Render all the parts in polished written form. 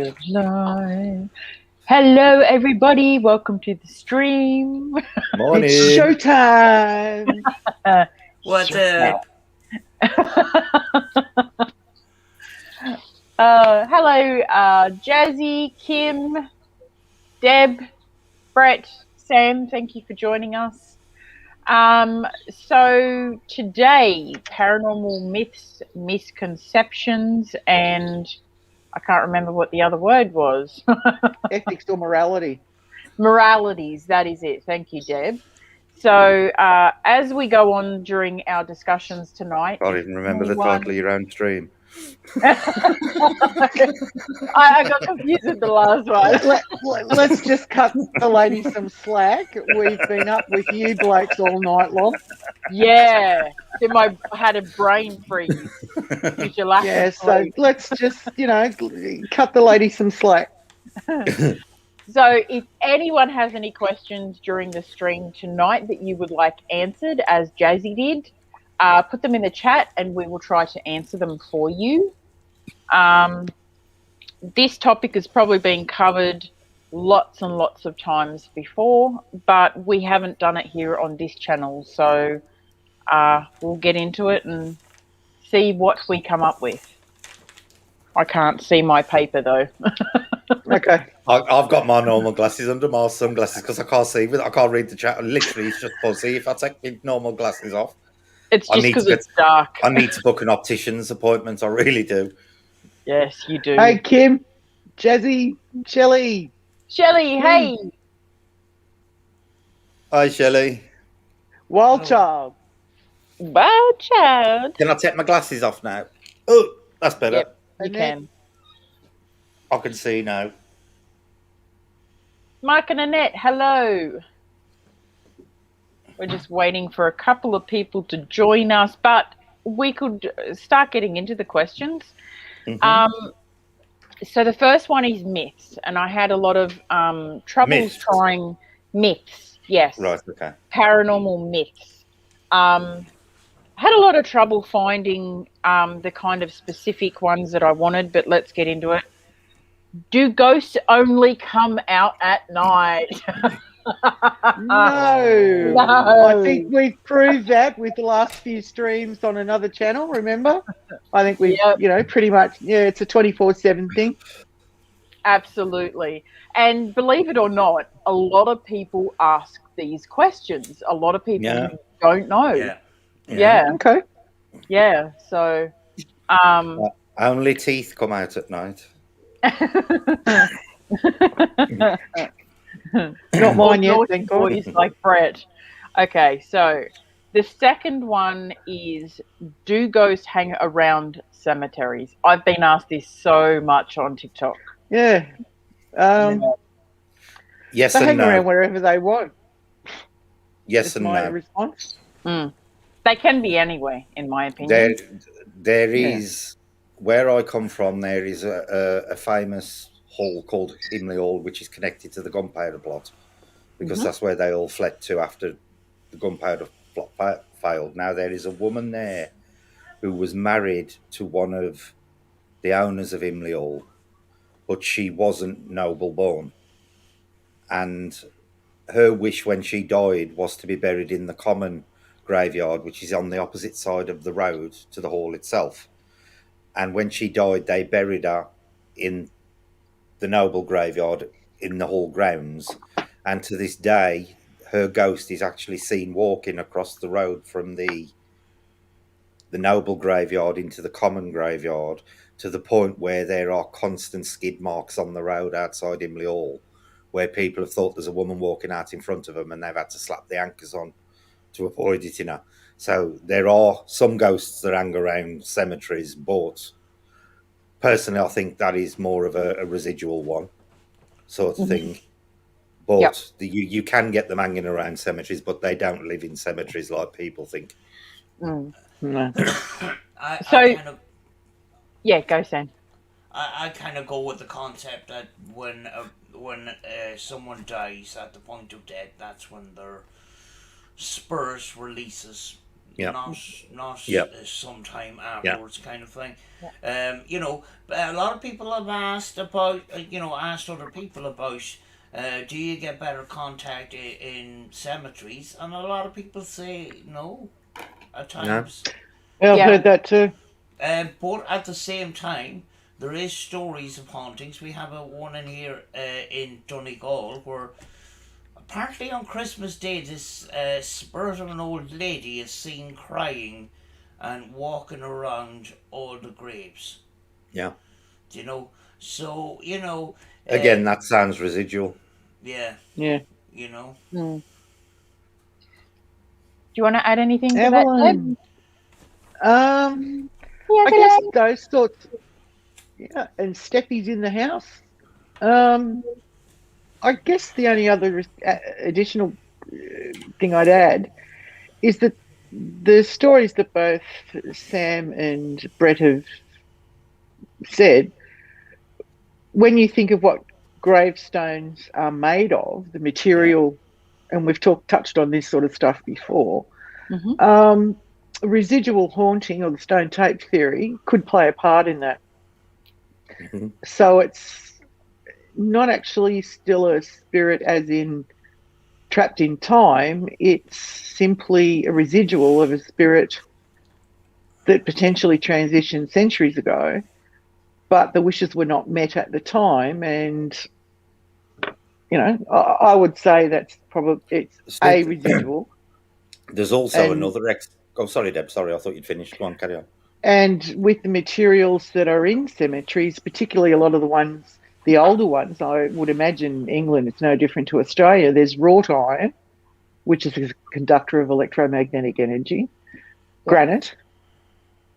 of life. Hello, everybody. Welcome to the stream. Morning. It's showtime. What's up? Hello, Jazzy, Kim, Deb, Brett, Sam. Thank you for joining us. So today, paranormal myths, misconceptions, and I can't remember what the other word was. Ethics or morality? Moralities, that is it. Thank you, Deb. So as we go on during our discussions tonight... I can't even remember the title of your own stream. I got confused with the last one. Let's just cut the lady some slack. We've been up with you blokes all night long. Yeah. Then I had a brain freeze. Yeah, so let's just, cut the lady some slack. So if anyone has any questions during the stream tonight that you would like answered, as Jazzy did, put them in the chat and we will try to answer them for you. This topic has probably been covered lots and lots of times before, but we haven't done it here on this channel. So we'll get into it and see what we come up with. I can't see my paper though. Okay. I've got my normal glasses under my sunglasses because I can't see. I can't read the chat. Literally, it's just fuzzy. If I take my normal glasses off, it's just because it's dark. I need to book an optician's appointment. I really do. Yes, you do. Hey, Kim, Jazzy, Shelley. Shelley, hey. Hi, Shelley. Wild child. Wild child. Can I take my glasses off now? Oh, that's better. Yep, you can. I can see now. Mark and Annette, hello. We're just waiting for a couple of people to join us, but we could start getting into the questions. Mm-hmm. So the first one is myths, and I had a lot of troubles trying myths. Yes. Right, okay. Paranormal myths. Had a lot of trouble finding the kind of specific ones that I wanted, but let's get into it. Do ghosts only come out at night? No. I think we've proved that with the last few streams on another channel, remember? I think we've, pretty much, it's a 24/7 thing. Absolutely. And believe it or not, a lot of people ask these questions. A lot of people don't know. Yeah. Okay. Yeah. So only teeth come out at night. Not mine yet, thank God. Boys like Brett. Okay, so the second one is, do ghosts hang around cemeteries? I've been asked this so much on TikTok. Yeah. Yes they and hang no. around wherever they want. Yes and my no. response. They can be anyway, in my opinion. There is, where I come from, there is a famous hall called Himley Hall, which is connected to the gunpowder plot, because that's where they all fled to after the gunpowder plot failed. Now, there is a woman there who was married to one of the owners of Himley Hall, but she wasn't noble born. And her wish when she died was to be buried in the common graveyard, which is on the opposite side of the road to the hall itself. And when she died, they buried her in the noble graveyard in the hall grounds. And to this day, her ghost is actually seen walking across the road from the noble graveyard into the common graveyard, to the point where there are constant skid marks on the road outside Himley Hall, where people have thought there's a woman walking out in front of them and they've had to slap the anchors on to avoid hitting her. So there are some ghosts that hang around cemeteries, but personally I think that is more of a residual one sort of thing. But you can get them hanging around cemeteries, but they don't live in cemeteries like people think. No. Go Sam. I kind of go with the concept that when someone dies at the point of death, that's when their spurs releases. not Yeah. sometime afterwards, kind of thing. Yeah. You know, a lot of people have asked about, asked other people about, do you get better contact in cemeteries? And a lot of people say no, at times. Yeah, I've heard that too. But at the same time, there is stories of hauntings. We have one in here in Donegal where apparently on Christmas Day this spirit of an old lady is seen crying and walking around all the graves. Yeah. Do you know? So, Again, that sounds residual. Yeah. Yeah. You know. Do you want to add anything to Evelyn, that, Deb? I guess those sorts, and Steffi's in the house. I guess the only other additional thing I'd add is that the stories that both Sam and Brett have said, when you think of what gravestones are made of, the material, and we've touched on this sort of stuff before, residual haunting or the stone tape theory could play a part in that. So it's not actually still a spirit as in trapped in time. It's simply a residual of a spirit that potentially transitioned centuries ago, but the wishes were not met at the time. And, I would say that's probably, it's a residual. There's also another Oh, sorry, Deb. Sorry, I thought you'd finished. Go on, carry on. And with the materials that are in cemeteries, particularly a lot of the older ones, I would imagine England, it's no different to Australia. There's wrought iron, which is a conductor of electromagnetic energy, granite,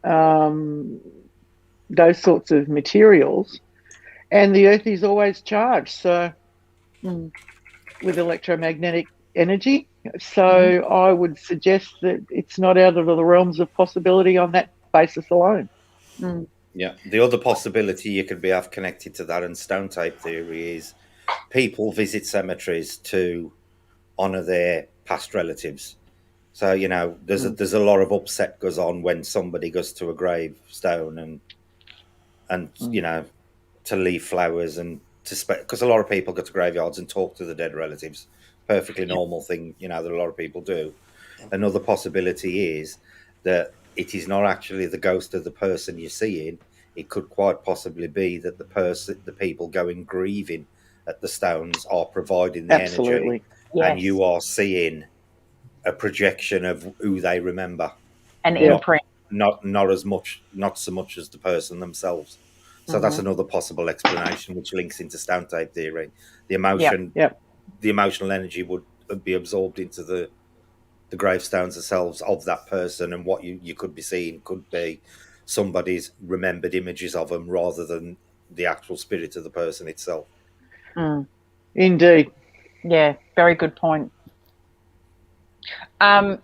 those sorts of materials. And the earth is always charged with electromagnetic energy. So I would suggest that it's not out of the realms of possibility on that basis alone. Yeah. The other possibility you could have connected to that and stone tape theory is people visit cemeteries to honour their past relatives. So, there's a lot of upset goes on when somebody goes to a gravestone and to leave flowers and because a lot of people go to graveyards and talk to the dead relatives. Perfectly normal thing, that a lot of people do. Another possibility is that it is not actually the ghost of the person you're seeing. It could quite possibly be that the people going grieving at the stones are providing the energy, and you are seeing a projection of who they remember, an imprint, not so much as the person themselves. So that's another possible explanation, which links into stone tape theory. The emotional energy would be absorbed into the gravestones themselves of that person, and what you could be seeing could be somebody's remembered images of them rather than the actual spirit of the person itself. Indeed. Yeah, very good point.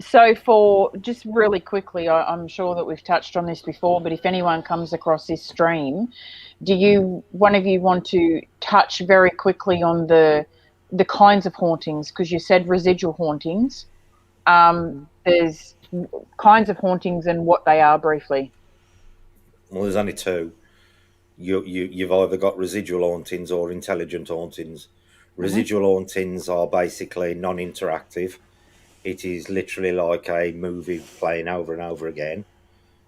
So for just really quickly, I'm sure that we've touched on this before, but if anyone comes across this stream, one of you want to touch very quickly on the kinds of hauntings? Because you said residual hauntings. There's kinds of hauntings and what they are briefly. Well, there's only two. You've either got residual hauntings or intelligent hauntings. Residual hauntings are basically non-interactive. It is literally like a movie playing over and over again,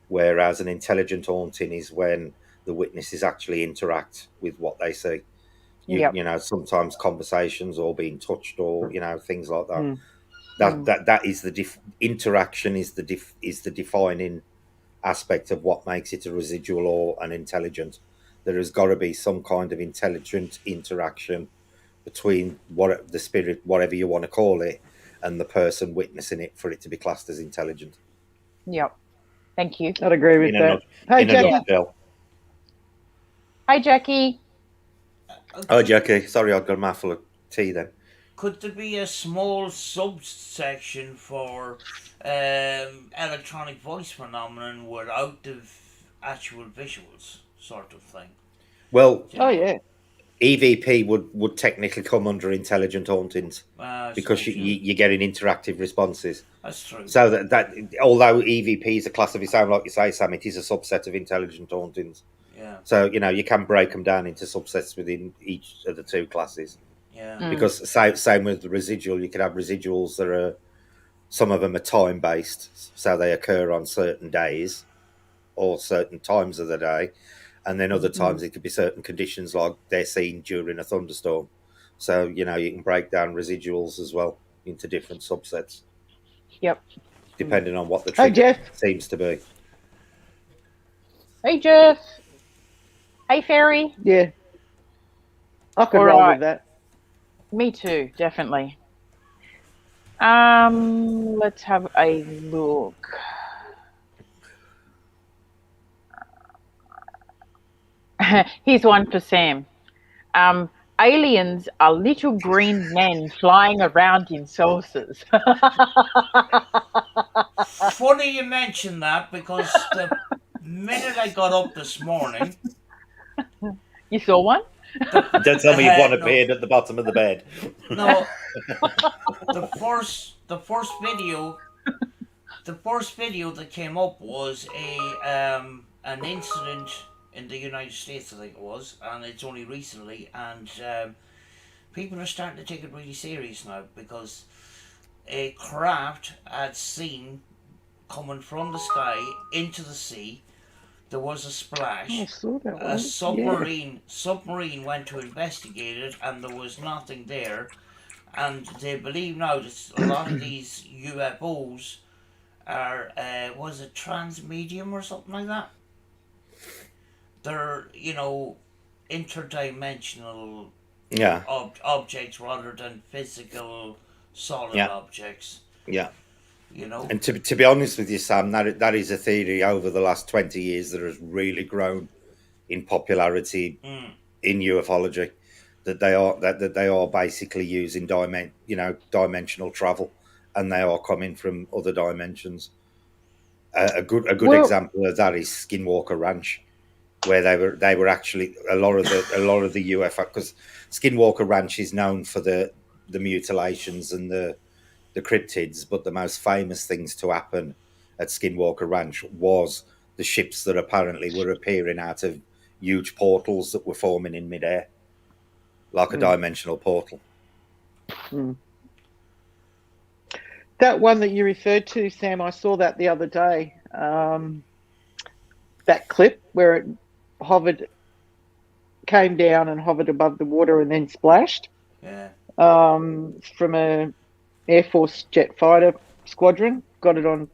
whereas an intelligent haunting is when the witnesses actually interact with what they see. Sometimes conversations or being touched or things like that. That is the interaction is the defining aspect of what makes it a residual or an intelligent. There has got to be some kind of intelligent interaction between the spirit, whatever you want to call it, and the person witnessing it for it to be classed as intelligent. Yep. Thank you. I'd agree with that. Hey, Jackie. Hi, Jackie. Oh, Jackie. Sorry, I've got a mouthful of tea then. Could there be a small subsection for electronic voice phenomenon without the actual visuals sort of thing? Well, EVP would technically come under intelligent hauntings because you're getting interactive responses. That's true. So that although EVP is a class of its own, like you say, Sam, it is a subset of intelligent hauntings. Yeah. So you can break them down into subsets within each of the two classes. Yeah. Because same with the residual, you can have residuals that are, some of them are time based, so they occur on certain days or certain times of the day, and then other times it could be certain conditions, like they're seen during a thunderstorm. So you can break down residuals as well into different subsets. Yep. Depending on what the trigger seems to be. Hey, Jeff. Hey, Fairy. Yeah. I could roll with that. Me too, definitely. Let's have a look. Here's one for Sam. Aliens are little green men flying around in saucers. Funny you mention that, because the minute I got up this morning... You saw one? Don't tell me you want a beard at the bottom of the bed. No. The first video that came up was an incident in the United States, I think it was, and it's only recently, and people are starting to take it really serious now, because a craft had seen coming from the sky into the sea. There was a splash. I saw that one. A submarine went to investigate it, and there was nothing there. And they believe now that a lot of these UFOs are, was it transmedium or something like that? They're, interdimensional objects rather than physical solid objects. Yeah. And to be honest with you, Sam, that is a theory over the last 20 years that has really grown in popularity in ufology. That they are basically using dimensional travel, and they are coming from other dimensions. A good example of that is Skinwalker Ranch, where they were actually a lot of the UFO, because Skinwalker Ranch is known for the mutilations and the cryptids, but the most famous things to happen at Skinwalker Ranch was the ships that apparently were appearing out of huge portals that were forming in midair, like a dimensional portal. That one that you referred to, Sam, I saw that the other day. That clip where it came down and hovered above the water and then splashed. Yeah. From a Air Force jet fighter squadron. Got it on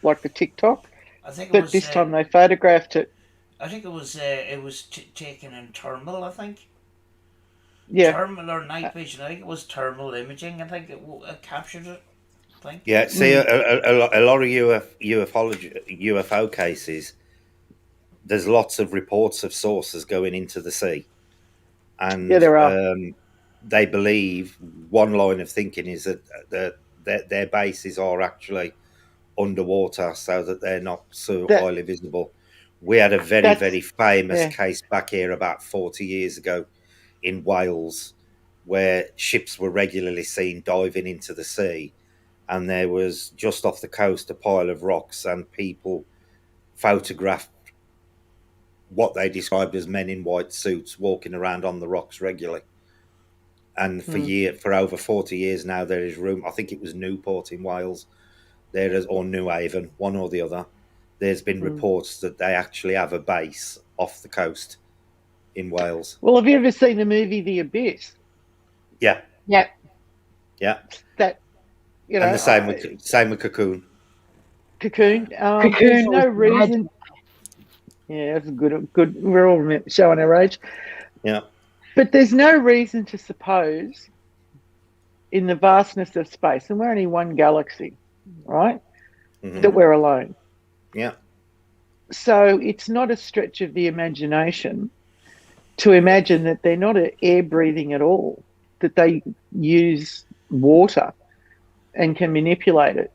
like the TikTok. I think but this time they photographed it. I think it was taken in thermal, I think. Yeah. Thermal or night vision. I think it was thermal imaging. I think it captured it. I think. Yeah, see, a lot of UFO cases, there's lots of reports of saucers going into the sea. And there are. They believe, one line of thinking is that their bases are actually underwater, so that they're not so highly visible. We had a very famous case back here about 40 years ago in Wales, where ships were regularly seen diving into the sea, and there was just off the coast a pile of rocks, and people photographed what they described as men in white suits walking around on the rocks regularly. And for over 40 years now, there is room. I think it was Newport in Wales, or New Haven, one or the other. There's been reports that they actually have a base off the coast in Wales. Well, have you ever seen the movie The Abyss? Yeah. Yep. Yeah. That, and the same with Cocoon. Cocoon. There's no reason. Yeah, that's good. We're all showing our age. Yeah. But there's no reason to suppose, in the vastness of space, and we're only one galaxy, right, that we're alone. Yeah. So it's not a stretch of the imagination to imagine that they're not air breathing at all, that they use water and can manipulate it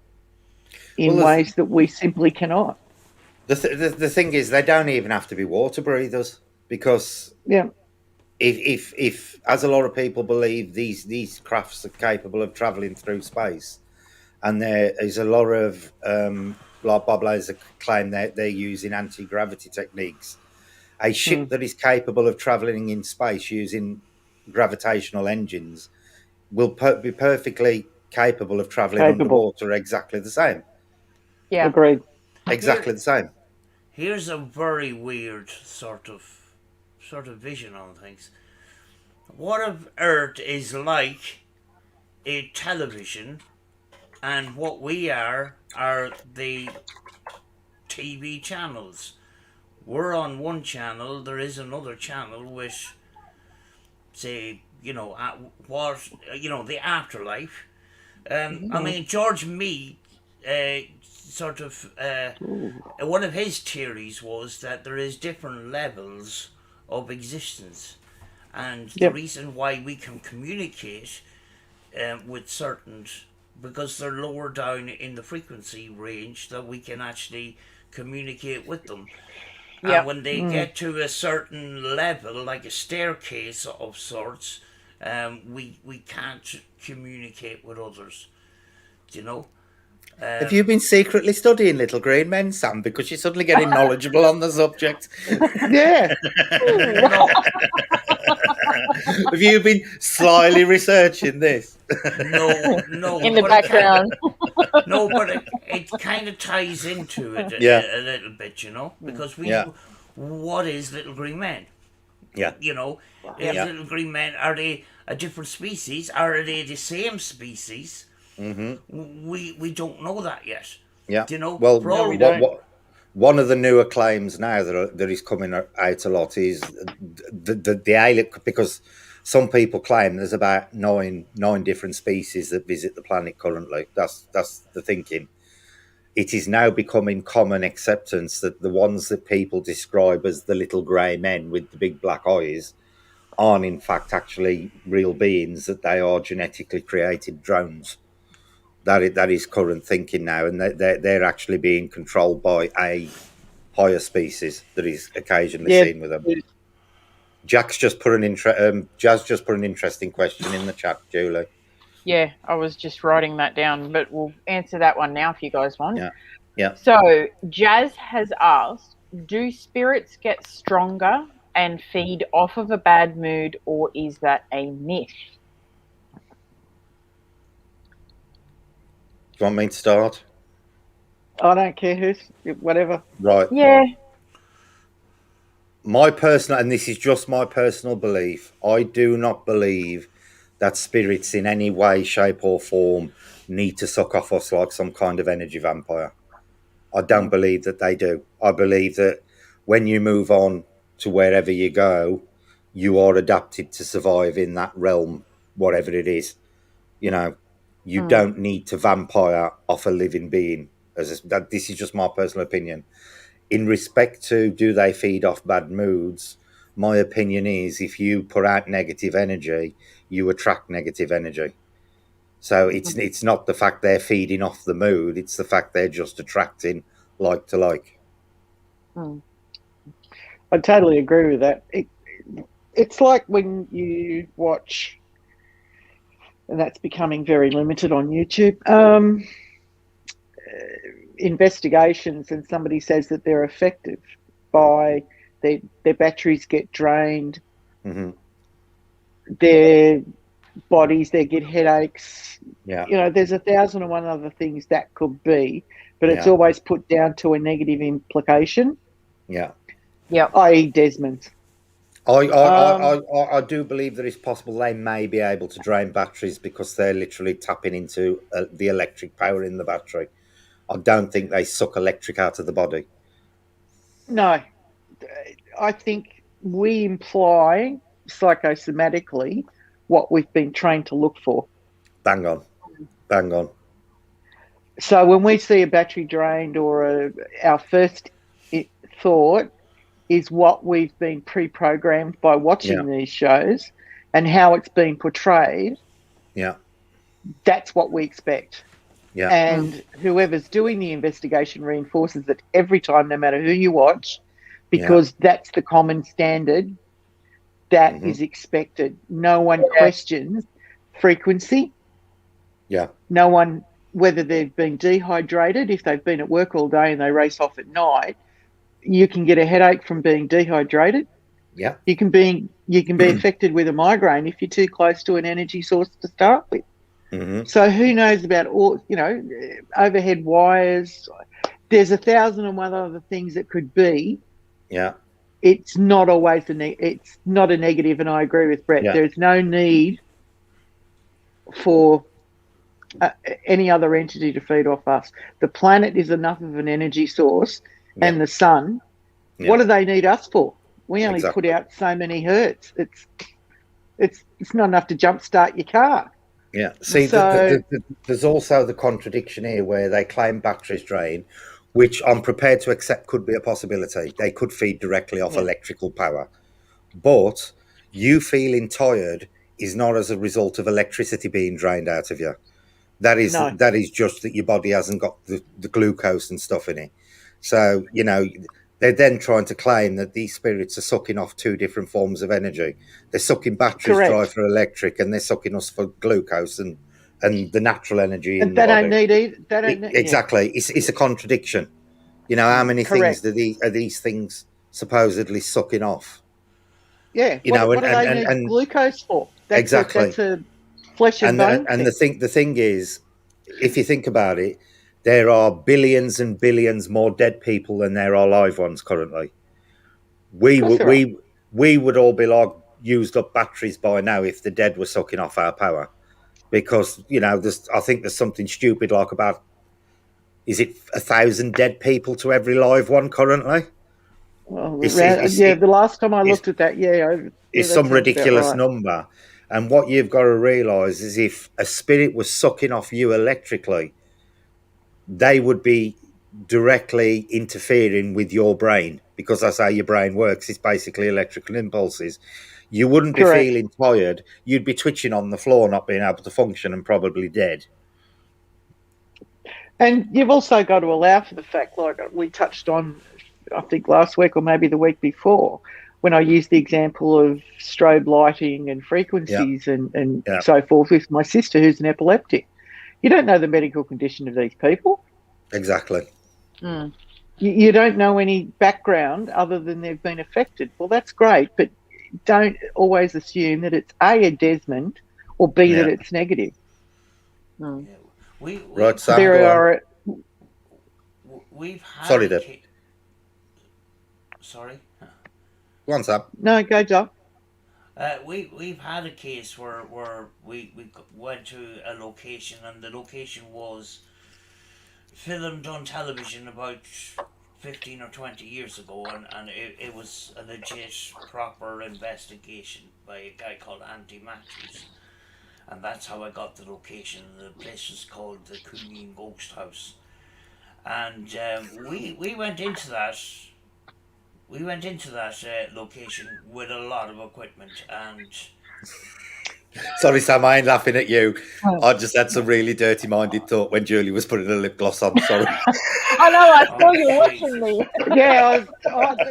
in ways that we simply cannot. The thing is, they don't even have to be water breathers, because if as a lot of people believe these crafts are capable of traveling through space, and there is a lot of like Bob Laser claim that they're using anti-gravity techniques. A ship that is capable of traveling in space using gravitational engines will be perfectly capable of traveling underwater exactly the same. Yeah. Agreed. Exactly the same. Here's a very weird sort of vision on things. What if Earth is like a television, and what we are the TV channels? We're on one channel. There is another channel which, say, what the afterlife. I mean, George Mead, sort of, one of his theories was that there is different levels of existence, and the reason why we can communicate with certain, because they're lower down in the frequency range, that we can actually communicate with them. And when they get to a certain level, like a staircase of sorts, we can't communicate with others. Do you know? Have you been secretly studying Little Green Men, Sam? Because you're suddenly getting knowledgeable on the subject. Yeah. No, Have you been slyly researching this? no. In the background. No, but it kind of ties into it Yeah. a little bit, because Yeah. what is Little Green Men? Yeah. Is Little Green Men, are they a different species? Are they the same species? We don't know that yet. Yeah. Do you know? Well, we don't. one of the newer claims now that is coming out a lot is the alien, because some people claim there's about nine different species that visit the planet currently. That's the thinking. It is now becoming common acceptance that the ones that people describe as the little grey men with the big black eyes aren't in fact actually real beings, that they are genetically created drones. That is current thinking now, and they're actually being controlled by a higher species that is occasionally seen with them. Jazz just put an interesting question in the chat, Julie. Yeah, I was just writing that down, but we'll answer that one now if you guys want. Yeah. So Jazz has asked, do spirits get stronger and feed off of a bad mood, or is that a myth? Do you want me to start? I don't care who's, whatever. Right. Yeah. My personal, and this is just my personal belief, I do not believe that spirits in any way, shape, or form need to suck off us like some kind of energy vampire. I don't believe that they do. I believe that when you move on to wherever you go, you are adapted to survive in that realm, whatever it is. You don't need to vampire off a living being. This is just my personal opinion. In respect to, do they feed off bad moods? My opinion is, if you put out negative energy, you attract negative energy. So it's not the fact they're feeding off the mood; it's the fact they're just attracting like to like. I totally agree with that. It's like when you watch, and that's becoming very limited on YouTube, investigations, and somebody says that they're affected by their batteries get drained, their bodies, they get headaches. Yeah. There's 1,001 other things that could be, but it's always put down to a negative implication. Yeah. I.e. Desmond. I do believe that it's possible they may be able to drain batteries because they're literally tapping into the electric power in the battery. I don't think they suck electric out of the body. No. I think we imply psychosomatically what we've been trained to look for. Bang on. Bang on. So when we see a battery drained, or our first thought is what we've been pre-programmed by watching these shows and how it's been portrayed. Yeah. That's what we expect. Yeah. And whoever's doing the investigation reinforces it every time, no matter who you watch, because that's the common standard that is expected. No one questions frequency. Yeah. No one, whether they've been dehydrated, if they've been at work all day and they race off at night, you can get a headache from being dehydrated. Yeah. You can be affected with a migraine if you're too close to an energy source to start with. So who knows about all, overhead wires? There's 1,001 other things that could be. Yeah. It's not always it's not a negative, and I agree with Brett. Yeah. There's no need for any other entity to feed off us. The planet is enough of an energy source, and the sun. What do they need us for? We only put out so many hertz. It's not enough to jumpstart your car. Yeah. See, there's also the contradiction here where they claim batteries drain, which I'm prepared to accept could be a possibility. They could feed directly off electrical power. But you feeling tired is not as a result of electricity being drained out of you. That is just that your body hasn't got the glucose and stuff in it. So, they're then trying to claim that these spirits are sucking off two different forms of energy. They're sucking batteries dry for electric, and they're sucking us for glucose and the natural energy in the body. They don't need exactly. It's a contradiction. How many things are these things supposedly sucking off? Yeah. What do they need glucose for? That's a flesh and bone. And the thing is, if you think about it, there are billions and billions more dead people than there are live ones currently. We would all be like used up batteries by now if the dead were sucking off our power, because I think there's something stupid like about, is it 1,000 dead people to every live one currently? Well, the last time I looked at that, it's some ridiculous number. And what you've got to realise is if a spirit was sucking off you electrically, they would be directly interfering with your brain, because that's how your brain works. It's basically electrical impulses. You wouldn't be feeling tired. You'd be twitching on the floor, not being able to function, and probably dead. And you've also got to allow for the fact, like we touched on, I think last week or maybe the week before, when I used the example of strobe lighting and frequencies and so forth with my sister who's an epileptic. You don't know the medical condition of these people. Exactly. You don't know any background other than they've been affected. Well, that's great, but don't always assume that it's A, a Desmond, or B, that it's negative. Right, Sam, we've had sorry, Deb. Sorry? Go on, Sam. No, go, John. We've had a case where we went to a location, and the location was filmed on television about 15 or 20 years ago, and it was a legit, proper investigation by a guy called Andy Matthews. And that's how I got the location. The place was called the Cuneen Ghost House. And we went into that. We went into that location with a lot of equipment, and sorry, Sam, I ain't laughing at you. I just had some really dirty-minded thought when Julie was putting her lip gloss on. Sorry. I know. I saw you watching me.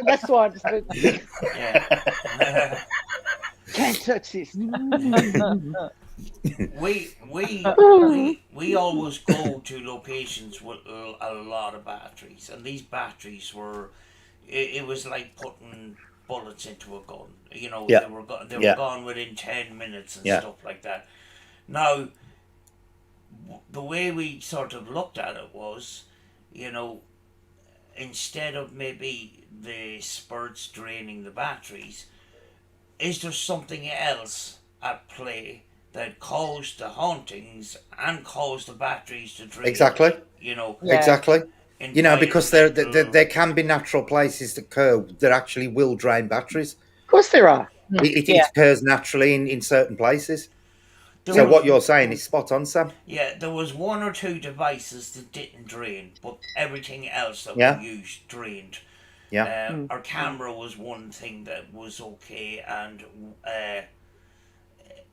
That's why I just. Can't touch this. We always go to locations with a lot of batteries, and these batteries were. It was like putting bullets into a gun. They were gone within 10 minutes and stuff like that. Now, the way we sort of looked at it was, instead of maybe the spurts draining the batteries, is there something else at play that caused the hauntings and caused the batteries to drain? Exactly. Exactly. Because there can be natural places that actually will drain batteries. Of course there are. It occurs naturally in certain places. So what you're saying is spot on, Sam. Yeah, there was one or two devices that didn't drain, but everything else that we used drained. Yeah. Our camera was one thing that was okay, and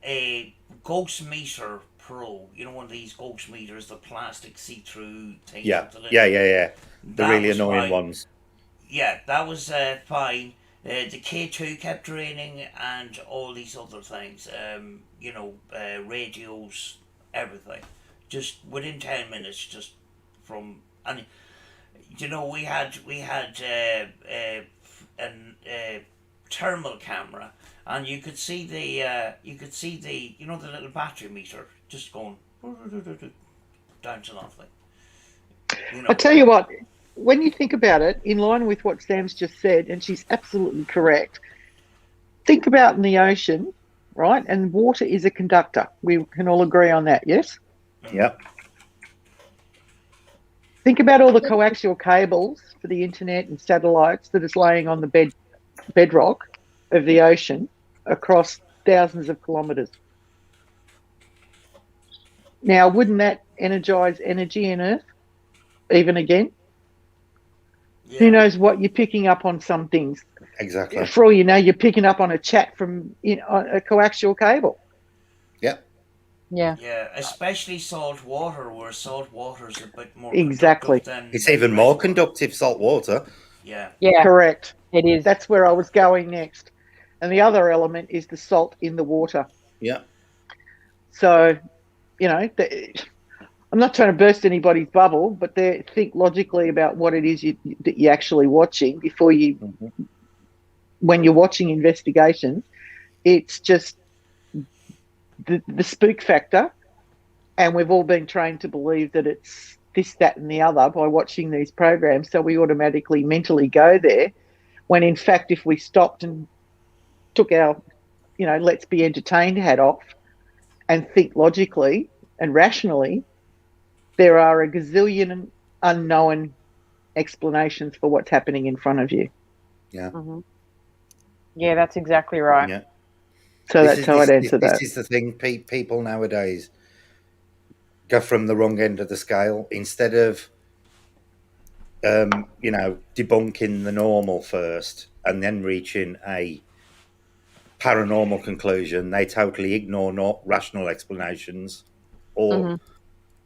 a Ghost Meter Pro, one of these ghost meters, the plastic see-through thing. Yeah. The really annoying ones. Yeah, that was fine. The K2 kept draining, and all these other things. Radios, everything. Just within 10 minutes, just from and we had a thermal camera, and you could see the the little battery meter just going down to nothing. I tell you what, when you think about it, in line with what Sam's just said, and she's absolutely correct, think about in the ocean, right? And water is a conductor. We can all agree on that, yes? Yep. Think about all the coaxial cables for the internet and satellites that is laying on the bedrock of the ocean across thousands of kilometres. Now, wouldn't that energise energy in Earth even again? Yeah. Who knows what you're picking up on some things. Exactly. For all you know, you're picking up on a chat from a coaxial cable. Yep. Yeah. Yeah, especially salt water, where salt water is a bit more Exactly. conductive than It's even more conductive, salt water. Yeah. Yeah. Correct. It is. That's where I was going next. And the other element is the salt in the water. Yeah. So, I'm not trying to burst anybody's bubble, but think logically about what it is that you're actually watching before you, when you're watching investigations. It's just the spook factor, and we've all been trained to believe that it's this, that, and the other by watching these programs. So we automatically mentally go there, when in fact, if we stopped and took our, let's be entertained hat off and think logically and rationally, there are a gazillion unknown explanations for what's happening in front of you. Yeah. Mm-hmm. Yeah, that's exactly right. Yeah. So that's how I'd answer that. This is the thing. People nowadays go from the wrong end of the scale. Instead of, debunking the normal first and then reaching a paranormal conclusion, they totally ignore not rational explanations or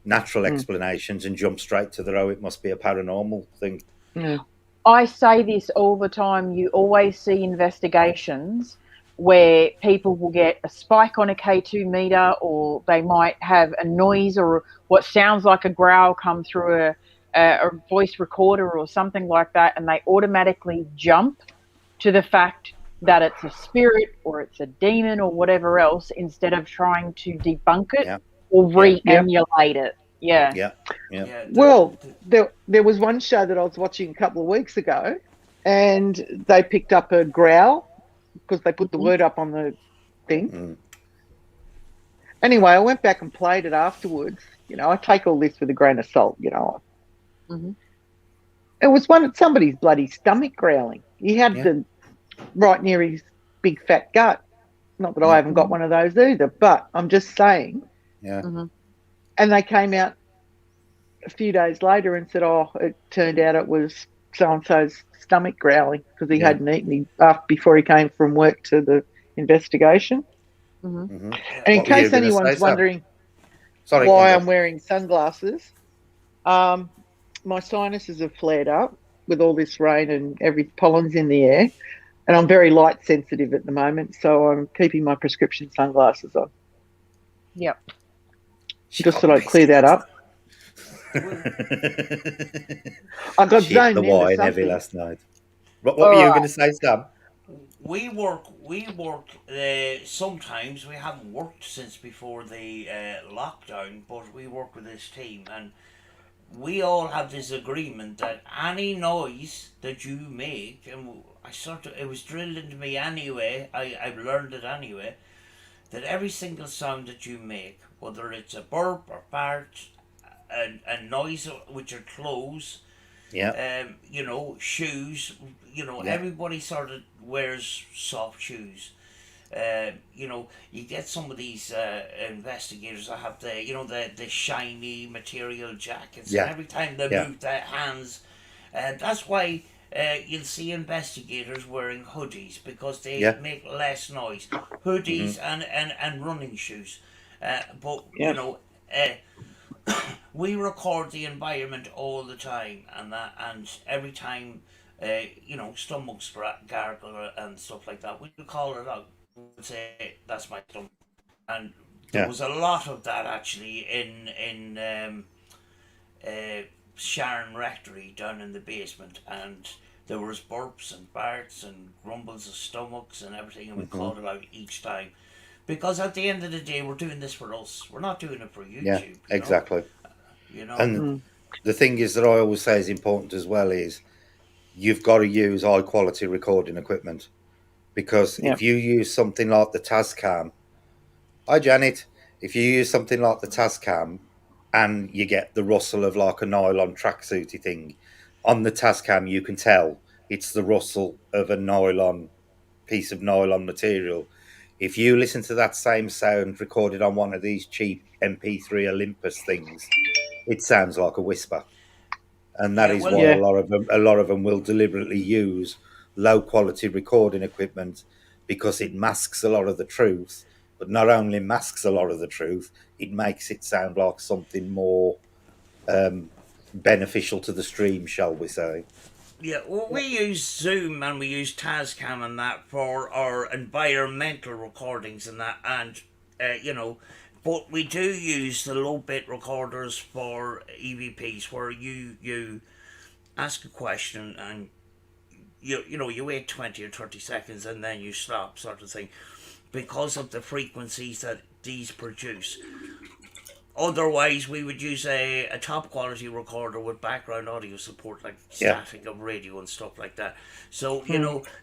natural explanations and jump straight to it must be a paranormal thing. Yeah. I say this all the time. You always see investigations where people will get a spike on a K2 meter, or they might have a noise or what sounds like a growl come through a voice recorder or something like that, and they automatically jump to the fact that it's a spirit or it's a demon or whatever else, instead of trying to debunk it or re-emulate it. Yeah. Yeah. Yeah. Well, there was one show that I was watching a couple of weeks ago, and they picked up a growl because they put the word up on the thing. Anyway, I went back and played it afterwards. I take all this with a grain of salt. It was somebody's bloody stomach growling. He had the right near his big fat gut. Not that I haven't got one of those either, but I'm just saying. Yeah. And they came out a few days later and said, it turned out it was so-and-so's stomach growling because he hadn't eaten before he came from work to the investigation. And in case anyone's wondering why I'm wearing sunglasses, my sinuses have flared up with all this rain and pollen's in the air, and I'm very light sensitive at the moment, so I'm keeping my prescription sunglasses on. Yep. Just thought I'd clear that up. I got zoned into wine heavy last night. What were you going to say, Sam? We work. Sometimes we haven't worked since before the lockdown, but we work with this team, and we all have this agreement that any noise that you make, and it was drilled into me anyway. I've learned it anyway, that every single sound that you make, whether it's a burp or fart, a noise with your clothes, shoes, everybody sort of wears soft shoes. You get some of these investigators that have the shiny material jackets, and every time they move their hands, that's why you'll see investigators wearing hoodies, because they make less noise. Hoodies and running shoes. We record the environment all the time, and every time stomachs gargle and stuff like that. We would call it out. We would say that's my stomach, and there was a lot of that actually in Sharon Rectory down in the basement, and there was burps and barts and grumbles of stomachs and everything, and we called it out each time. Because at the end of the day, we're doing this for us. We're not doing it for YouTube. Yeah, exactly. And the thing is that I always say is important as well is you've got to use high quality recording equipment, because if you use something like the Tascam, hi Janet, if you use something like the Tascam and you get the rustle of like a nylon tracksuity thing on the Tascam, you can tell it's the rustle of a nylon piece of nylon material. If you listen to that same sound recorded on one of these cheap MP3 Olympus things, it sounds like a whisper. And that is why a lot of them will deliberately use low quality recording equipment, because it masks a lot of the truth. But not only masks a lot of the truth, it makes it sound like something more beneficial to the stream, shall we say. Yeah, well, we use Zoom and we use Tascam and that for our environmental recordings and that, and but we do use the low bit recorders for EVPs, where you ask a question and you wait 20 or 30 seconds and then you stop, sort of thing, because of the frequencies that these produce. Otherwise, we would use a top quality recorder with background audio support, like static of radio and stuff like that. So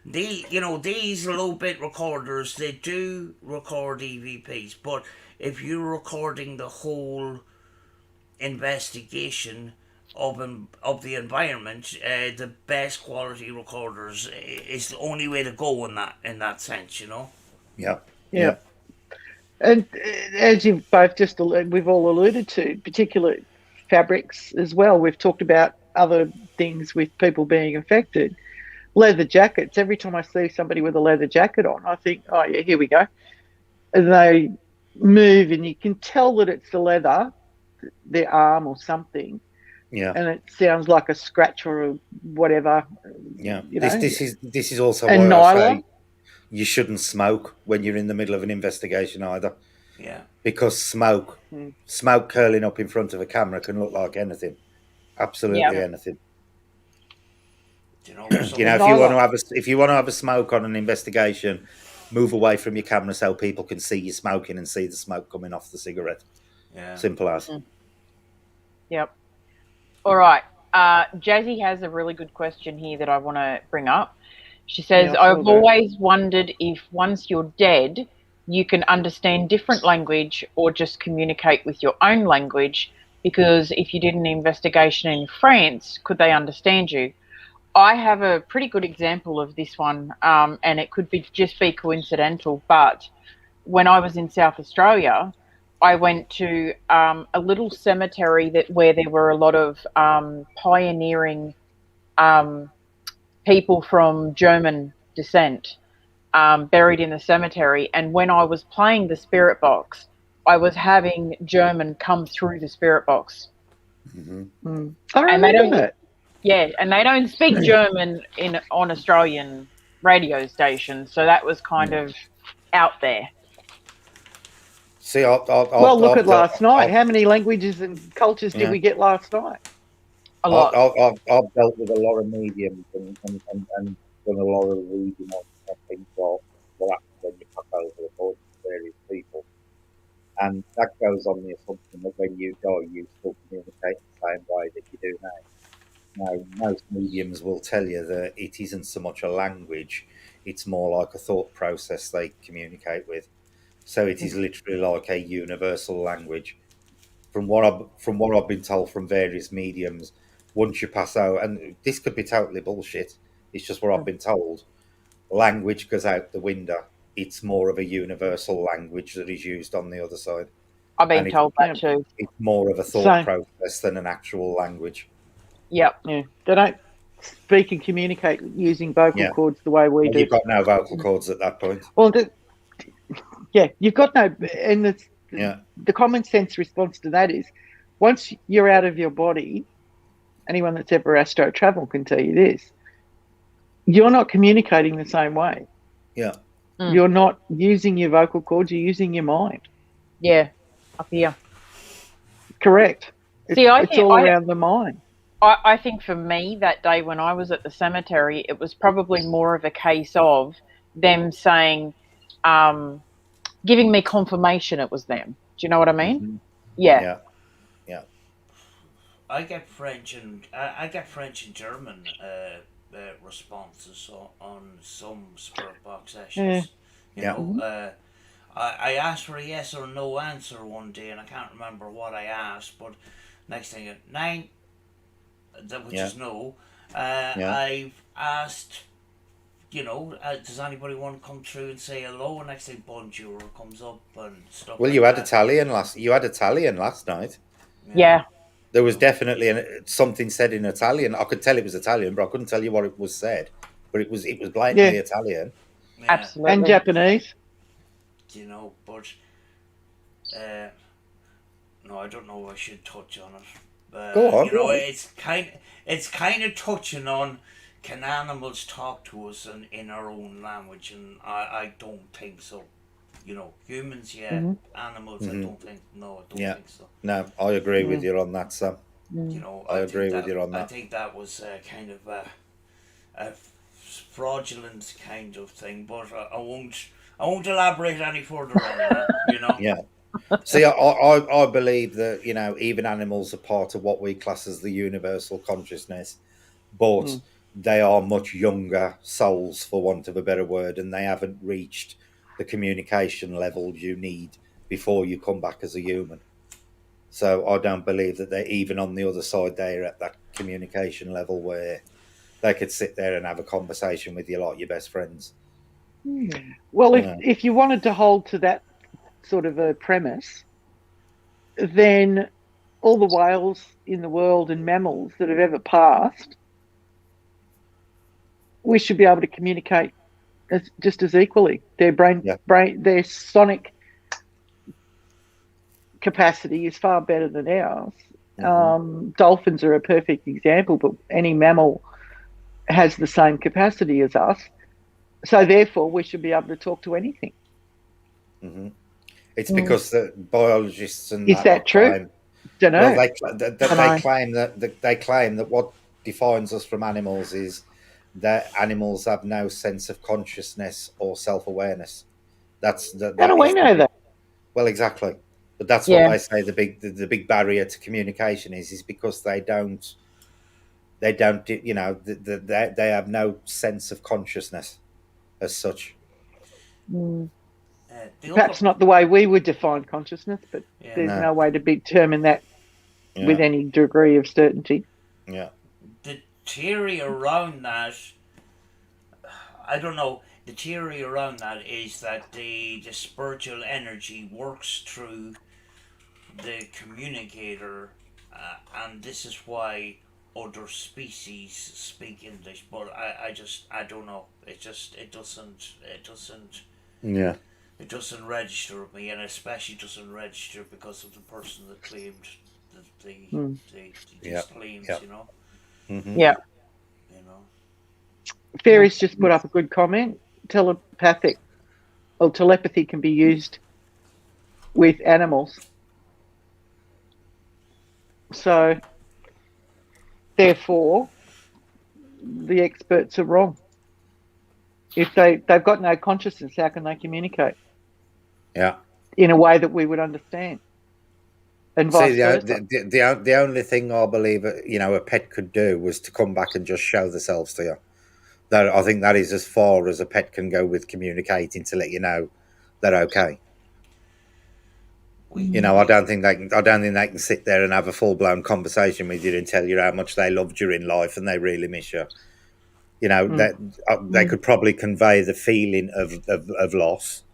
these low bit recorders, they do record EVPs, but if you're recording the whole investigation of the environment, the best quality recorders is the only way to go in that sense, Yeah. And as you've both we've all alluded to, particular fabrics as well. We've talked about other things with people being affected. Leather jackets. Every time I see somebody with a leather jacket on, I think, oh yeah, here we go. And they move, and you can tell that it's the leather, their arm or something. Yeah. And it sounds like a scratch or a whatever. Yeah. This is also and why nylon. I say you shouldn't smoke when you're in the middle of an investigation either. Yeah. Because smoke curling up in front of a camera can look like anything. Absolutely anything. If you want to have a smoke on an investigation, move away from your camera so people can see you smoking and see the smoke coming off the cigarette. Yeah. Simple as. Yep. All right. Jazzy has a really good question here that I want to bring up. She says, I've always wondered if once you're dead, you can understand different language or just communicate with your own language, because if you did an investigation in France, could they understand you? I have a pretty good example of this one, and it could just be coincidental, but when I was in South Australia, I went to a little cemetery where there were a lot of pioneering people from German descent buried in the cemetery. And when I was playing the spirit box, I was having German come through the spirit box. Mm-hmm. I remember that. Yeah, and they don't speak German on Australian radio stations, so that was kind of out there. See, look at last night. How many languages and cultures did we get last night? A lot. I've dealt with a lot of mediums and done a lot of reading on things what happens when you pass over the board to various people. And that goes on the assumption that when you die, you still communicate the same way that you do now. Now, most mediums will tell you that it isn't so much a language, it's more like a thought process they communicate with. So it is literally like a universal language. From what I've been told from various mediums, once you pass out, and this could be totally bullshit, it's just what I've been told, language goes out the window. It's more of a universal language that is used on the other side. I've been told that too. It's more of a thought process than an actual language. Yep. Yeah. They don't speak and communicate using vocal cords the way we do. You've got no vocal cords at that point. Well, you've got no, and the common sense response to that is, once you're out of your body, anyone that's ever astro traveled can tell you this, you're not communicating the same way. Yeah. You're not using your vocal cords, you're using your mind. Yeah, up here. Correct. See, It's all around the mind. I think for me that day when I was at the cemetery, it was probably more of a case of them saying, giving me confirmation it was them. Do you know what I mean? Mm-hmm. Yeah. Yeah. I get French and German responses on some spirit box sessions. You know, I asked for a yes or no answer one day, and I can't remember what I asked. But next thing, nine, which is no. I've asked, does anybody want to come through and say hello? And next thing, bonjour comes up and stuff. Well, like you had that. Italian last night. Yeah. There was definitely something said in Italian. I could tell it was Italian, but I couldn't tell you what it was said. But it was blatantly Italian. Yeah. Absolutely. And Japanese. But no, I don't know if I should touch on it. Go on. It's kind of touching on, can animals talk to us in our own language, and I don't think so. Humans, animals, I don't think so. No, I agree with you on that, Sam. I agree with you on that. I think that was kind of a fraudulent kind of thing, but I won't elaborate any further on that. Yeah. See, I believe that even animals are part of what we class as the universal consciousness, but they are much younger souls, for want of a better word, and they haven't reached the communication level you need before you come back as a human. So I don't believe that they're even on the other side. They're at that communication level where they could sit there and have a conversation with you like your best friends. Well, if you wanted to hold to that sort of a premise, then all the whales in the world and mammals that have ever passed, we should be able to communicate just as equally. Their their sonic capacity is far better than ours. Dolphins are a perfect example, but any mammal has the same capacity as us. So therefore, we should be able to talk to anything. It's because the biologists and is that true? Don't know. Well, they claim that what defines us from animals is that animals have no sense of consciousness or self-awareness. How do we know that? Well, exactly, but that's what they say. The big barrier to communication is because they have no sense of consciousness as such. Perhaps not the way we would define consciousness, but there's no way to determine that with any degree of certainty. Yeah. The theory around that, I don't know. The theory around that is that the spiritual energy works through the communicator, and this is why other species speak English. But I don't know. It doesn't. Yeah. It doesn't register with me, and especially doesn't register because of the person that claimed these claims. Yeah. Fairies just put up a good comment. Telepathy can be used with animals. So, therefore, the experts are wrong. If they've got no consciousness, how can they communicate? Yeah. In a way that we would understand. And vice versa. The only thing I believe a pet could do was to come back and just show themselves to you. That I think that is as far as a pet can go with communicating to let you know they're okay. I don't think they can sit there and have a full blown conversation with you and tell you how much they loved you in life and they really miss you. They could probably convey the feeling of loss,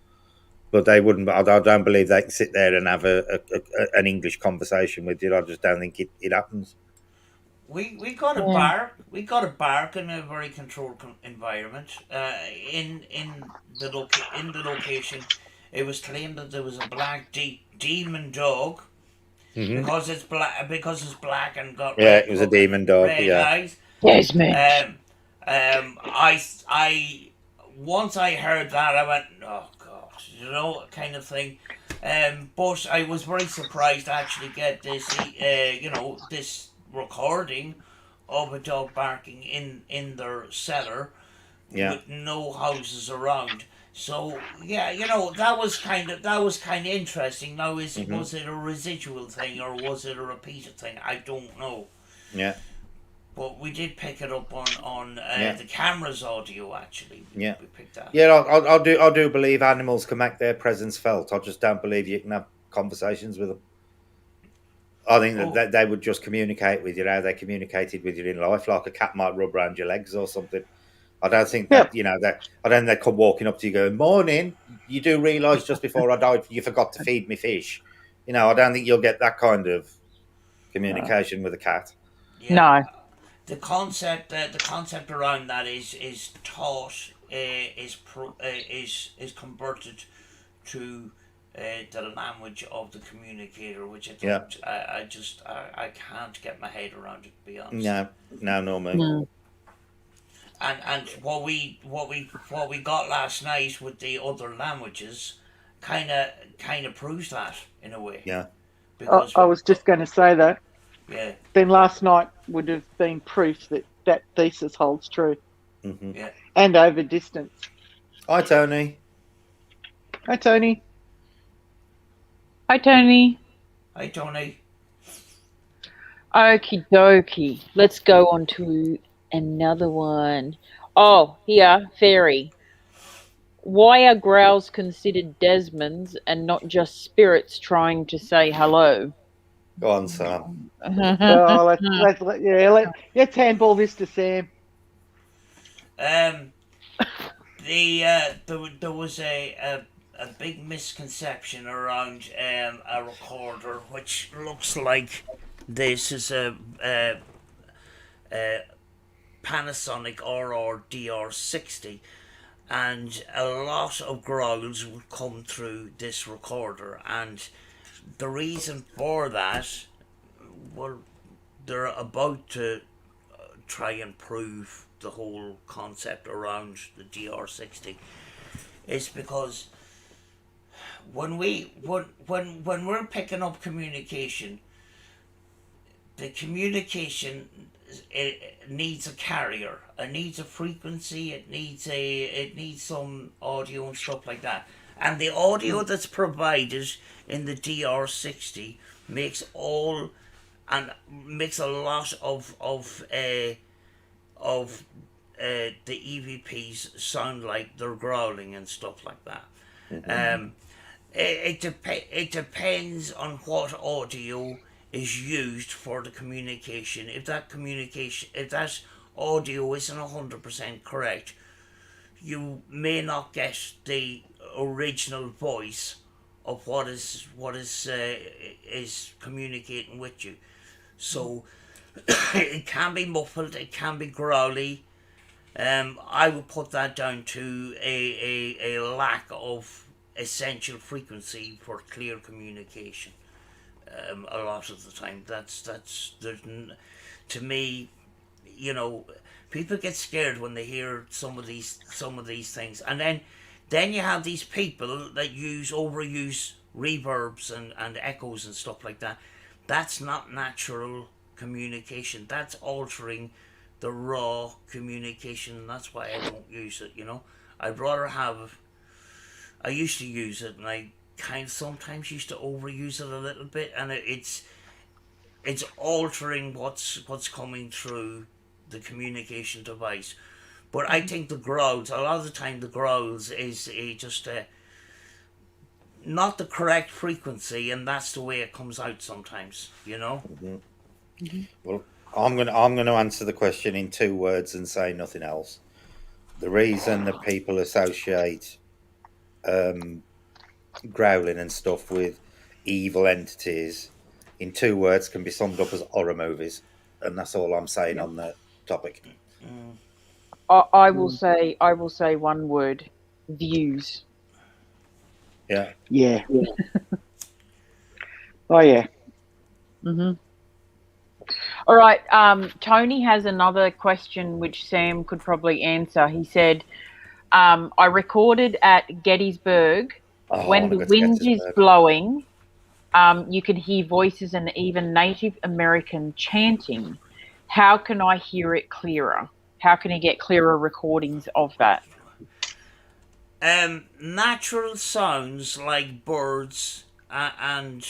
but they wouldn't. I don't believe they can sit there and have an English conversation with you. I just don't think it happens. We got a bark. We got a bark in a very controlled environment. In the location, it was claimed that there was a black demon dog because it's black and got it was a demon dog. red eyes. Yes, man. I once I heard that, I went, oh god, kind of thing. But I was very surprised to actually get this, this recording of a dog barking in their cellar Yeah. with no houses around. So yeah, that was kind of interesting. Now, was it a residual thing or was it a repeated thing? I don't know. Yeah. But we did pick it up on Yeah. the camera's audio. Actually, Yeah. we picked that. Yeah, I do believe animals can make their presence felt. I just don't believe you can have conversations with them. I think that they would just communicate with you how they communicated with you in life, like a cat might rub around your legs or something. I don't think that, that I don't think they come walking up to you going, morning, you do realise just before I died you forgot to feed me fish. I don't think you'll get that kind of communication with a cat. Yeah. No. The concept around that is taught, is converted to the language of the communicator, which I don't, I can't get my head around it, to be honest. No, me. And what we got last night with the other languages kind of proves that in a way. Yeah. Because I was just going to say that. Yeah. Then last night would have been proof that thesis holds true. Mm-hmm. Yeah. And over distance. Hi, Tony. Hi, Tony. Hi, Tony. Hi, Tony. Okie dokie. Let's go on to another one. Oh, here, fairy. Why are growls considered Desmonds and not just spirits trying to say hello? Go on, Sam. Let's handball this to Sam. There was a big misconception around a recorder which looks like this is a Panasonic RR DR60, and a lot of growls would come through this recorder, and the reason for that, well, they're about to try and prove the whole concept around the DR60, is because when we're picking up communication, the communication, it needs a carrier, it needs a frequency, it needs some audio and stuff like that. And the audio that's provided in the DR60 makes a lot of the EVPs sound like they're growling and stuff like that. Mm-hmm. It depends on what audio is used for the communication. If that audio isn't 100% correct, you may not get the original voice of what is communicating with you. So it can be muffled, it can be growly. I would put that down to a lack of essential frequency for clear communication. A lot of the time, to me, people get scared when they hear some of these things, and then you have these people that overuse reverbs and echoes and stuff like that. That's not natural communication. That's altering the raw communication, and that's why I don't use it. I'd rather I used to use it, and I sometimes used to overuse it a little bit, and it's altering what's coming through the communication device. But I think a lot of the time the growls is just not the correct frequency, and that's the way it comes out sometimes. Mm-hmm. Mm-hmm. Well, I'm gonna answer the question in 2 words and say nothing else. The reason that people associate growling and stuff with evil entities in 2 words can be summed up as horror movies, and that's all I'm saying on that topic. I will say 1 word: views. Yeah. Oh yeah. Mm-hmm. All right. Tony has another question which Sam could probably answer. He said, I recorded at Gettysburg. Oh, I When want to the go to wind is Gettysburg. blowing, you can hear voices and even Native American chanting. How can I hear it clearer? How can he get clearer recordings of that? Natural sounds like birds and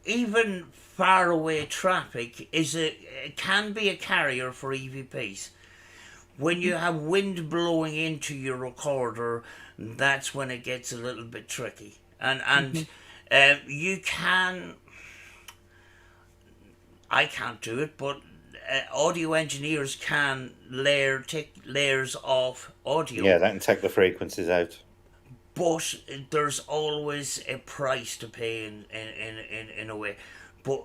even faraway traffic it can be a carrier for EVPs. When you have wind blowing into your recorder, that's when it gets a little bit tricky. And you can, I can't do it, but audio engineers can take layers of audio. Yeah, that can take the frequencies out. But there's always a price to pay in a way. But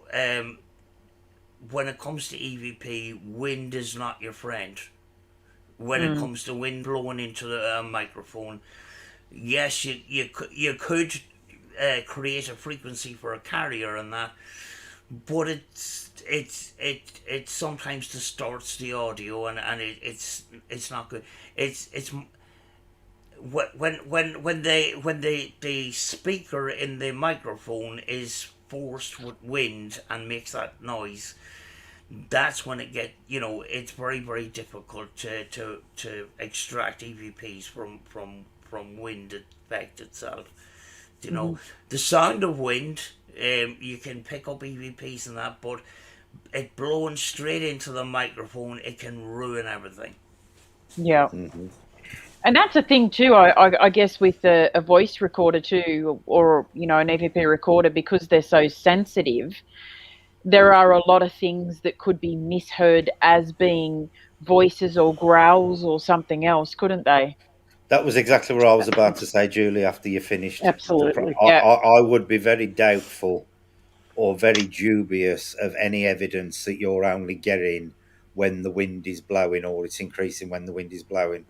when it comes to EVP, wind is not your friend. When it comes to wind blowing into the microphone, yes, you could create a frequency for a carrier and that, but it sometimes distorts the audio and it's not good. It's when the speaker in the microphone is forced with wind and makes that noise, that's when it's very, very difficult to extract EVPs from wind effect itself. The sound of wind, you can pick up EVPs and that, but it blowing straight into the microphone, it can ruin everything. Yeah. And that's the thing too, I guess, with a voice recorder too, or, an EVP recorder, because they're so sensitive, there are a lot of things that could be misheard as being voices or growls or something else, couldn't they? That was exactly what I was about to say, Julie, after you finished. Absolutely. Yeah. I would be very doubtful or very dubious of any evidence that you're only getting when the wind is blowing or it's increasing when the wind is blowing,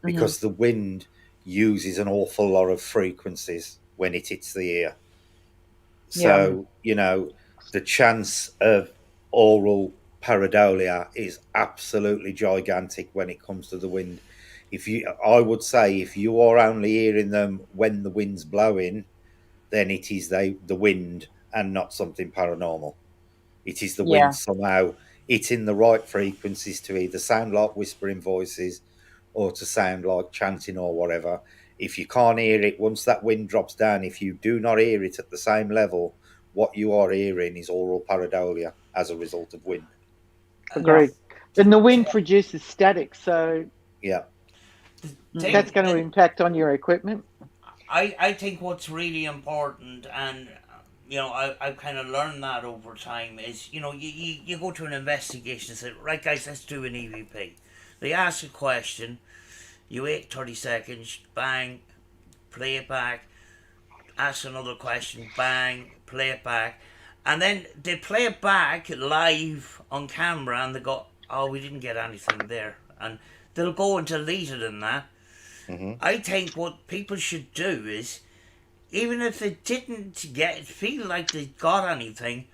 because the wind uses an awful lot of frequencies when it hits the ear. So, the chance of oral pareidolia is absolutely gigantic when it comes to the wind. I would say, if you are only hearing them when the wind's blowing, then it is the wind and not something paranormal. It is the Yeah. wind somehow hitting the right frequencies to either sound like whispering voices or to sound like chanting or whatever. If you can't hear it, once that wind drops down, if you do not hear it at the same level, what you are hearing is oral pareidolia as a result of wind. Agreed. And the wind produces static, so Yeah. that's going to impact on your equipment. I think what's really important, and I've kind of learned that over time, is you go to an investigation and say, right guys, let's do an EVP. They ask a question, you wait 30 seconds, bang, play it back, ask another question, bang, play it back, and then they play it back live on camera and they go, oh, we didn't get anything there, and they'll go and delete it and that. I think what people should do is, even if they didn't feel like they got anything,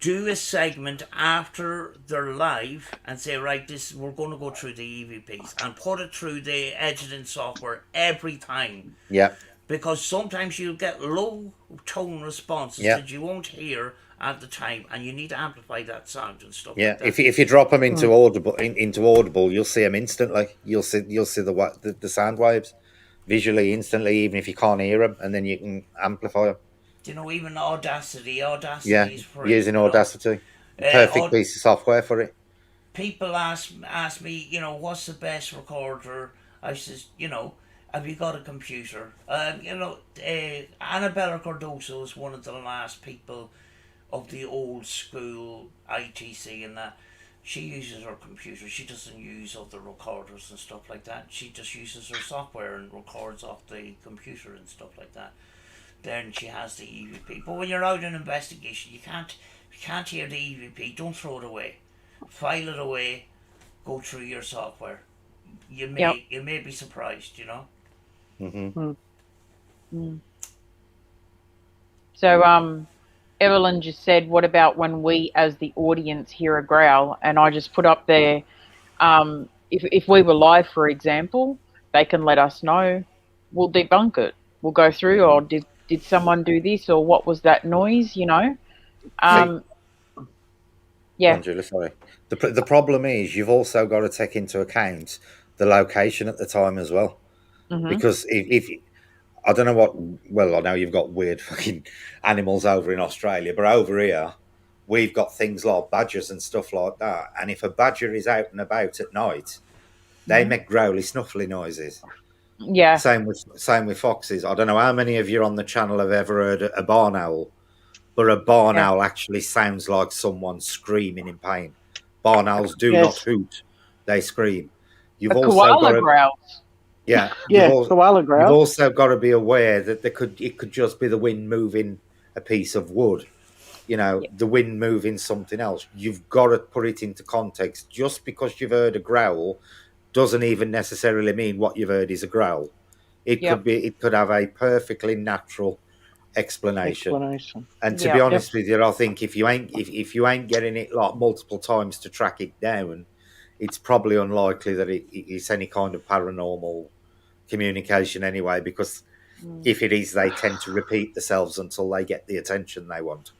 do a segment after they're live and say, right, we're going to go through the EVPs and put it through the editing software every time. Yeah. Because sometimes you'll get low tone responses that you won't hear at the time, and you need to amplify that sound and stuff. Yeah, like that. if you drop them into Audible, you'll see them instantly. You'll see the sound waves visually instantly, even if you can't hear them, and then you can amplify them. Even Audacity is free. Using Audacity, perfect piece of software for it. People ask me, what's the best recorder? I says, have you got a computer? Annabella Cardoso is one of the last people of the old school ITC and that. She uses her computer. She doesn't use other recorders and stuff like that. She just uses her software and records off the computer and stuff like that. Then she has the EVP. But when you're out in investigation, you can't hear the EVP. Don't throw it away. File it away. Go through your software. You may be surprised. So Evelyn just said, what about when we as the audience hear a growl? And I just put up there, if we were live, for example, they can let us know. We'll debunk it. We'll go through, or did someone do this, or what was that noise, See, yeah. Angela, sorry. The problem is you've also got to take into account the location at the time as well. Mm-hmm. Because if I don't know what, well, I know you've got weird fucking animals over in Australia, but over here, we've got things like badgers and stuff like that. And if a badger is out and about at night, they make growly, snuffly noises. Yeah. Same with foxes. I don't know how many of you on the channel have ever heard a barn owl, but a barn owl actually sounds like someone screaming in pain. Barn owls do not hoot; they scream. You've A also got koala to, growls. yeah, koala you've growl. also got to be aware that it could just be the wind moving a piece of wood. The wind moving something else. You've got to put it into context. Just because you've heard a growl doesn't even necessarily mean what you've heard is a growl. It could have a perfectly natural explanation. And to be honest with you, I think if you ain't getting it like multiple times to track it down, it's probably unlikely that it's any kind of paranormal communication anyway, because if it is, they tend to repeat themselves until they get the attention they want.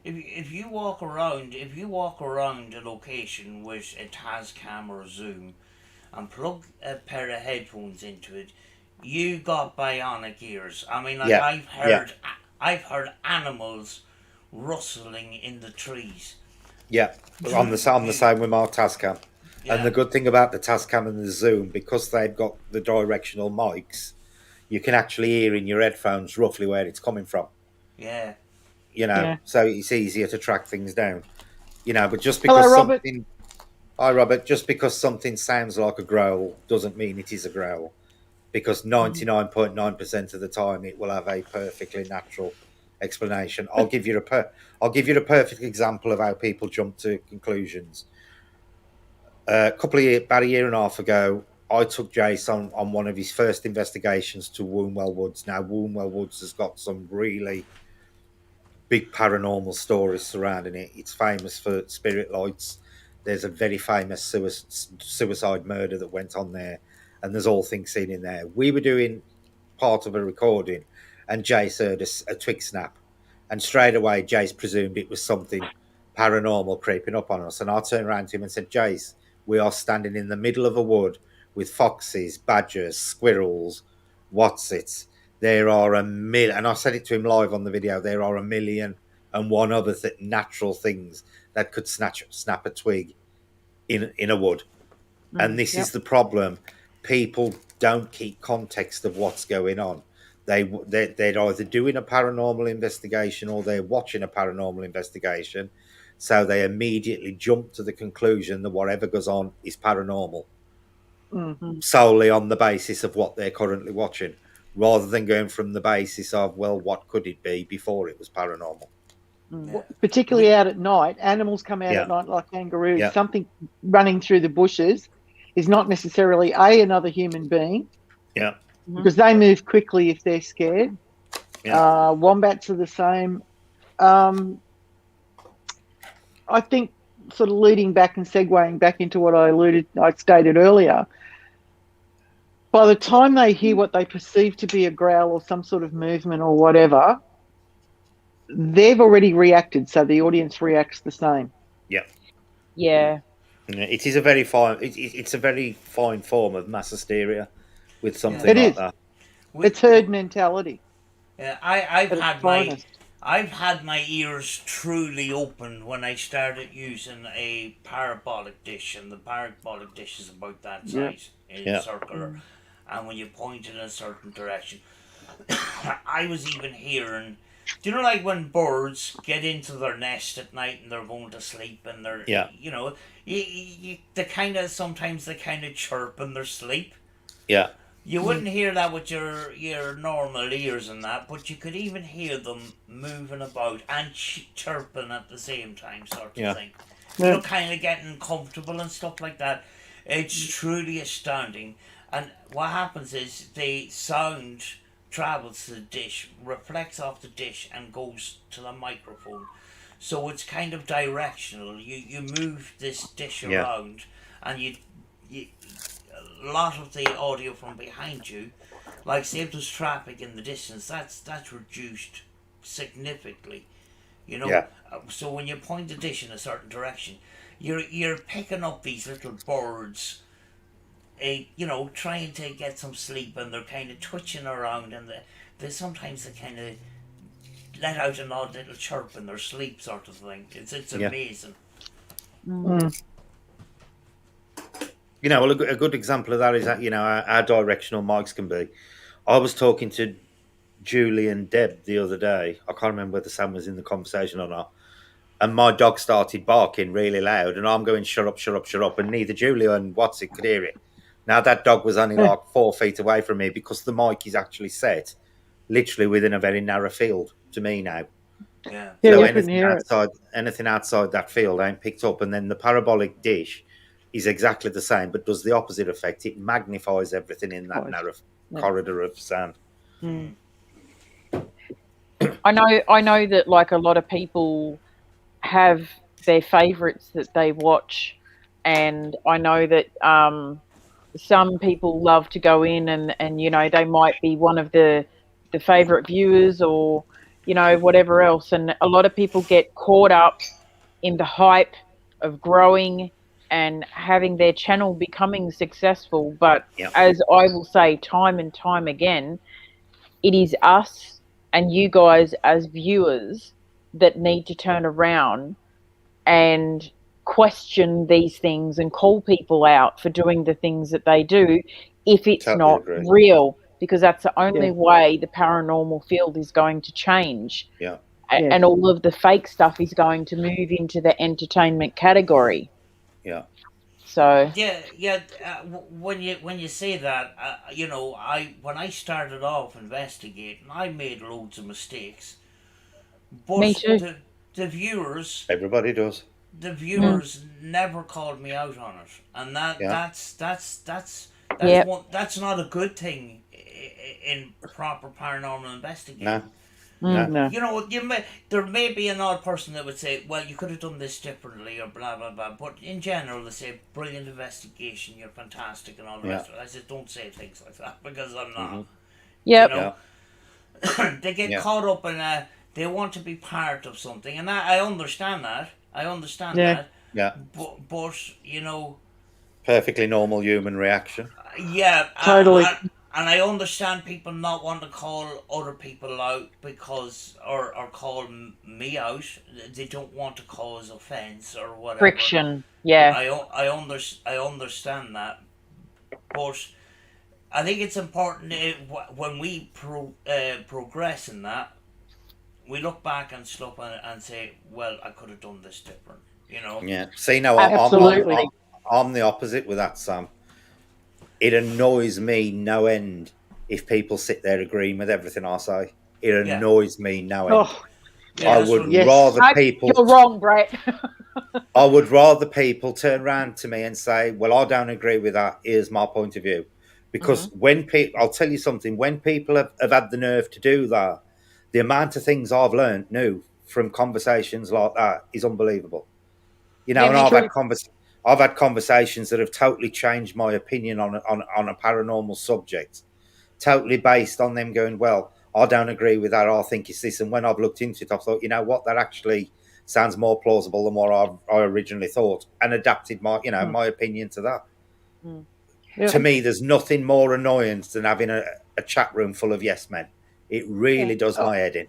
If you walk around a location which it has camera zoom and plug a pair of headphones into it, you got bionic ears. I mean, I've heard animals rustling in the trees. Yeah, on the same with my Tascam. Yeah. And the good thing about the Tascam and the Zoom, because they've got the directional mics, you can actually hear in your headphones roughly where it's coming from. Yeah. So it's easier to track things down. But just because just because something sounds like a growl doesn't mean it is a growl. Because 99.9% of the time it will have a perfectly natural explanation. I'll give you a perfect example of how people jump to conclusions. About a year and a half ago, I took Jace on one of his first investigations to Wombwell Woods. Now, Wombwell Woods has got some really big paranormal stories surrounding it. It's famous for spirit lights. There's a very famous suicide murder that went on there, and there's all things seen in there. We were doing part of a recording, and Jace heard a twig snap, and straight away Jace presumed it was something paranormal creeping up on us. And I turned around to him and said, Jace, we are standing in the middle of a wood with foxes, badgers, squirrels, what's it? There are a million, and I said it to him live on the video, there are 1,000,001 other natural things that could snap a twig in a wood. And this is the problem. People don't keep context of what's going on. They're either doing a paranormal investigation or they're watching a paranormal investigation. So they immediately jump to the conclusion that whatever goes on is paranormal. Solely on the basis of what they're currently watching, rather than going from the basis of, well, what could it be before it was paranormal? Particularly out at night, animals come out at night like kangaroos. Something running through the bushes is not necessarily another human being. Yeah. Because they move quickly if they're scared. Wombats are the same. I think, sort of leading back and segueing back into what I stated earlier, by the time they hear what they perceive to be a growl or some sort of movement or whatever, they've already reacted, so the audience reacts the same. Yeah. It is a very fine. It's a very fine form of mass hysteria with something like that. It's herd mentality. Yeah, I've had my ears truly open when I started using a parabolic dish, and the parabolic dish is about that size, circular, and when you point in a certain direction, I was even hearing. Do you know, like when birds get into their nest at night and they're going to sleep and they're, sometimes they kind of chirp in their sleep. Yeah. You wouldn't hear that with your normal ears and that, but you could even hear them moving about and chirping at the same time, sort of thing. Kind of getting comfortable and stuff like that. It's truly astounding. And what happens is they sound travels to the dish, reflects off the dish, and goes to the microphone. So it's kind of directional. You move this dish around, and you a lot of the audio from behind you, like say if there's traffic in the distance, that's reduced significantly. You know, so when you point the dish in a certain direction, you're picking up these little birds, you know, trying to get some sleep, and they're kind of twitching around, and they sometimes they kind of let out an odd little chirp in their sleep, sort of thing. It's amazing. You know, well, a good example of that is that, you know, our directional mics can be. I was talking to Julie and Deb the other day. I can't remember whether Sam was in the conversation or not. And my dog started barking really loud, and I'm going, shut up, shut up, shut up. And neither Julie and Watson could hear it. Now, that dog was only like 4 feet away from me because the mic is actually set literally within a very narrow field to me now. Yeah. So anything outside that field ain't picked up. And then the parabolic dish is exactly the same, but does the opposite effect. It magnifies everything in that narrow corridor of sound. I know that like a lot of people have their favourites that they watch, and I know that some people love to go in and you know, they might be one of the favourite viewers, or you know, whatever else, and a lot of people get caught up in the hype of growing and having their channel becoming successful. But as I will say time and time again, it is us and you guys as viewers that need to turn around and question these things and call people out for doing the things that they do if it's not real, because that's the only way the paranormal field is going to change. And all of the fake stuff is going to move into the entertainment category. So when you say that, you know, when I started off investigating, I made loads of mistakes. But me too. The viewers, everybody does. The viewers never called me out on it, and that's not a good thing in proper paranormal investigating. No. You know, there may be an odd person that would say, well, you could have done this differently, or blah, blah, blah. But in general, they say, brilliant investigation, you're fantastic, and all the rest of it. I said, don't say things like that, because I'm not. You know? They get caught up in they want to be part of something, and I understand that. That. But, you know... Perfectly normal human reaction. Totally. And I understand people not want to call other people out because, or call me out. They don't want to cause offence or whatever. Friction, I understand that, but I think it's important when we progress in that, we look back and stuff and say, well, I could have done this different, you know. Yeah. See, no, absolutely. I'm the opposite with that, Sam. It annoys me no end if people sit there agreeing with everything I say. It annoys me no end. I would rather people... You're wrong, Brett. I would rather people turn around to me and say, well, I don't agree with that. Here's my point of view. Because when people... I'll tell you something. When people have had the nerve to do that, the amount of things I've learned new from conversations like that is unbelievable. You know, and I've had conversations that have totally changed my opinion on a paranormal subject, totally based on them going, well, I don't agree with that. I think it's this. And when I've looked into it, I thought, you know what, that actually sounds more plausible than what I originally thought, and adapted my, you know, my opinion to that. To me, there's nothing more annoying than having a chat room full of yes men. It really does my head in.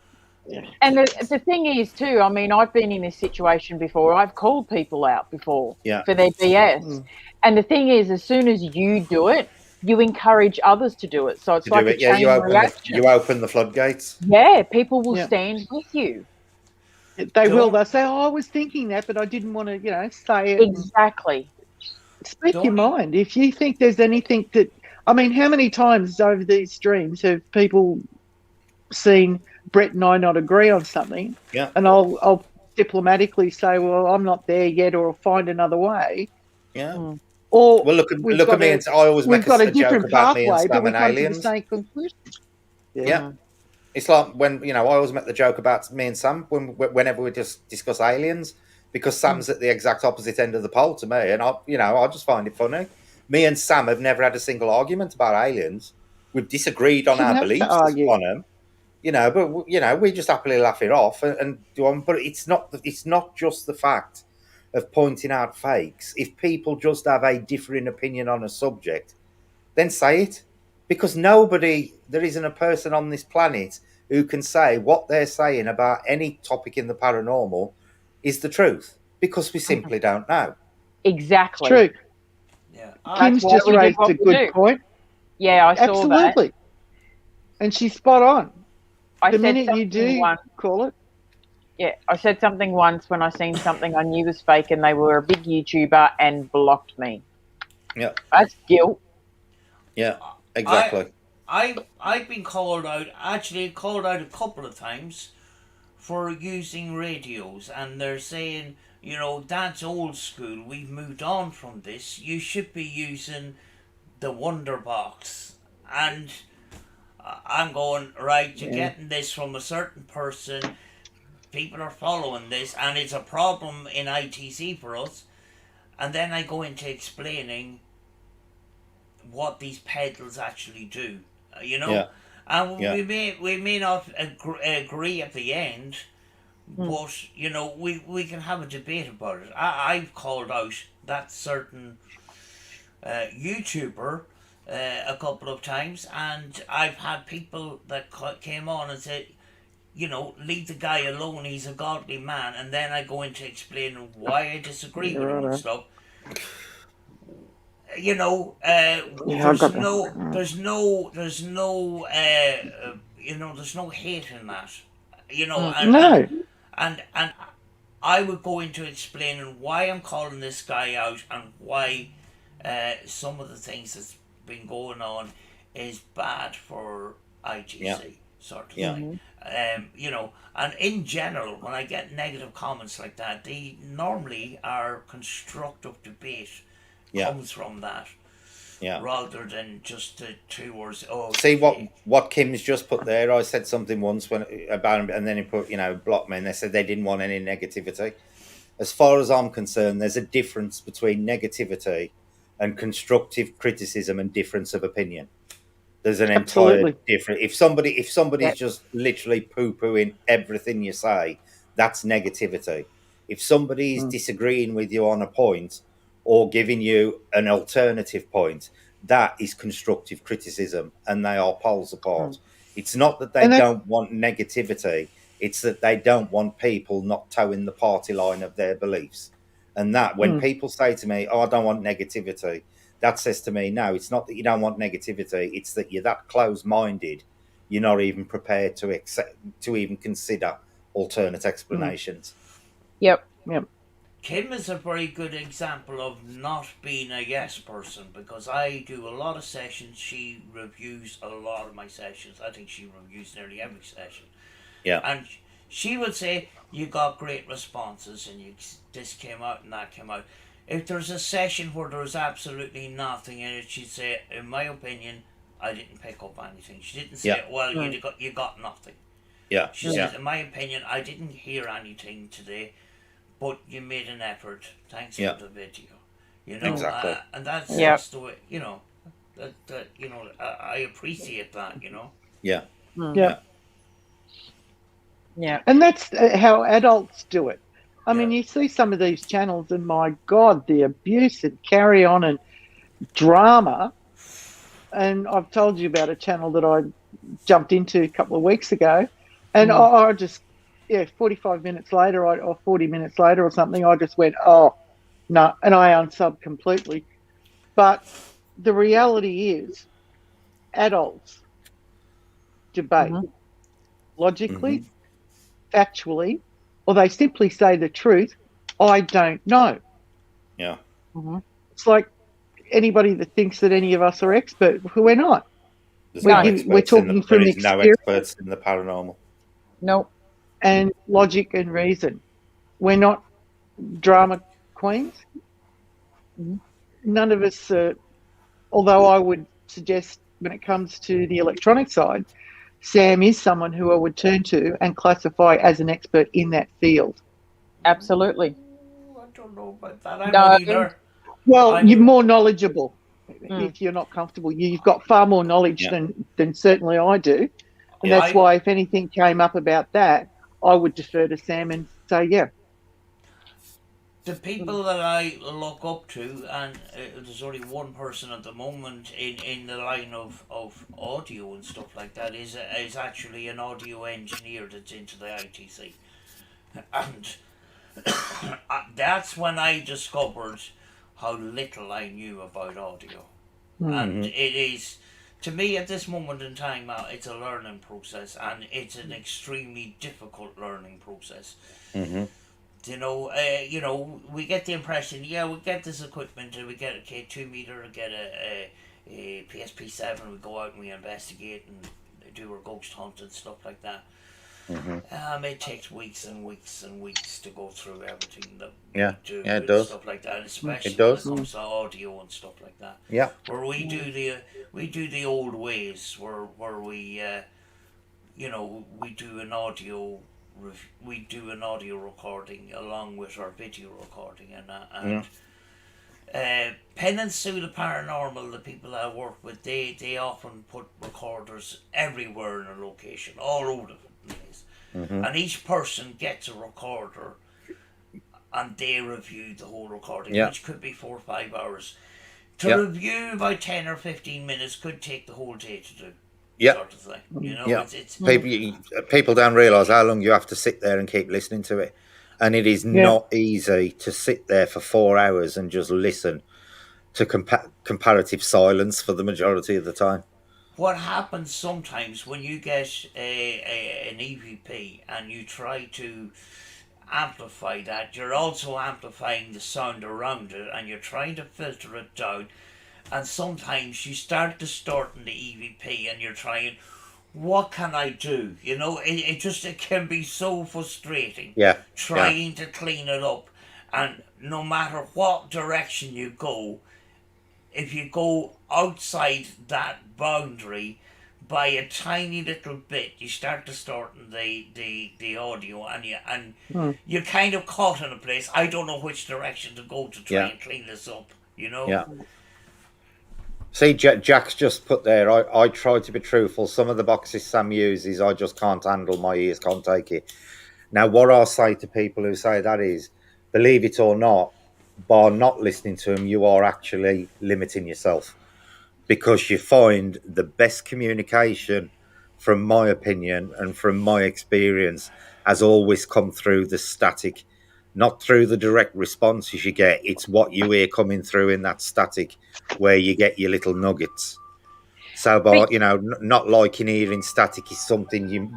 And the thing is too, I mean, I've been in this situation before. I've called people out before for their BS. And the thing is, as soon as you do it, you encourage others to do it. So it's like a chain reaction. You open the floodgates. Yeah, people will stand with you. They will. They'll say, oh, I was thinking that, but I didn't want to, you know, say it. Exactly. Speak your mind. If you think there's anything that... I mean, how many times over these streams have people seen Brett and I not agree on something, and I'll diplomatically say, well, I'm not there yet, or I'll find another way. Or well, look at me, and I always make a joke about me and spamming aliens. To the same conclusion. Yeah. It's like when, I always make the joke about me and Sam whenever we just discuss aliens, because Sam's at the exact opposite end of the pole to me, and I just find it funny. Me and Sam have never had a single argument about aliens. We've disagreed on Shouldn't our have to beliefs argue. on them, but we just happily laugh it off and do on. But it's not just the fact of pointing out fakes. If people just have a differing opinion on a subject, then say it. Because there isn't a person on this planet who can say what they're saying about any topic in the paranormal is the truth, because we simply don't know. Exactly. It's true. Yeah. Kim's just raised a good point. Yeah, I saw that. Absolutely. And she's spot on. I The said minute you something do once. call it. Yeah, I said something once when I seen something I knew was fake, and they were a big YouTuber and blocked me. Yeah. That's guilt. Yeah, exactly. I've been called out a couple of times for using radios, and they're saying, that's old school. We've moved on from this. You should be using the Wonder Box. And I'm going, right, you're getting this from a certain person. People are following this, and it's a problem in ITC for us. And then I go into explaining what these pedals actually do, Yeah. and Yeah. we may not agree at the end, but we can have a debate about it. I've called out that certain YouTuber a couple of times, and I've had people that came on and said, leave the guy alone, he's a godly man, and then I go into explaining why I disagree with him and stuff. There's no hate in that, and I would go into explaining why I'm calling this guy out and why some of the things that's been going on is bad for ITC, sort of thing. And in general, when I get negative comments like that, they normally are constructive debate. Comes from that, rather than just the 2 words. Oh, see what Kim's just put there. I said something once about him, and then he put, block me, and they said they didn't want any negativity. As far as I'm concerned, there's a difference between negativity and constructive criticism and difference of opinion. There's an entire difference. If somebody's just literally poo-pooing everything you say, that's negativity. If somebody is disagreeing with you on a point or giving you an alternative point, that is constructive criticism, and they are poles apart. It's not that they don't want negativity, it's that they don't want people not towing the party line of their beliefs. And that, when people say to me, oh, I don't want negativity, that says to me, no, it's not that you don't want negativity, it's that you're that close-minded, you're not even prepared to accept, to even consider alternate explanations. Yep. Kim is a very good example of not being a yes person, because I do a lot of sessions. She reviews a lot of my sessions. I think she reviews nearly every session. Yeah. And she would say, you got great responses, and this came out and that came out. If there's a session where there's absolutely nothing in it, she'd say, in my opinion, I didn't pick up anything. She didn't say, well, you got nothing. Yeah. She says, in my opinion, I didn't hear anything today, but you made an effort. Thanks for the video. Exactly. And that's just the way, I appreciate that, Yeah. And that's how adults do it. I mean, you see some of these channels, and my God, the abuse and carry on and drama. And I've told you about a channel that I jumped into a couple of weeks ago, and I just, 45 minutes later or 40 minutes later or something, I just went, oh, no, and I unsubbed completely. But the reality is, adults debate logically, factually, or they simply say the truth, I don't know. Yeah. It's like anybody that thinks that any of us are expert, we're not. We're talking from experience. No experts in the paranormal. Nope. And logic and reason. We're not drama queens. None of us, although I would suggest when it comes to the electronic side, Sam is someone who I would turn to and classify as an expert in that field. Absolutely. Ooh, I don't know about that. I'm No. only there. Well, I'm- you're more knowledgeable. Mm. If you're not comfortable, you've got far more knowledge Yeah. than certainly I do. And Yeah. that's why if anything came up about that, I would defer to Sam and say, yeah. The people that I look up to, and there's only one person at the moment in the line of audio and stuff like that, is actually an audio engineer that's into the ITC. And that's when I discovered how little I knew about audio. And it is, to me at this moment in time, it's a learning process, and it's an extremely difficult learning process. You know, we get the impression, we get this equipment, and we get a K2 meter, and get a PSP7, we go out and we investigate and do our ghost hunt and stuff like that. It takes weeks and weeks and weeks to go through everything that we do it and does. stuff like that, especially It does. when it comes to audio and stuff like that. Yeah. Where we do the old ways, where we we do an audio recording along with our video recording and that. And Penn and Sue the Paranormal, the people I work with, they often put recorders everywhere in a location, all over the place. And each person gets a recorder and they review the whole recording, which could be 4 or 5 hours. To review about 10 or 15 minutes could take the whole day to do. Sort of thing. You know, it's people don't realise how long you have to sit there and keep listening to it. And it is not easy to sit there for 4 hours and just listen to comparative silence for the majority of the time. What happens sometimes when you get an EVP and you try to amplify that, you're also amplifying the sound around it, and you're trying to filter it down, and sometimes you start distorting the EVP and you're trying, what can I do? You know, it can be so frustrating trying to clean it up, and no matter what direction you go, if you go outside that boundary by a tiny little bit, you start distorting the audio, and you're kind of caught in a place. I don't know which direction to go to try and clean this up, you know? Yeah. See, Jack's just put there, I try to be truthful. Some of the boxes Sam uses, I just can't handle. My ears can't take it. Now, what I'll say to people who say that is, believe it or not, by not listening to them, you are actually limiting yourself, because you find the best communication, from my opinion and from my experience, has always come through the static, not through the direct responses you get. It's what you hear coming through in that static where you get your little nuggets. So, by not liking hearing static is something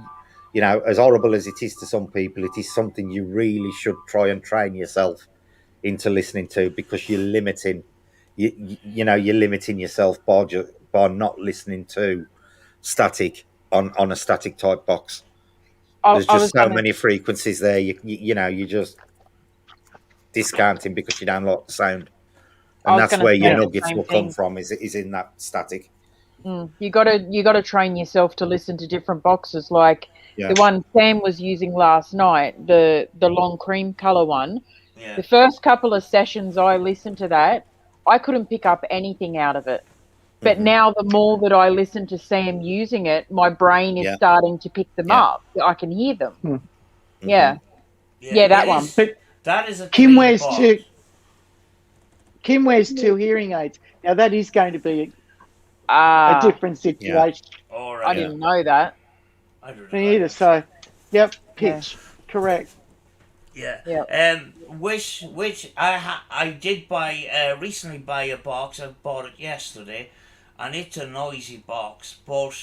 as horrible as it is to some people, it is something you really should try and train yourself into listening to, because you're limiting you're limiting yourself by not listening to static on a static type box. There's just so many frequencies there. You're just discounting because you don't like the sound, and that's where your nuggets will come from. Is in that static. You gotta train yourself to listen to different boxes. Like the one Sam was using last night, the long cream color one. Yeah. The first couple of sessions I listened to that, I couldn't pick up anything out of it. But now the more that I listen to Sam using it, my brain is starting to pick them up. I can hear them. Yeah, that one. But that is a Kim wears two hearing aids. Now that is going to be a different situation. All right. I didn't know that. I don't know. Me either. So, pitch correct. Yeah. Which I did buy recently buy a box. I bought it yesterday, and it's a noisy box. But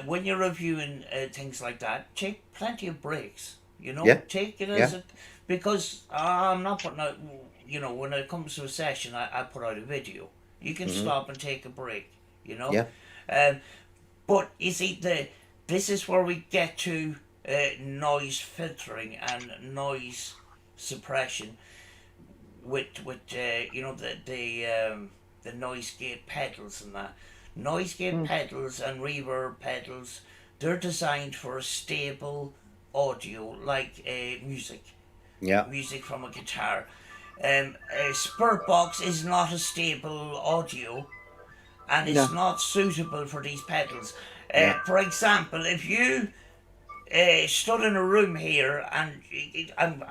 when you're reviewing things like that, take plenty of breaks. You know, take it as because I'm not putting out. You know, when it comes to a session, I put out a video. You can stop and take a break. You know. Yeah. But you see, this is where we get to noise filtering and noise suppression with the noise gate pedals and that. Noise gate pedals and reverb pedals they're designed for a stable audio, like music. Yeah. Music from a guitar. A Spirit Box is not a stable audio, and it's No. not suitable for these pedals. Yeah. For example, if you stood in a room here, and I'm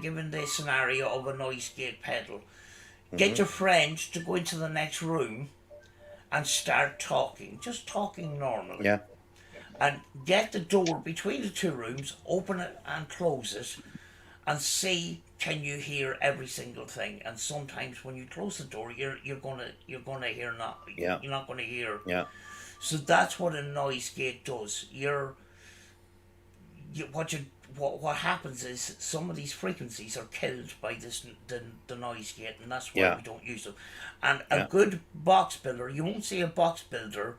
giving the scenario of a noise gate pedal. Get your friend to go into the next room and start talking, just talking normally. Yeah. And get the door between the two rooms, open it and close it, and see can you hear every single thing. And sometimes when you close the door, you're gonna hear not. Yeah. You're not gonna hear. Yeah. So that's what a noise gate does. What happens is some of these frequencies are killed by the noise gate, and that's why Yeah. we don't use them. And a Yeah. good box builder, you won't see a box builder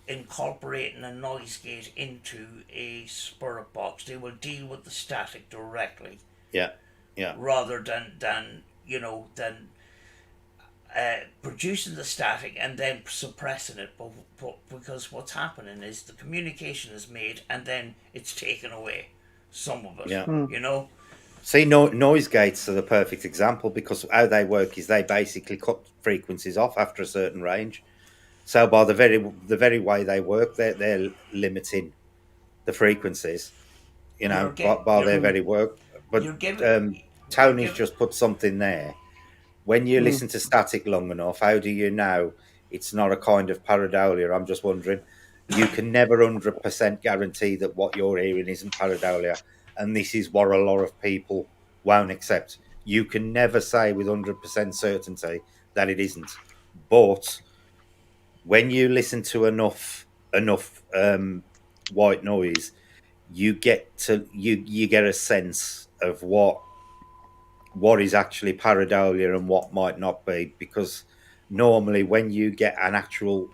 incorporating a noise gate into a Spirit Box. They will deal with the static directly, Yeah. Yeah. rather than producing the static and then suppressing it. But because what's happening is the communication is made and then it's taken away. Some of it, Yeah. See, noise gates are the perfect example, because how they work is they basically cut frequencies off after a certain range. So by the very way they work, they're limiting the frequencies, You're by their very work. But you're giving you're Tony's giving just put something there. When you listen to static long enough, how do you know it's not a kind of pareidolia? I'm just wondering. You can never 100% guarantee that what you're hearing isn't pareidolia. And this is what a lot of people won't accept. You can never say with 100% certainty that it isn't. But when you listen to enough white noise, you get a sense of what is actually pareidolia and what might not be, because normally when you get an actual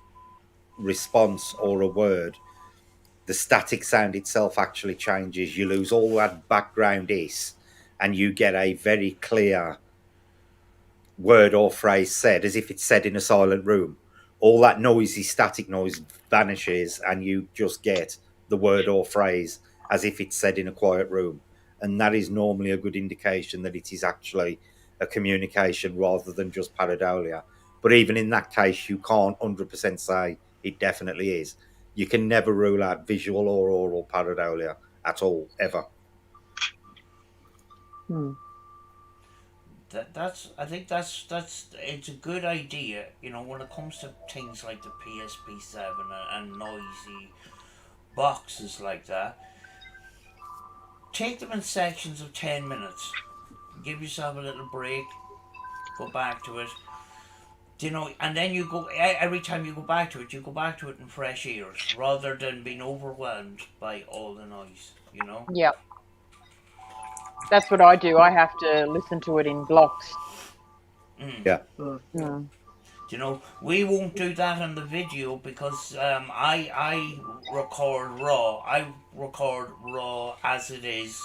response or a word, the static sound itself actually changes. You lose all that background hiss, and you get a very clear word or phrase said as if it's said in a silent room. All that noisy static noise vanishes, and you just get the word or phrase as if it's said in a quiet room. And that is normally a good indication that it is actually a communication rather than just pareidolia. But even in that case, you can't 100% say it definitely is. You can never rule out visual or oral pareidolia at all, ever. I think that's it's a good idea, when it comes to things like the PSP-7 and noisy boxes like that. Take them in sections of 10 minutes. Give yourself a little break. Go back to it. And then you go, every time you go back to it, you go back to it in fresh ears rather than being overwhelmed by all the noise. Yep. That's what I do. I have to listen to it in blocks. Yeah. We won't do that on the video because I record raw. I record raw as it is.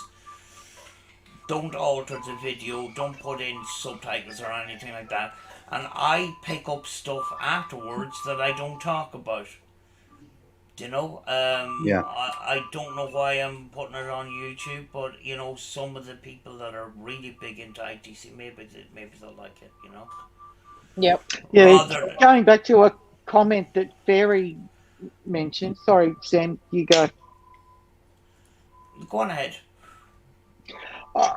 Don't alter the video. Don't put in subtitles or anything like that. And I pick up stuff afterwards that I don't talk about. Yeah. I don't know why I'm putting it on YouTube, but some of the people that are really big into ITC, maybe they'll like it. Yep. Yeah. Going back to a comment that Fairy mentioned. Sorry, Sam, you go. Go on ahead.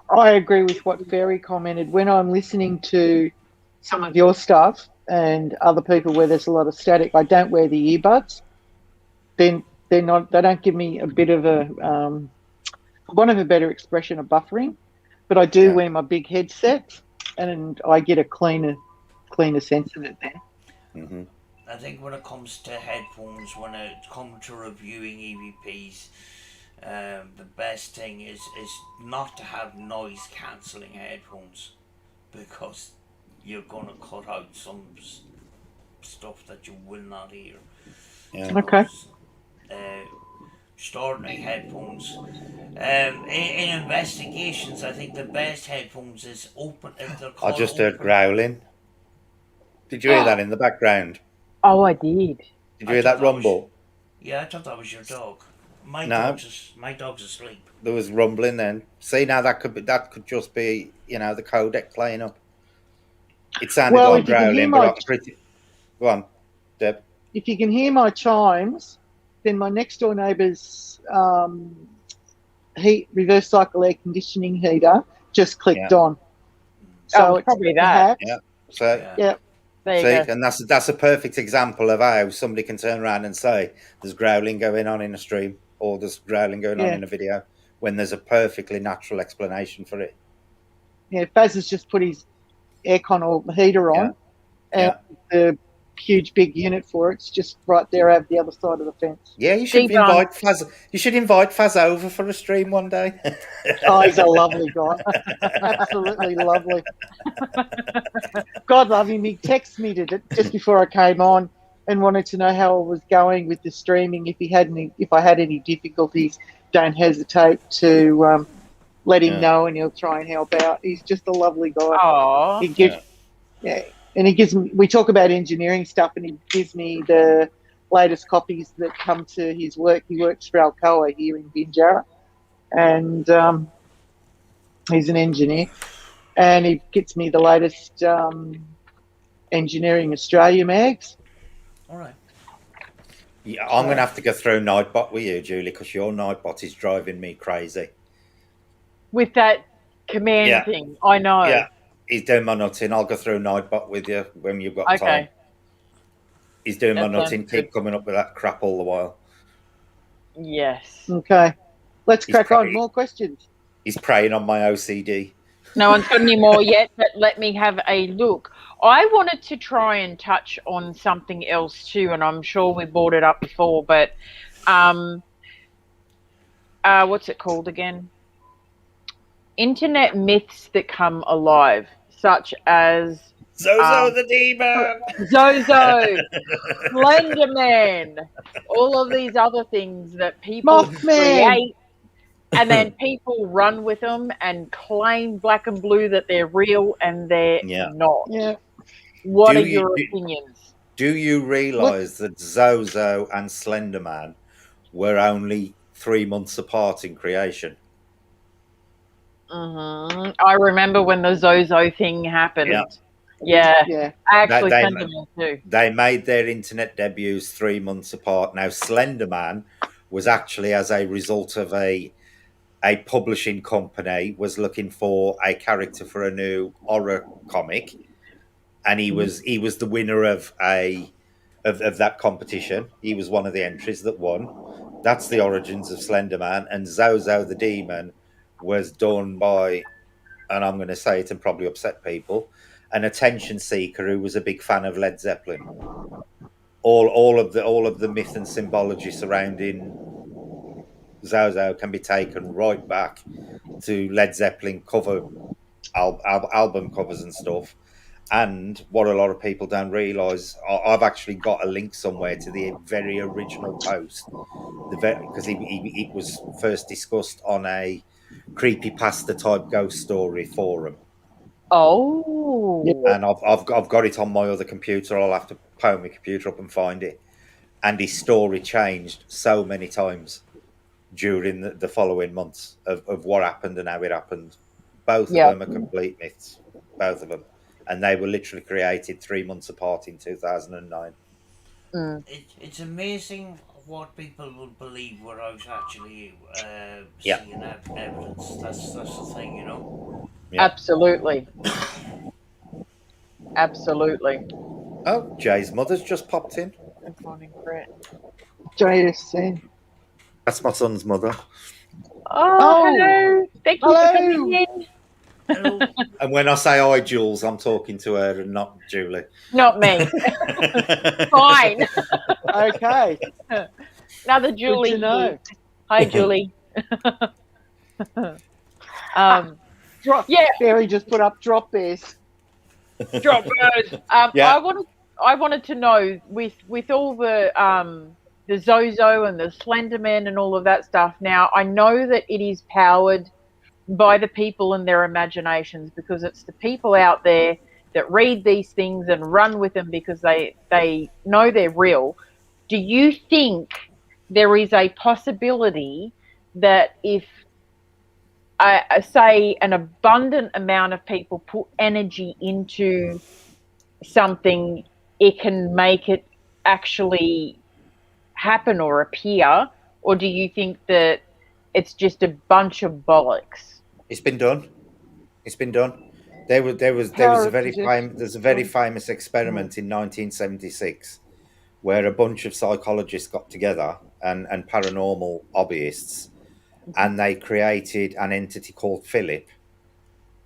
I agree with what Fairy commented. When I'm listening to some of your stuff and other people where there's a lot of static, I don't wear the earbuds. Then they don't give me a bit of a one of a better expression of buffering, but I do wear my big headset and I get a cleaner sense of it then. I think when it comes to headphones, when it comes to reviewing EVPs, the best thing is not to have noise cancelling headphones, because you're gonna cut out some stuff that you will not hear. Yeah. Okay. Just ordinary headphones. In investigations, I think the best headphones is open. I just heard growling. Did you hear that in the background? Oh, I did. Did you hear that rumble? Yeah, I thought that was your dog. My No. my dog's asleep. There was rumbling then. See, now that could just be, the codec playing up. It sounded Well, like if you can hear growling, but my I'm pretty. Go on, Deb. if you can hear my chimes, then my next door neighbour's heat reverse cycle air conditioning heater just clicked Yeah. on. Oh, So it's probably that. Yeah. perhaps, So yeah, There you see, go. and that's a perfect example of how somebody can turn around and say there's growling going on in a stream or there's growling going on yeah, in a video when there's a perfectly natural explanation for it. yeah. Faz has just put his aircon or heater Yeah. on, and Yeah. the huge big unit for it's just right there over the other side of the fence. Yeah, you should Debunked. invite Faz. You should invite Faz over for a stream one day. Oh, he's a lovely guy. Absolutely lovely. God love him. He texted me just before I came on and wanted to know how I was going with the streaming. If I had any difficulties, don't hesitate to let him Yeah. know, and he'll try and help out. He's just a lovely guy. Oh, He gives, yeah, and he gives me. We talk about engineering stuff, and he gives me the latest copies that come to his work. He works for Alcoa here in Binjara, and he's an engineer, and he gets me the latest Engineering Australia mags. All right. Yeah, I'm going to have to go through Nightbot with you, Julie, because your Nightbot is driving me crazy. with that command Yeah. thing, I know. Yeah, he's doing my nutting. I'll go through Nightbot with you when you've got time. Okay. He's doing my That sounds nutting. good. Keep coming up with that crap all the while. Yes. Okay, let's He's crack on. pretty- More questions. He's preying on my OCD. No one's got any more yet, but let me have a look. I wanted to try and touch on something else too, and I'm sure we brought it up before, but what's it called again? Internet myths that come alive, such as Zozo the Demon! Zozo, Slenderman, all of these other things that people Mothman. create, and then people run with them and claim black and blue that they're real, and they're Yeah. not. Yeah. What Do are you- your do- opinions? Do you realise that Zozo and Slenderman were only 3 months apart in creation? I remember when the Zozo thing happened. Yeah. Yeah. Actually, They- Slenderman too. They made their internet debuts 3 months apart. Now, Slenderman was actually as a result of a publishing company was looking for a character for a new horror comic, and he was the winner of that competition. He was one of the entries that won. That's the origins of Slenderman. And Zozo the Demon was done by, and I'm going to say it and probably upset people, an attention seeker who was a big fan of Led Zeppelin. All of the myth and symbology surrounding Zozo can be taken right back to Led Zeppelin album covers and stuff. And what a lot of people don't realise, I've actually got a link somewhere to the very original post, because it was first discussed on a creepypasta type ghost story forum. Oh. And I've got it on my other computer. I'll have to power my computer up and find it. And his story changed so many times during the following months of what happened and how it happened. Both of them are complete myths, both of them. And they were literally created 3 months apart in 2009. It's amazing what people will believe without actually Yeah. seeing evidence. That's the thing, you know. Yeah. Absolutely. Absolutely. Oh, Jay's mother's just popped in. Good morning, Brett. JSN. That's my son's mother. Oh, hello. Thank you for coming in. Hello. And when I say hi, Jules, I'm talking to her and not Julie. Not me. Fine. Okay. Another Julie. Good to know. Hi, Julie. Barry just put up drop bears. Drop birds. Yeah. I wanted to know with all the Zozo and the Slenderman and all of that stuff. Now I know that it is powered by the people and their imaginations, because it's the people out there that read these things and run with them because they know they're real. Do you think there is a possibility that if, say, an abundant amount of people put energy into something, it can make it actually happen or appear? Or do you think that it's just a bunch of bollocks? It's been done. It's been done. There was Power a of very suggestion. there's a very famous experiment in 1976 where a bunch of psychologists got together and paranormal hobbyists, and they created an entity called Philip.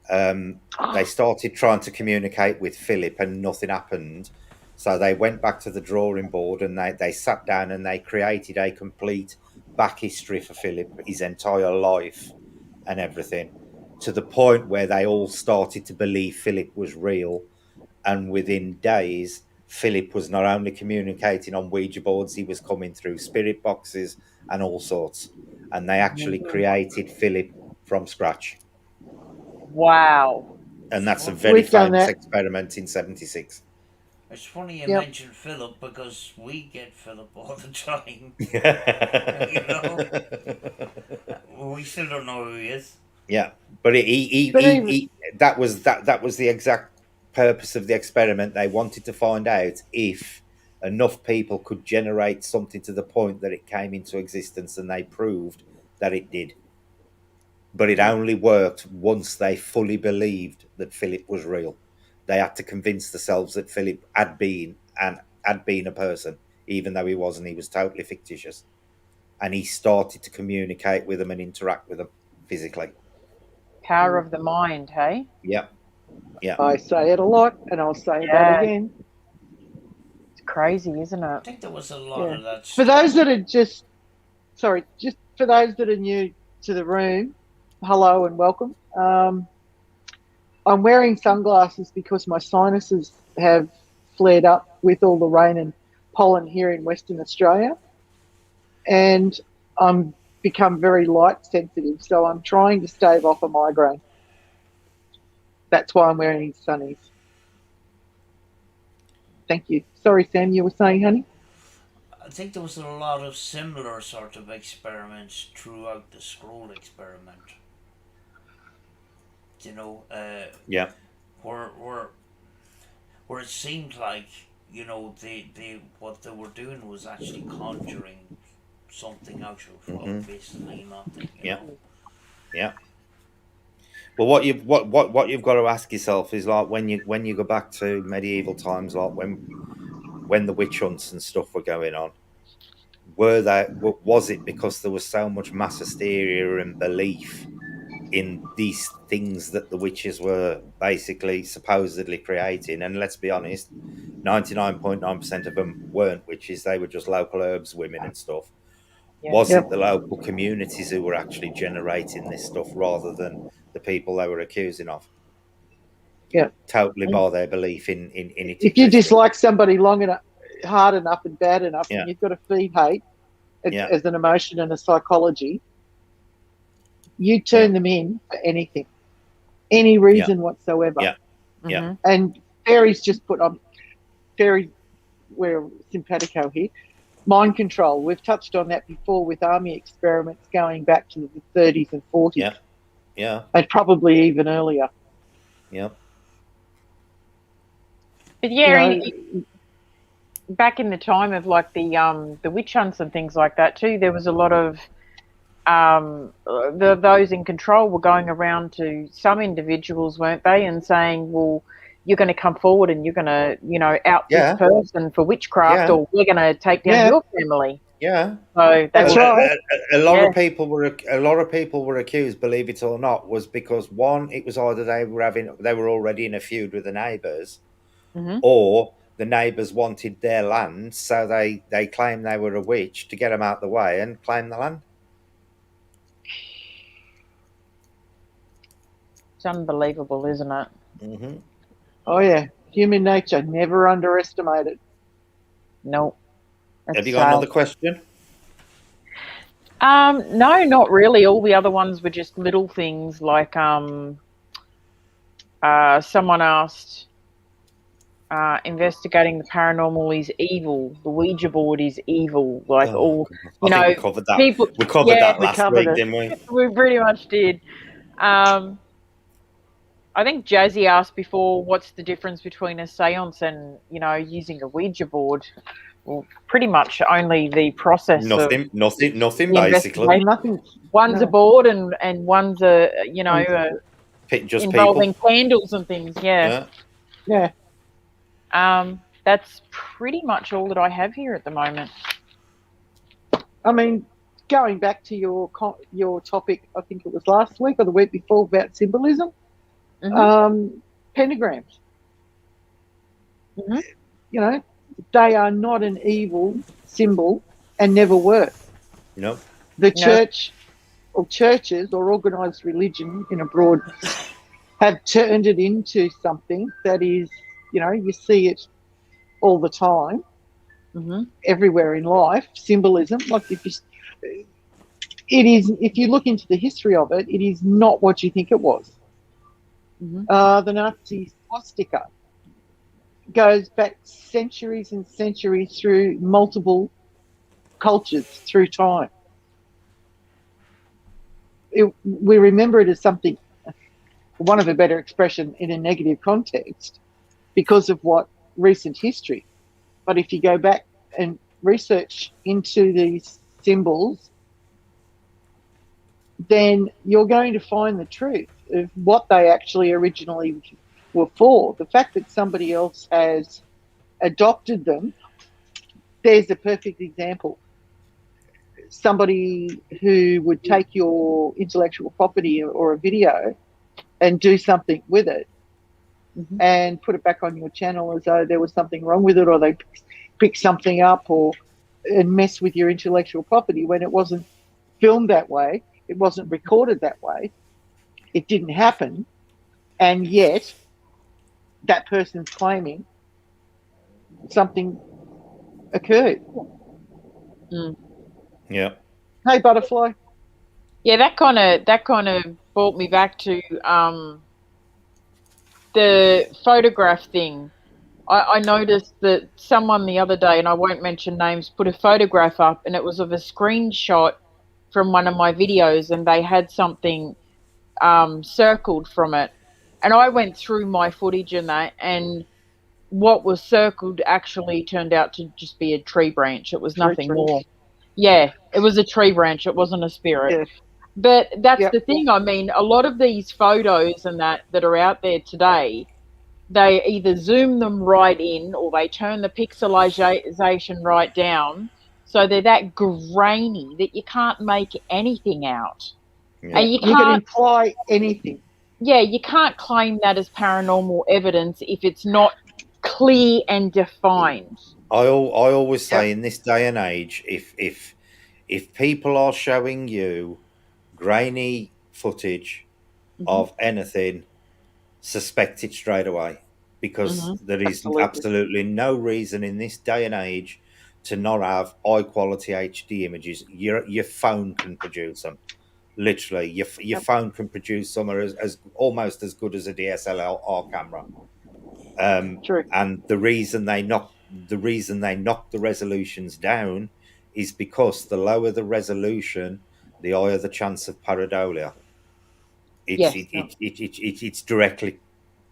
They started trying to communicate with Philip and nothing happened. So they went back to the drawing board and they sat down and they created a complete back history for Philip, his entire life and everything, to the point where they all started to believe Philip was real. And within days, Philip was not only communicating on Ouija boards, he was coming through spirit boxes and all sorts. And they actually created Philip from scratch. Wow. And that's a Well, very We've done famous that. experiment in 76. it's funny you Yep. mention Philip because we get Philip all the time. We still don't know who he is. Yeah, but that was the exact purpose of the experiment. They wanted to find out if enough people could generate something to the point that it came into existence, and they proved that it did. But it only worked once they fully believed that Philip was real. They had to convince themselves that Philip had been a person, even though he wasn't. He was totally fictitious, and he started to communicate with them and interact with them physically. Power of the mind, hey? Yeah, yeah. I say it a lot, and I'll say that Yeah. again. It's crazy, isn't I it? think there was a lot Yeah. of that For stuff. those that are just for those that are new to the room, hello and welcome. I'm wearing sunglasses because my sinuses have flared up with all the rain and pollen here in Western Australia, and I'm become very light sensitive, so I'm trying to stave off a migraine. That's why I'm wearing these sunnies. Thank you. Sorry, Sam, you were saying, honey? I think there was a lot of similar sort of experiments throughout the scroll experiment. You know, Yeah. where it seemed like, you know, they what they were doing was actually conjuring something out of basically nothing. You Yeah. know? Yeah. Well, what you've got to ask yourself is like when you go back to medieval times, like when the witch hunts and stuff were going on, was it because there was so much mass hysteria and belief in these things that the witches were basically supposedly creating? And let's be honest, 99.9% of them weren't witches; they were just local herbs women and stuff. Yeah. Was Yep. it the local communities who were actually generating this stuff rather than the people they were accusing of? Yeah. Totally by their belief in it If you existing. dislike somebody long enough, hard enough, and bad enough, Yeah. and you've got to feed hate as an emotion and a psychology, you turn them in for anything, any reason whatsoever. Yeah. Yeah. And fairies just put on fairies. We're simpatico here. Mind control. We've touched on that before with army experiments going back to the 30s and 40s. Yeah. Yeah. And probably even earlier. Yeah. But yeah, You know, back in the time of like the witch hunts and things like that too, there was a lot of those in control were going around to some individuals, weren't they, and saying, well, you're going to come forward and you're going to, you know, out this person for witchcraft, or we're going to take down your family. Yeah. So that's right. A lot of people were accused, believe it or not, was because one, it was either they were already in a feud with the neighbours, or the neighbours wanted their land, so they claimed they were a witch to get them out the way and claim the land. It's unbelievable, isn't it? Mm-hmm. Oh yeah, human nature, never underestimate it. No. Have you got another question? No, not really. All the other ones were just little things like someone asked, investigating the paranormal is evil. The Ouija board is evil. Like Oh, all, God. you I think know, we covered that. people. We covered Yeah, that We last covered week, it. didn't we? we pretty much did. Um, I think Jazzy asked before, what's the difference between a seance and, using a Ouija board? Well, pretty much only the process of Nothing. the Basically, investigation. Nothing. One's a No. board and one's just people. involving candles and things. Yeah. Yeah. That's pretty much all that I have here at the moment. I mean, going back to your topic, I think it was last week or the week before about symbolism, pentagrams. Mm-hmm. You know, they are not an evil symbol and never were. No. The church or churches or organised religion in a broad have turned it into something that is, you see it all the time, everywhere in life. Symbolism, like if you look into the history of it, it is not what you think it was. The Nazi swastika goes back centuries and centuries through multiple cultures through time. We remember it as something, for want of a better expression, in a negative context because of what recent history. But if you go back and research into these symbols, then you're going to find the truth of what they actually originally were for. The fact that somebody else has adopted them, there's a perfect example. Somebody who would take your intellectual property or a video and do something with it and put it back on your channel as though there was something wrong with it, or they pick something up and mess with your intellectual property when it wasn't filmed that way, it wasn't recorded that way, it didn't happen, and yet that person's claiming something occurred. Yeah. Hey, butterfly. Yeah, that kind of brought me back to the photograph thing. I noticed that someone the other day, and I won't mention names, put a photograph up, and it was of a screenshot from one of my videos, and they had something circled from it. And I went through my footage and that, and what was circled actually turned out to just be a tree branch. It was nothing more. Yeah, it was a tree branch. It wasn't a spirit. Yeah. But that's the thing. I mean, a lot of these photos and that are out there today, they either zoom them right in or they turn the pixelization right down. So they're that grainy that you can't make anything out. Yeah. And you can imply anything. Yeah, you can't claim that as paranormal evidence if it's not clear and defined. I always say in this day and age, if people are showing you grainy footage of anything, suspect it straight away, because there is absolutely no reason in this day and age to not have high quality HD images. Your phone can produce them. Literally, your phone can produce some as almost as good as a DSLR camera. True. And the reason they knock the resolutions down is because the lower the resolution, the higher the chance of pareidolia. It's directly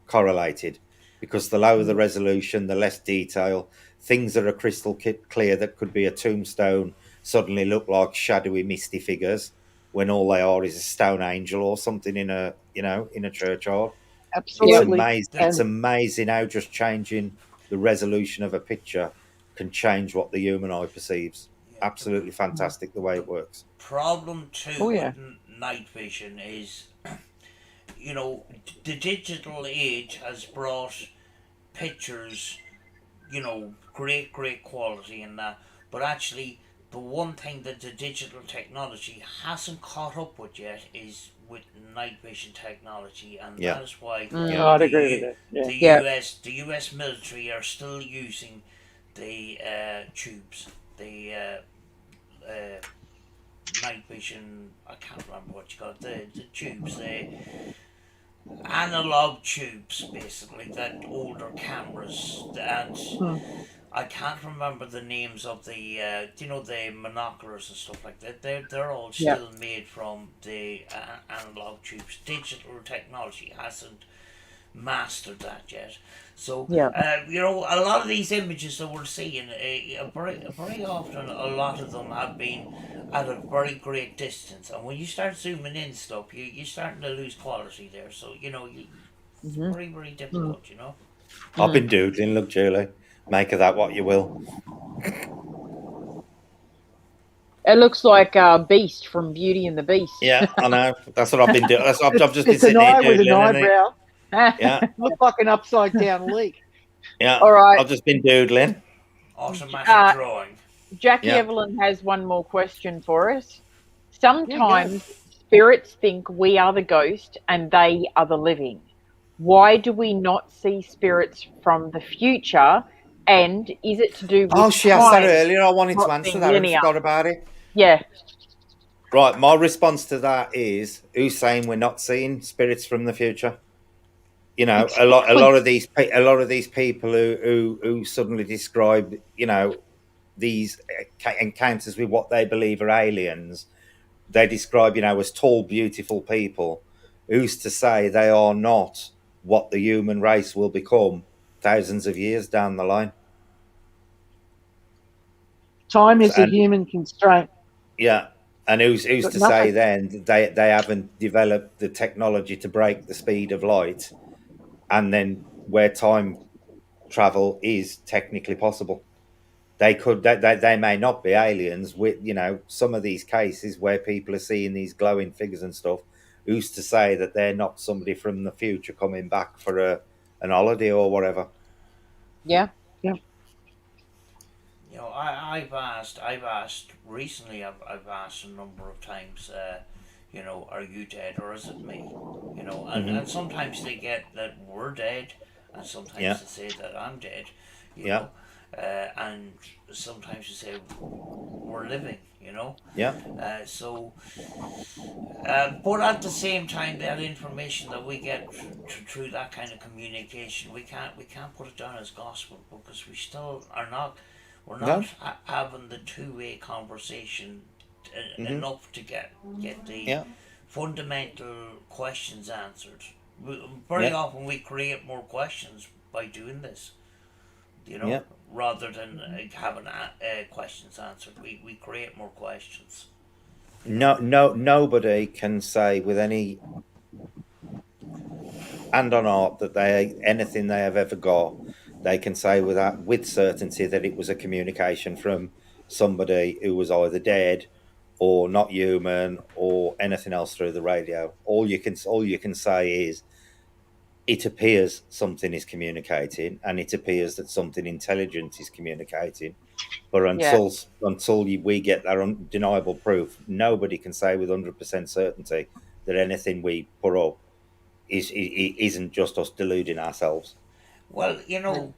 correlated, because the lower the resolution, the less detail. Things that are crystal clear that could be a tombstone suddenly look like shadowy, misty figures when all they are is a stone angel or something in a churchyard. Absolutely. It's amazing how just changing the resolution of a picture can change what the human eye perceives. Absolutely fantastic the way it works. Problem too with night vision is, the digital age has brought pictures, great quality and that, but actually the one thing that the digital technology hasn't caught up with yet is with night vision technology, and that is why I'd agree with that. the US military are still using the tubes, the night vision. I can't remember what you call it. The tubes. analog tubes, basically, that older cameras, and Hmm. I can't remember the names of the the monoculars and stuff like that. They're all Yeah. still made from the analog tubes. Digital technology hasn't mastered that yet. So Yeah. a lot of these images that we're seeing, very often, a lot of them have been at a very great distance, and when you start zooming in stuff, you're starting to lose quality there. So it's Mm-hmm. very difficult. I've been doodling. Look, Julie, make of that what you will. It looks like Beast from Beauty and the Beast. Yeah, I know. That's what I've been doing. I've just been It's an sitting here eye with an doodling, and eyebrow. yeah, Look like an upside down leak. yeah. All right. I've just been doodling. Automatic Uh, drawing. Jackie Yeah. Evelyn has one more question for us. Yeah, go. Sometimes spirits think we are the ghost and they are the living. Why do we not see spirits from the future? And is it to do Oh, with she asked that time earlier. I wanted to not answer being that and linear? forgot about it. Yeah. Right. My response to that is, who's saying we're not seeing spirits from the future? A Exactly. lot of these people who suddenly describe, these encounters with what they believe are aliens. They describe, as tall, beautiful people. Who's to say they are not what the human race will become thousands of years down the line? Time is a And human constraint. yeah, and who's Got to say nothing. then they haven't developed the technology to break the speed of light, and then where time travel is technically possible. They may not be aliens with some of these cases where people are seeing these glowing figures and stuff. Who's to say that they're not somebody from the future coming back for an holiday or whatever? Yeah. Yeah. I've asked recently. I've asked a number of times. Are you dead or is it me? And Hmm. sometimes they get that we're dead, and sometimes Yeah, they say that I'm dead. You yeah, know, and sometimes they say we're living. yeah, But at the same time, that information that we get through that kind of communication, we can't put it down as gospel because we still are not. We're not no, having the two-way conversation hmm, enough to get the yeah, fundamental questions answered. Very yeah, often we create more questions by doing this. You know, yeah. rather than having questions answered, we create more questions. No, no, nobody can say with any hand on heart that anything they have ever got, they can say with certainty that it was a communication from somebody who was either dead or not human or anything else through the radio. All you can say is it appears something is communicating, and it appears that something intelligent is communicating. But Yeah. we get that undeniable proof, nobody can say with 100% certainty that anything we put up isn't just us deluding ourselves. Well, Mm.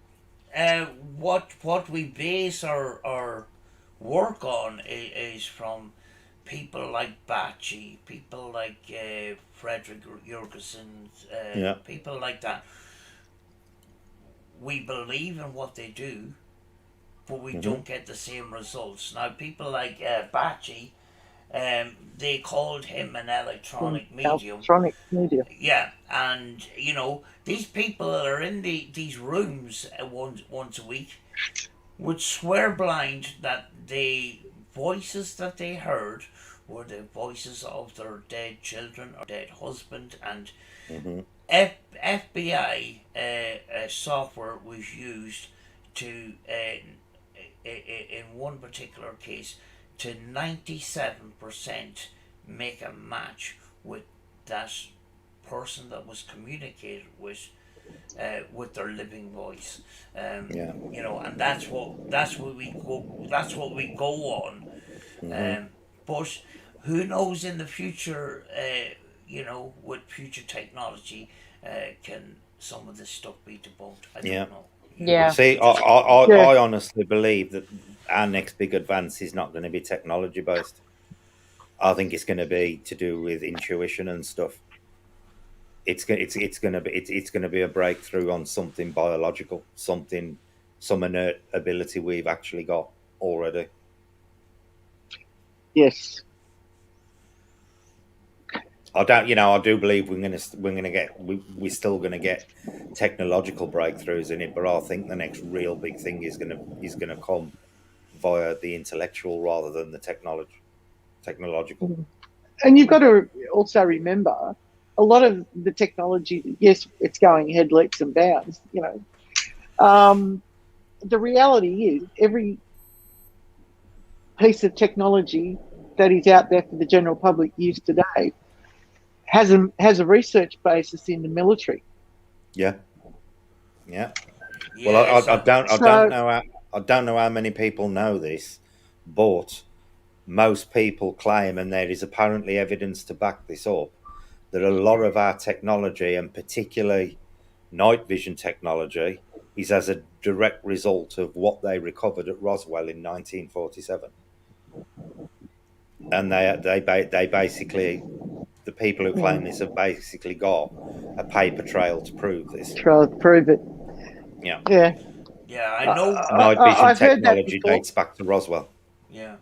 what we base our work on is from people like Bachi, people like Frederick Jurgensen, Yeah. people like that. We believe in what they do, but we Hmm. don't get the same results. Now, people like Bachi, they called him an From electronic medium. electronic media. Yeah, and these people that are in these rooms once a week would swear blind that the voices that they heard were the voices of their dead children or dead husband, and Hmm. FBI software was used to, in one particular case, to 97% make a match with that person that was communicated with their living voice. Yeah. And that's what we go. That's what we go on. Hmm. Um, but who knows in the future? With future technology, can some of this stuff be debunked? I Yeah. don't know. Yeah. See, I, We just don't I, know. Yeah. I honestly believe that our next big advance is not going to be technology based. I think it's going to be to do with intuition and stuff. it's going to be a breakthrough on something biological, some inert ability we've actually got already. Yes. I do believe we're still going to get technological breakthroughs in it, but I think the next real big thing is going to come via the intellectual rather than the technological. And you've got to also remember, a lot of the technology, yes, it's going ahead leaps and bounds. The reality is every piece of technology that is out there for the general public use today has a research basis in the military. Yeah. Well, Yes, I don't know how many people know this, but most people claim, and there is apparently evidence to back this up, that a lot of our technology, and particularly night vision technology, is as a direct result of what they recovered at Roswell in 1947. And they basically, the people who claim this have basically got a paper trail to prove this. Try to prove it. Yeah. Yeah, I know. Night vision I've heard that technology before. dates back to Roswell. Yeah.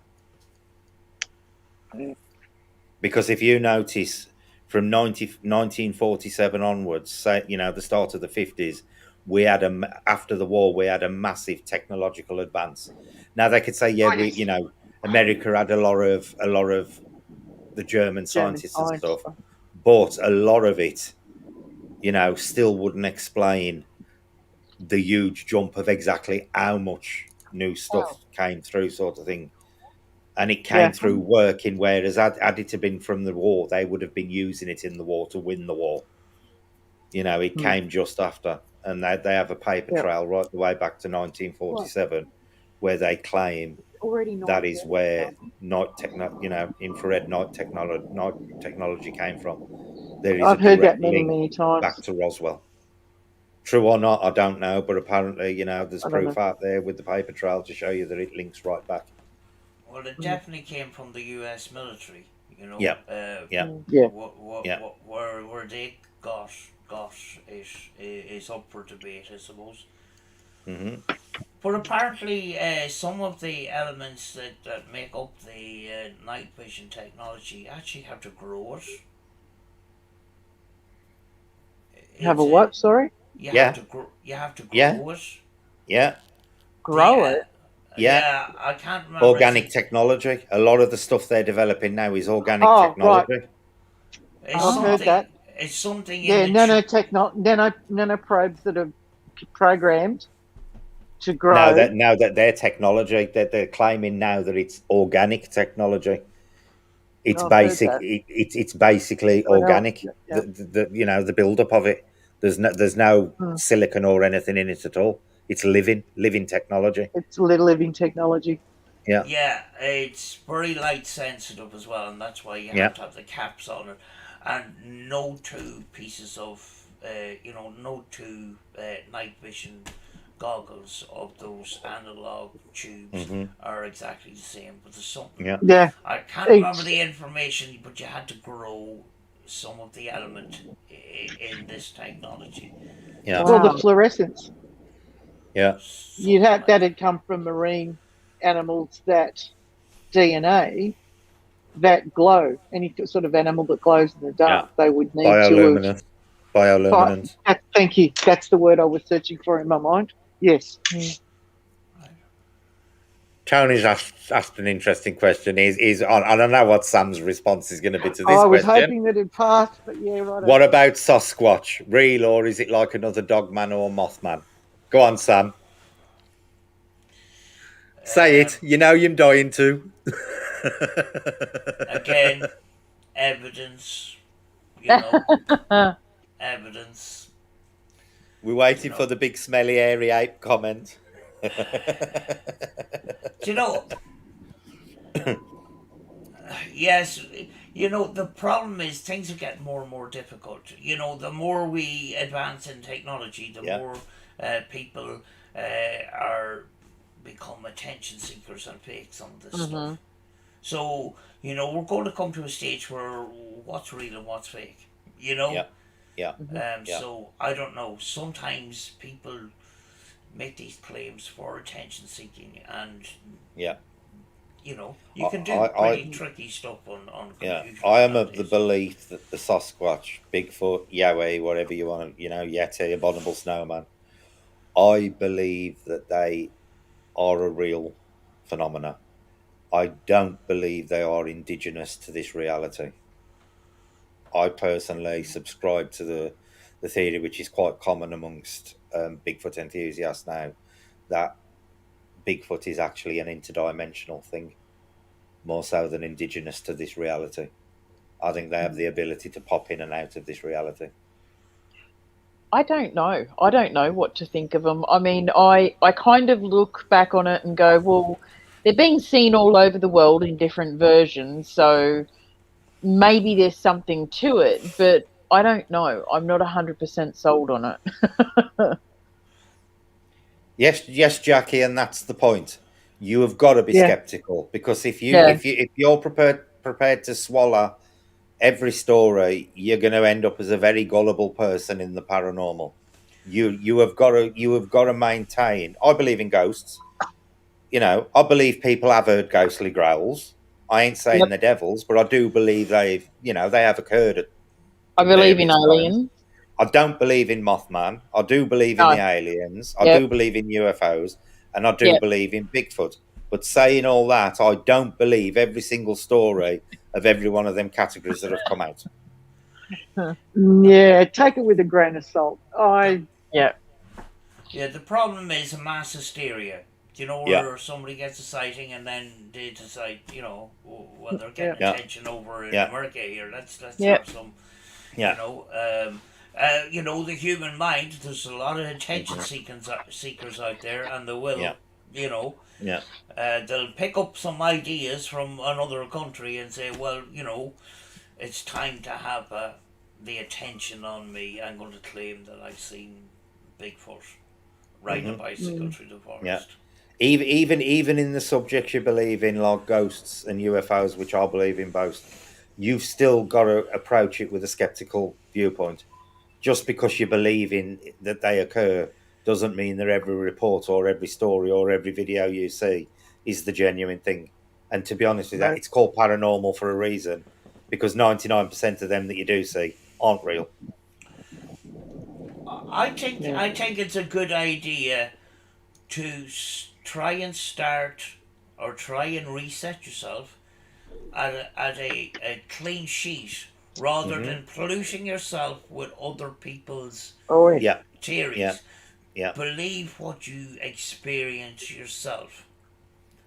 Because if you notice, from 1947 onwards, say, the start of the 50s, after the war, we had a massive technological advance. Now they could say, America had a lot of the German scientists and stuff, but a lot of it, still wouldn't explain the huge jump of exactly how much new stuff came through, sort of thing. And it came through working, whereas had it been from the war, they would have been using it in the war to win the war. It came just after, and they have a paper trail right the way back to 1947, where they claim that is where infrared night technology came from. There is I've a heard direct that many link times. back to Roswell. True or not, I don't know, but apparently, there's proof out there with the paper trail to show you that it links right back. Well, it definitely came from the U.S. military. Yeah. Where they got it is up for debate, I suppose. Mm-hmm. But apparently, some of the elements that make up the night vision technology actually have to grow it. Have a what? Sorry. You have to grow it. Yeah. Grow it. Yeah, I can't remember. Organic technology. A lot of the stuff they're developing now is organic technology. Right. I've heard that. It's something. Yeah, nanoprobes that are programmed to grow. Now that their technology, that they're claiming now that it's organic technology. It's it's basically organic. The build up of it. There's no silicon or anything in it at all. It's living technology. It's living technology. Yeah. Yeah, it's very light sensitive as well, and that's why you have to have the caps on it, and no two pieces of, no two night vision goggles of those analog tubes are exactly the same. But there's something. Yeah. I can't remember the information, but you had to grow some of the element in this technology. Yeah. Well, the fluorescence. Yeah. That had come from marine animals, that DNA that glow. Any sort of animal that glows in the dark, they would need bioluminescence. Thank you. That's the word I was searching for in my mind. Yes. Tony's asked an interesting question. I don't know what Sam's response is going to be to this question. I was hoping that it passed, but yeah, right. What about Sasquatch? Real, or is it like another Dogman or Mothman? Go on, Sam. Say it. You're dying to. Again, evidence. Evidence. We're waiting for the big smelly hairy ape comment. Yes, the problem is things are getting more and more difficult. The more we advance in technology, the more people are become attention seekers and fake some of this stuff. So, we're going to come to a stage where what's real and what's fake, Yeah. Yeah. So I don't know. Sometimes people make these claims for attention seeking, and Yeah. you can do I pretty tricky stuff on yeah. computers I am of the nowadays. belief that the Sasquatch, Bigfoot, Yahweh, whatever you want, Yeti, abominable snowman. I believe that they are a real phenomena. I don't believe they are indigenous to this reality. I personally subscribe to the theory, which is quite common amongst Bigfoot enthusiasts now, that Bigfoot is actually an interdimensional thing, more so than indigenous to this reality. I think they have the ability to pop in and out of this reality. I don't know. I don't know what to think of them. I mean, I kind of look back on it and go, well, they're being seen all over the world in different versions, so maybe there's something to it, but I don't know. I'm not 100% sold on it. Yes, yes, Jackie, and that's the point. You have got to be Yeah. skeptical, because Yeah. if you're prepared to swallow every story, you're going to end up as a very gullible person in the paranormal. You have got to maintain. I believe in ghosts. I believe people have heard ghostly growls. I ain't saying Yep. they're devils, but I do believe they have occurred at I believe in various times. aliens. I don't believe in Mothman. I do believe in the No. aliens. I Yep. do believe in UFOs, and I do Yep. believe in Bigfoot. But saying all that, I don't believe every single story of every one of them categories that have come out. Yeah, take it with a grain of salt. Yep. Yeah, the problem is mass hysteria. Yeah, Where somebody gets a sighting and then they decide, well, they're getting Yeah. yeah, attention over in yeah, America here. Let's Yep. have some, you yeah. know, the human mind. There's a lot of attention Mhm. seekers out there, and they Yeah, will, you know, yeah, they'll pick up some ideas from another country and say, well, it's time to have the attention on me. I'm going to claim that I've seen Bigfoot riding a hmm bicycle Mm. through the yeah. forest. Even in the subjects you believe in, like ghosts and UFOs, which I believe in both, you've still got to approach it with a skeptical viewpoint. Just because you believe in that they occur doesn't mean that every report or every story or every video you see is the genuine thing. And to be honest with you, No. it's called paranormal for a reason, because 99% of them that you do see aren't real. I think Yeah. I think it's a good idea to try and start or try and reset yourself at a clean sheet rather Hmm. than polluting yourself with other people's Oh, yeah. Yeah, yeah, theories. yeah, Believe what you experience yourself,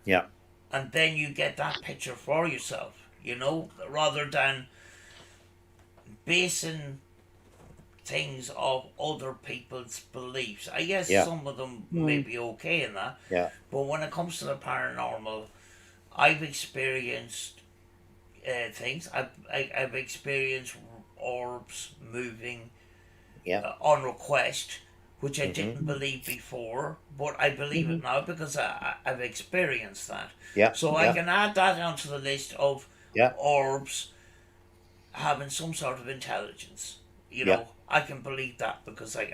yeah, and then you get that picture for yourself, rather than basing things off other people's beliefs. I guess yeah, some of them may Mm. be okay in that, yeah, but when it comes to the paranormal, I've experienced things. I've experienced orbs moving yeah. on request, which I Hmm. didn't believe before, but I believe Mm-hmm. it now because I've experienced that. Yeah, So I yeah, can add that onto the list of yeah, orbs having some sort of intelligence. yeah, I can believe that because yeah,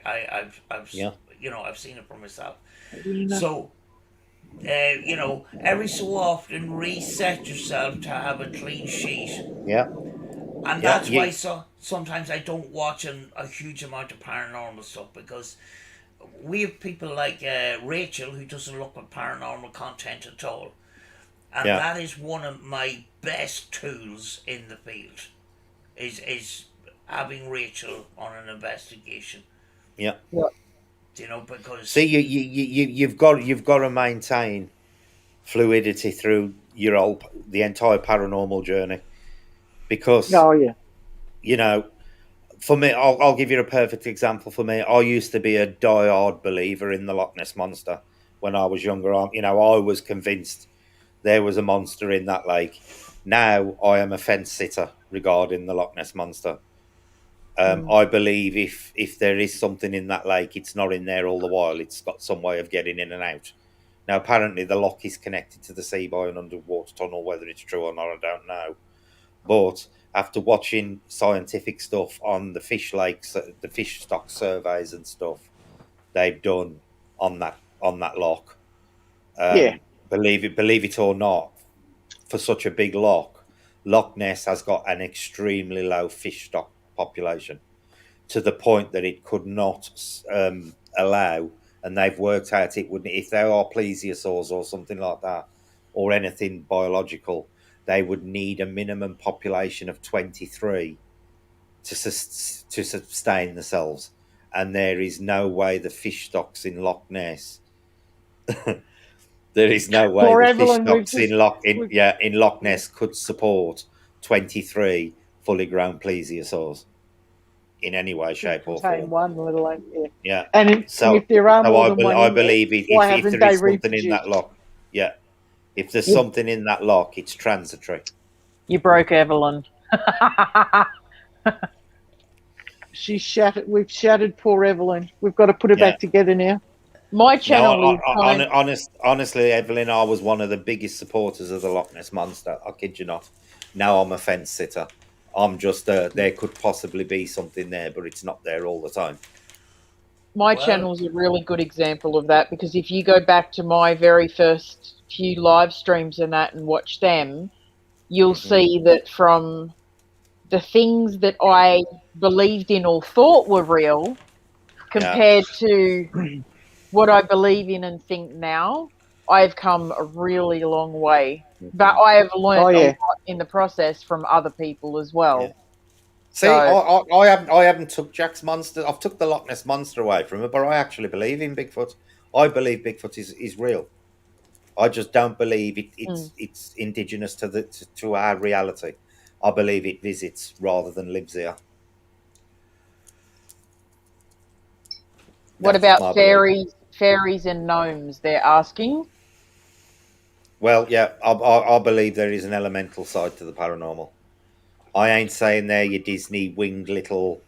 I've seen it for myself. Yeah. So every so often reset yourself to have a clean sheet, yeah, and yeah. that's why You, sometimes I don't watch a huge amount of paranormal stuff because we have people like Rachel who doesn't look at paranormal content at all, and yeah, that is one of my best tools in the field. Is having Rachel on an investigation. yeah. Because See, you've got to maintain fluidity through the entire paranormal journey, because Oh, yeah. you know for me, I'll give you a perfect example. For me, I used to be a diehard believer in the Loch Ness monster when I was younger. I was convinced there was a monster in that lake. Now I am a fence sitter regarding the Loch Ness monster. Mm. I believe if there is something in that lake, it's not in there all the while. It's got some way of getting in and out. Now, apparently, the loch is connected to the sea by an underwater tunnel. Whether it's true or not, I don't know. But after watching scientific stuff on the fish lakes, the fish stock surveys and stuff they've done on that loch. Yeah. Believe it or not, for such a big loch, Loch Ness has got an extremely low fish stock population, to the point that it could not allow, and they've worked out it wouldn't, if there are plesiosaurs or something like that, or anything biological, they would need a minimum population of 23 to sustain themselves. And there is no way the fish stocks in Loch Ness. There is no way Poor the fish Evelyn, stocks in Loch Ness could support 23 fully grown plesiosaurs in any way, shape, or contain form. one, let alone Yeah. And if there are more than one I in there, believe why if haven't there they is something in that reproduced? loch, yeah, if there's Yeah. something in that loch, it's transitory. You broke Evelyn. She's shattered. We've shattered poor Evelyn. We've got to put her Yeah. back together now. My No, channel honestly, Evelyn, I was one of the biggest supporters of the Loch Ness Monster. I kid you not. Now I'm a fence sitter. I'm just there could possibly be something there, but it's not there all the time. my Well- channel's a really good example of that, because if you go back to my very first few live streams and that and watch them, you'll see that from the things that I believed in or thought were real compared to what I believe in and think now, I've come a really long way. But I have learned a lot in the process from other people as well. Yeah. See, I haven't took Jack's monster. I've took the Loch Ness Monster away from it, but I actually believe in Bigfoot. I believe Bigfoot is real. I just don't believe it's indigenous to our reality. I believe it visits rather than lives here. What That's just about my belief. fairies and gnomes? They're asking. Well, yeah, I believe there is an elemental side to the paranormal. I ain't saying they're your Disney winged little,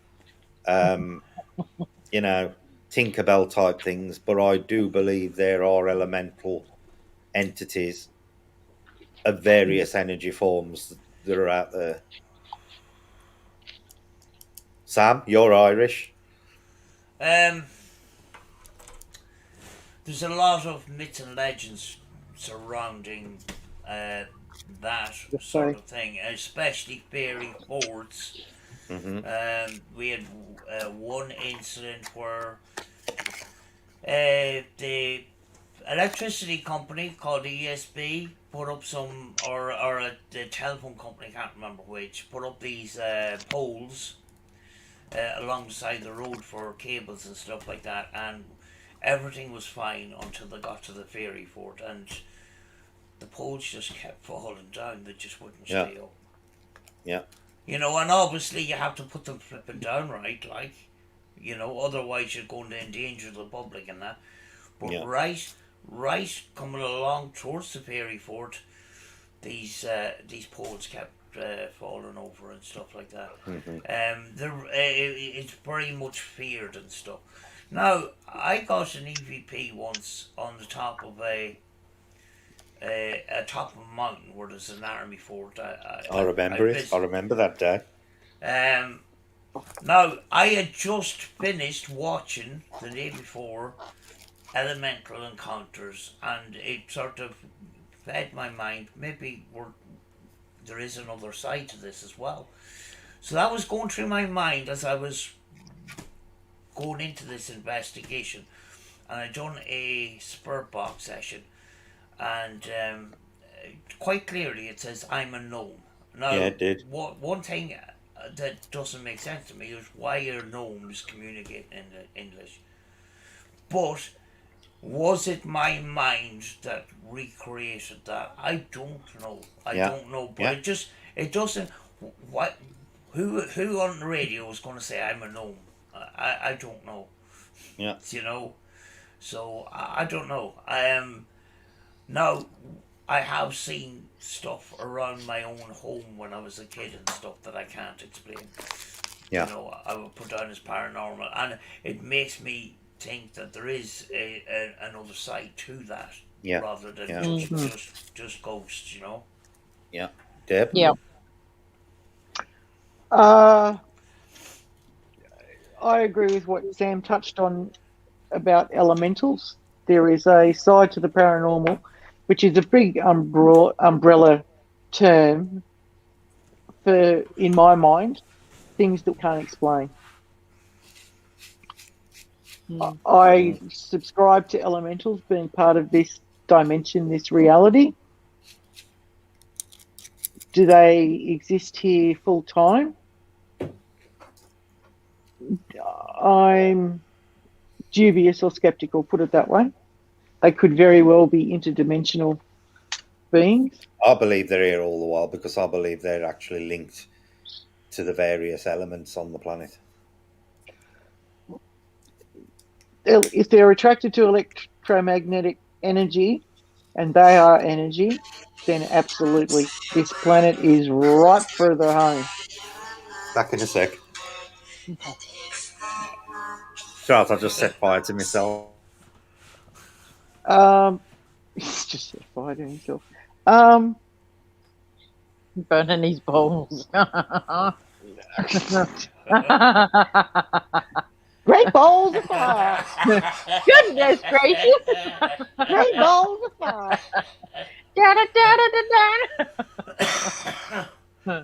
you know, Tinkerbell type things, but I do believe there are elemental entities of various energy forms that are out there. Sam, you're Irish. There's a lot of myths and legends surrounding that sort of thing, especially fairy boards. We had one incident where the electricity company called ESB put up some, or the telephone company, can't remember which, put up these poles alongside the road for cables and stuff like that, and everything was fine until they got to the fairy fort, and the poles just kept falling down. They just wouldn't stay up. Yeah. You know, and obviously you have to put them flipping down right, like, you know, otherwise you're going to endanger the public and that. But right coming along towards the fairy fort, these poles kept falling over and stuff like that. It's very much feared and stuff. Now, I got an EVP once on the top of a top of a mountain where there's an army fort. I remember it. I remember that day. Now, I had just finished watching the day before Elemental Encounters, and it sort of fed my mind, maybe there is another side to this as well. So that was going through my mind as I was going into this investigation, and I'd done a spirit box session, and quite clearly it says I'm a gnome. Now, yeah, it did. One thing that doesn't make sense to me is why are gnomes communicating in English? But was it my mind that recreated that? I don't know. I don't know. But it doesn't. What? Who on the radio is going to say I'm a gnome? I don't know. Yeah. You know. So I don't know. Now I have seen stuff around my own home when I was a kid and stuff that I can't explain. Yeah. You know, I would put down as paranormal, and it makes me think that there is another side to that, rather than just ghosts, you know. Yeah, Deb. Yeah. I agree with what Sam touched on about elementals. There is a side to the paranormal, which is a big umbrella term for, in my mind, things that we can't explain. I subscribe to elementals being part of this dimension, this reality. Do they exist here full time? I'm dubious or skeptical, put it that way. They could very well be interdimensional beings. I believe they're here all the while because I believe they're actually linked to the various elements on the planet. If they're attracted to electromagnetic energy and they are energy, then absolutely, this planet is right for their home. Back in a sec. Charles, I just set fire to myself. He's just set fire to himself. Burning his balls. Great balls of fire! Goodness gracious! Great balls of fire! Da, da, da, da, da.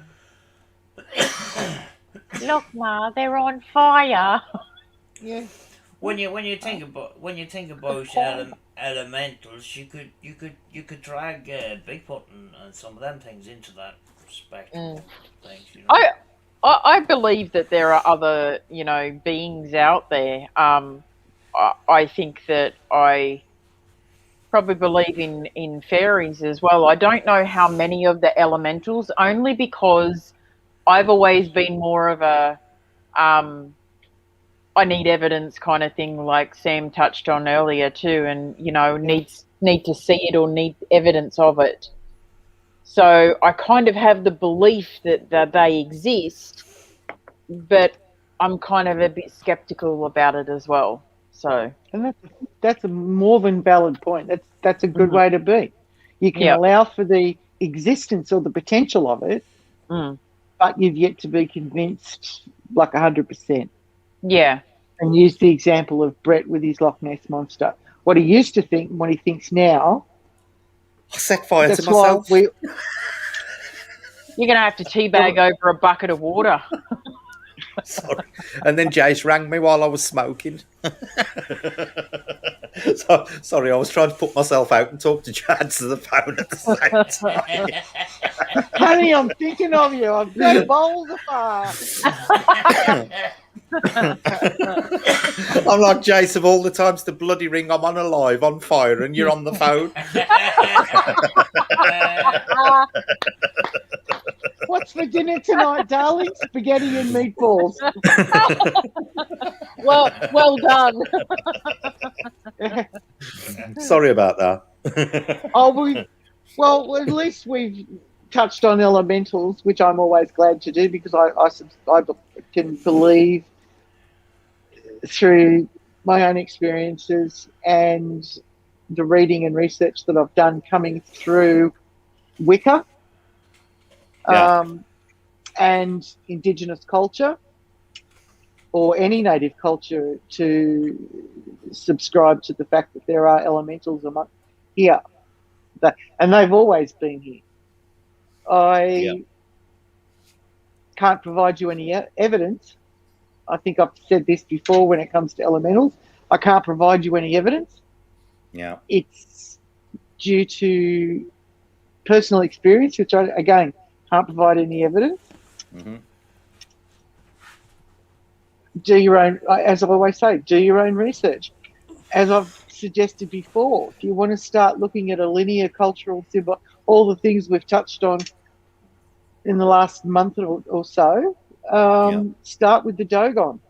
Look, Ma, they're on fire. Yeah. When you think about elementals, you could drag Bigfoot and some of them things into that spectrum. Things, you know. I believe that there are other, beings out there. I think that I probably believe in fairies as well. I don't know how many of the elementals, only because I've always been more of a I need evidence kind of thing, like Sam touched on earlier too, and need to see it or need evidence of it. So I kind of have the belief that they exist, but I'm kind of a bit skeptical about it as well. So, and that's a more than valid point. That's a good way to be. You can allow for the existence or the potential of it, but you've yet to be convinced like 100%. Yeah. And use the example of Brett with his Loch Ness monster. What he used to think and what he thinks now. I set fire to myself. You're going to have to teabag over a bucket of water. Sorry. And then Jace rang me while I was smoking. Sorry, I was trying to put myself out and talk to Chad to the phone at the same time. Honey, I'm thinking of you. I've got bowls of fire. I'm like, Jace, of all the times the bloody ring I'm on alive, on fire, and you're on the phone. What's for dinner tonight, darling? Spaghetti and meatballs. Well done. Sorry about that. Well, at least we've touched on elementals, which I'm always glad to do because I can believe through my own experiences and the reading and research that I've done coming through Wicca and Indigenous culture or any native culture to subscribe to the fact that there are elementals here. And they've always been here. I can't provide you any evidence. I think I've said this before when it comes to elementals. I can't provide you any evidence. Yeah. It's due to personal experience, which I, again, can't provide any evidence. Mm-hmm. Do your own, as I always say, do your own research. As I've suggested before, if you want to start looking at a linear cultural symbol, all the things we've touched on in the last month or so, start with the Dogon.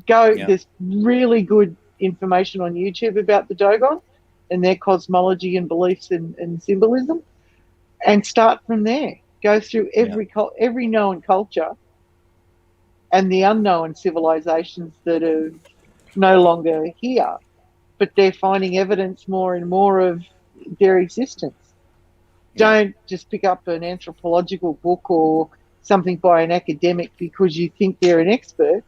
There's really good information on YouTube about the Dogon and their cosmology and beliefs and symbolism, and start from there. Go through every known culture and the unknown civilizations that are no longer here, but they're finding evidence more and more of their existence. Don't just pick up an anthropological book or something by an academic because you think they're an expert.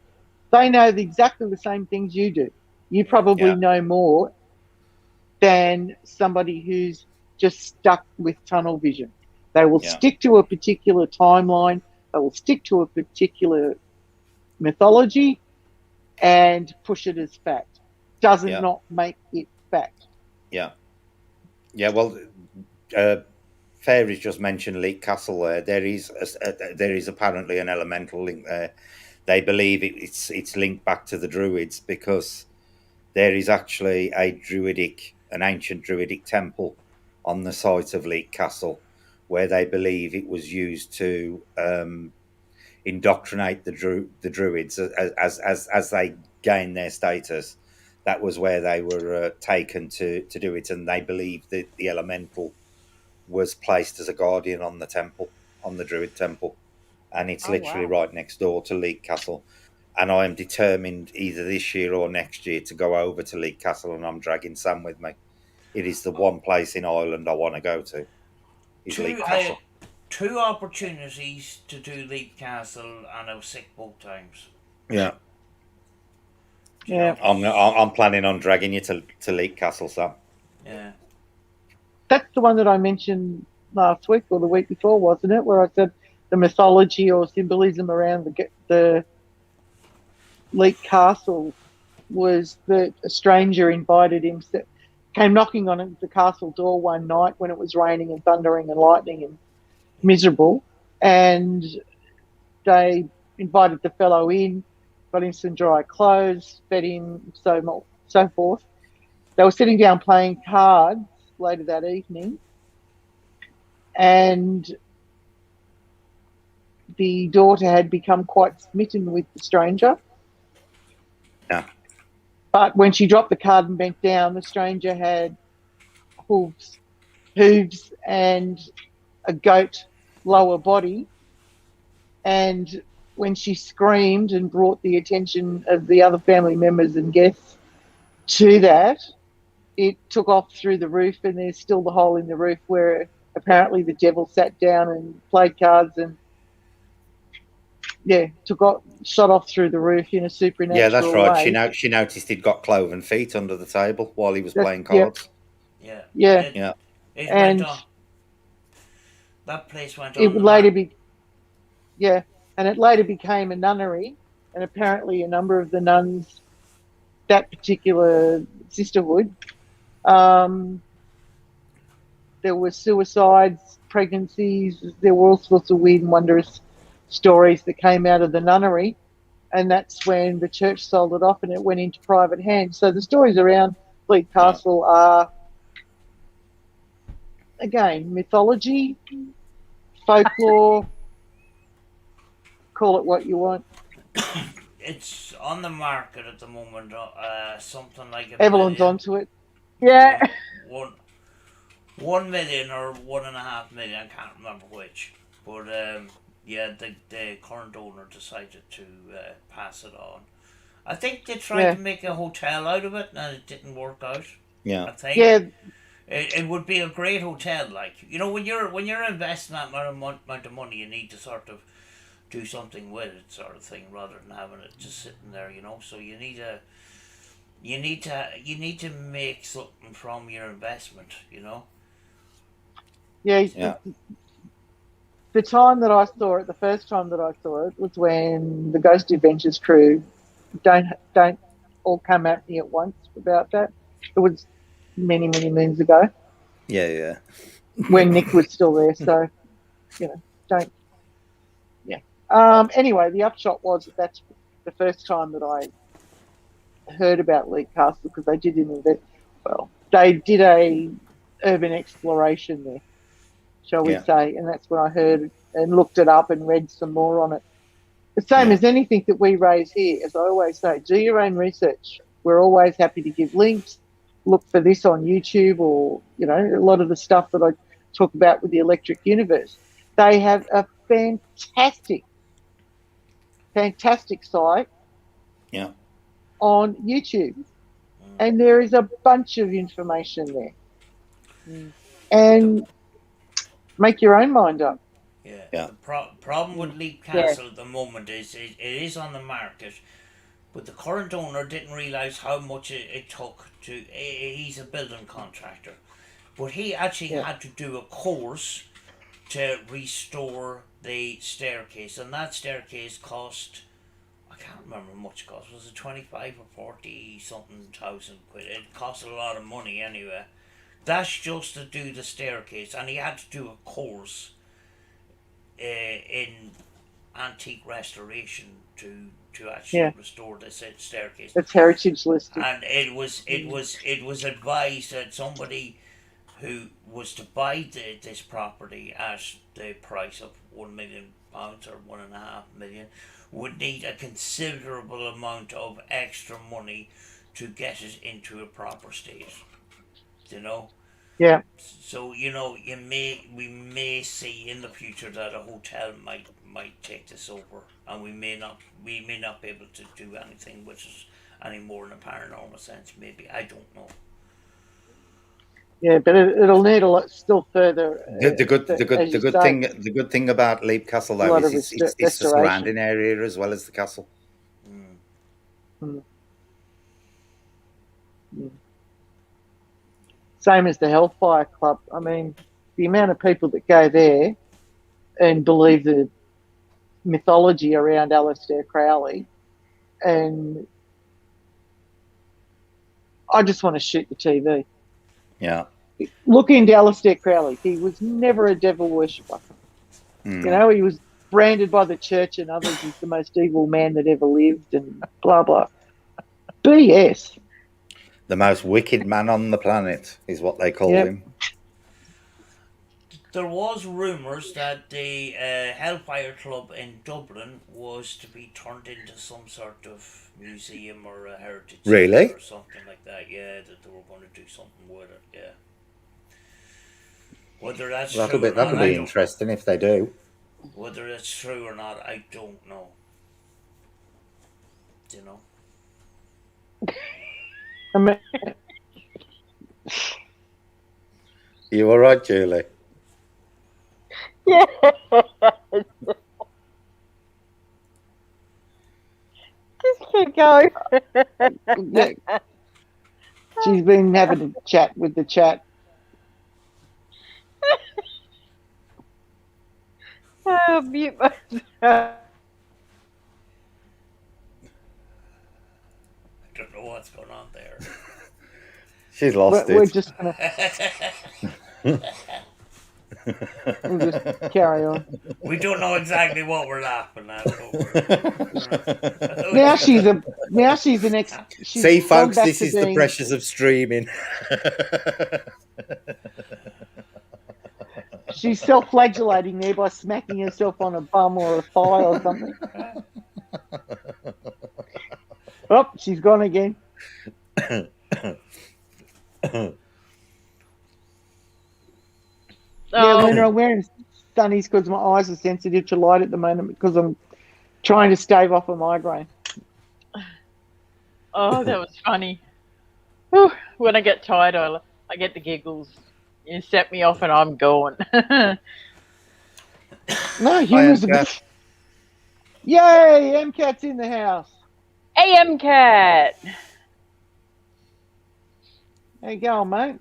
They know exactly the same things you do. You probably know more than somebody who's just stuck with tunnel vision. They will stick to a particular timeline. They will stick to a particular mythology and push it as fact. Doesn't not make it fact. Yeah. Yeah, well, Fairies just mentioned Leak Castle there. There is apparently an elemental link there. They believe it's linked back to the Druids because there is actually an ancient Druidic temple on the site of Leak Castle where they believe it was used to indoctrinate the Druids as they gained their status. That was where they were taken to do it, and they believe that the elemental was placed as a guardian on the temple, on the Druid temple, and it's literally right next door to Leak Castle. And I am determined either this year or next year to go over to Leak Castle, and I'm dragging Sam with me. It is the one place in Ireland I want to go to. Is Leak Castle. Two opportunities to do Leak Castle, and I was sick both times. Yeah. Yeah. I'm planning on dragging you to Leak Castle, Sam. Yeah. That's the one that I mentioned last week or the week before, wasn't it? Where I said the mythology or symbolism around the Leak Castle was that a stranger invited him, came knocking on the castle door one night when it was raining and thundering and lightning and miserable, and they invited the fellow in, got him some dry clothes, fed him, so forth. They were sitting down playing cards later that evening, and the daughter had become quite smitten with the stranger. Yeah. But when she dropped the card and bent down, the stranger had hooves and a goat lower body. And when she screamed and brought the attention of the other family members and guests to that, it took off through the roof, and there's still the hole in the roof where apparently the devil sat down and played cards and shot off through the roof in a supernatural way. Yeah, that's right. She noticed he'd got cloven feet under the table while he was playing cards. Yeah. Yeah. It went on. That place went on. It later and it later became a nunnery, and apparently a number of the nuns, that particular sisterhood, there were suicides, pregnancies, there were all sorts of weird and wondrous stories that came out of the nunnery, and that's when the church sold it off and it went into private hands. So the stories around Leak Castle are, again, mythology, folklore, call it what you want. It's on the market at the moment, something like Evelyn's onto it. Yeah. 1 million or 1.5 million, I can't remember which. But the current owner decided to pass it on. I think they tried to make a hotel out of it, and it didn't work out. Yeah. I think it would be a great hotel. Like, you know, when you're investing that amount of money, you need to sort of do something with it, sort of thing, rather than having it just sitting there. You know, so you need to make something from your investment. You know. Yeah. The time that I saw it, the first time that I saw it, was when the Ghost Adventures crew don't all come at me at once about that. It was many, many moons ago. Yeah. When Nick was still there, so don't. Yeah. Anyway, the upshot was that's the first time that I heard about Leak Castle, because they did they did a urban exploration there, shall we say, and that's when I heard and looked it up and read some more on it. The same as anything that we raise here, as I always say, do your own research. We're always happy to give links. Look for this on YouTube, or, a lot of the stuff that I talk about with the Electric Universe. They have a fantastic site on YouTube. And there is a bunch of information there. And make your own mind up. Yeah. Yeah. The problem with Leap Castle at the moment is it is on the market, but the current owner didn't realise how much it took to. He's a building contractor, but he actually had to do a course to restore the staircase, and that staircase cost. I can't remember how much it cost. Was it 25 or 40 something thousand quid? It cost a lot of money anyway. That's just to do the staircase, and he had to do a course in antique restoration to actually restore this staircase. It's heritage listed. And it was advised that somebody who was to buy this property at the price of £1 million or £1.5 million would need a considerable amount of extra money to get it into a proper state. You know? Yeah. So we may see in the future that a hotel might take this over, and we may not be able to do anything with it anymore in a paranormal sense. Maybe, I don't know. Yeah, but it'll need a lot still further. The good thing about Leap Castle though is it's the surrounding area as well as the castle. Mm. Same as the Hellfire Club. I mean, the amount of people that go there and believe the mythology around Aleister Crowley, and I just want to shoot the TV. Yeah. Look into Aleister Crowley. He was never a devil worshipper. You know, he was branded by the church and others as the most evil man that ever lived, and blah blah. BS. The most wicked man on the planet is what they call him. There was rumours that the Hellfire Club in Dublin was to be turned into some sort of museum or a heritage center or something like that. Yeah, that they were going to do something with it. Yeah. Whether that's true or not, that'll be interesting if they do. Whether it's true or not, I don't know. You know. I mean, you all right, Julie? Yeah. Just keep going. Yeah. She's been having a chat with the chat. Mute myself. I don't know what's going on there. She's lost We're it. just gonna we'll just carry on. We don't know exactly what we're laughing at. Now she's an ex. See, folks, this is the pressures of streaming. She's self-flagellating there by smacking herself on a bum or a thigh or something. Oh, she's gone again. Yeah, Linda, I'm wearing sunnies because my eyes are sensitive to light at the moment because I'm trying to stave off a migraine. Oh, that was funny. Whew. When I get tired, I get the giggles. You set me off and I'm going. No, humor's a bit. Yay, MCAT's in the house. Hey, MCAT. How you going, mate?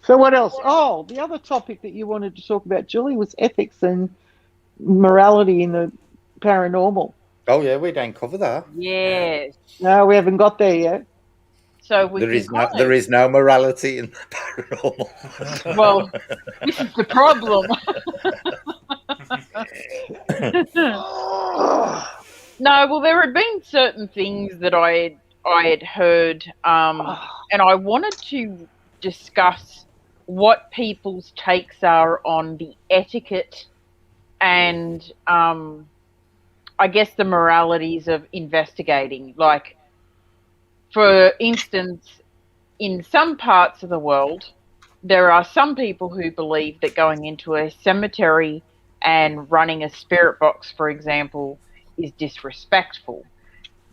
So what else? Oh, the other topic that you wanted to talk about, Julie, was ethics and morality in the paranormal. Oh yeah, we don't cover that. Yes. No, we haven't got there yet. So there is no morality in the paranormal. Well, this is the problem. No, well, there had been certain things that I had heard, and I wanted to discuss what people's takes are on the etiquette and, I guess, the moralities of investigating. Like, for instance, in some parts of the world, there are some people who believe that going into a cemetery and running a spirit box, for example, is disrespectful.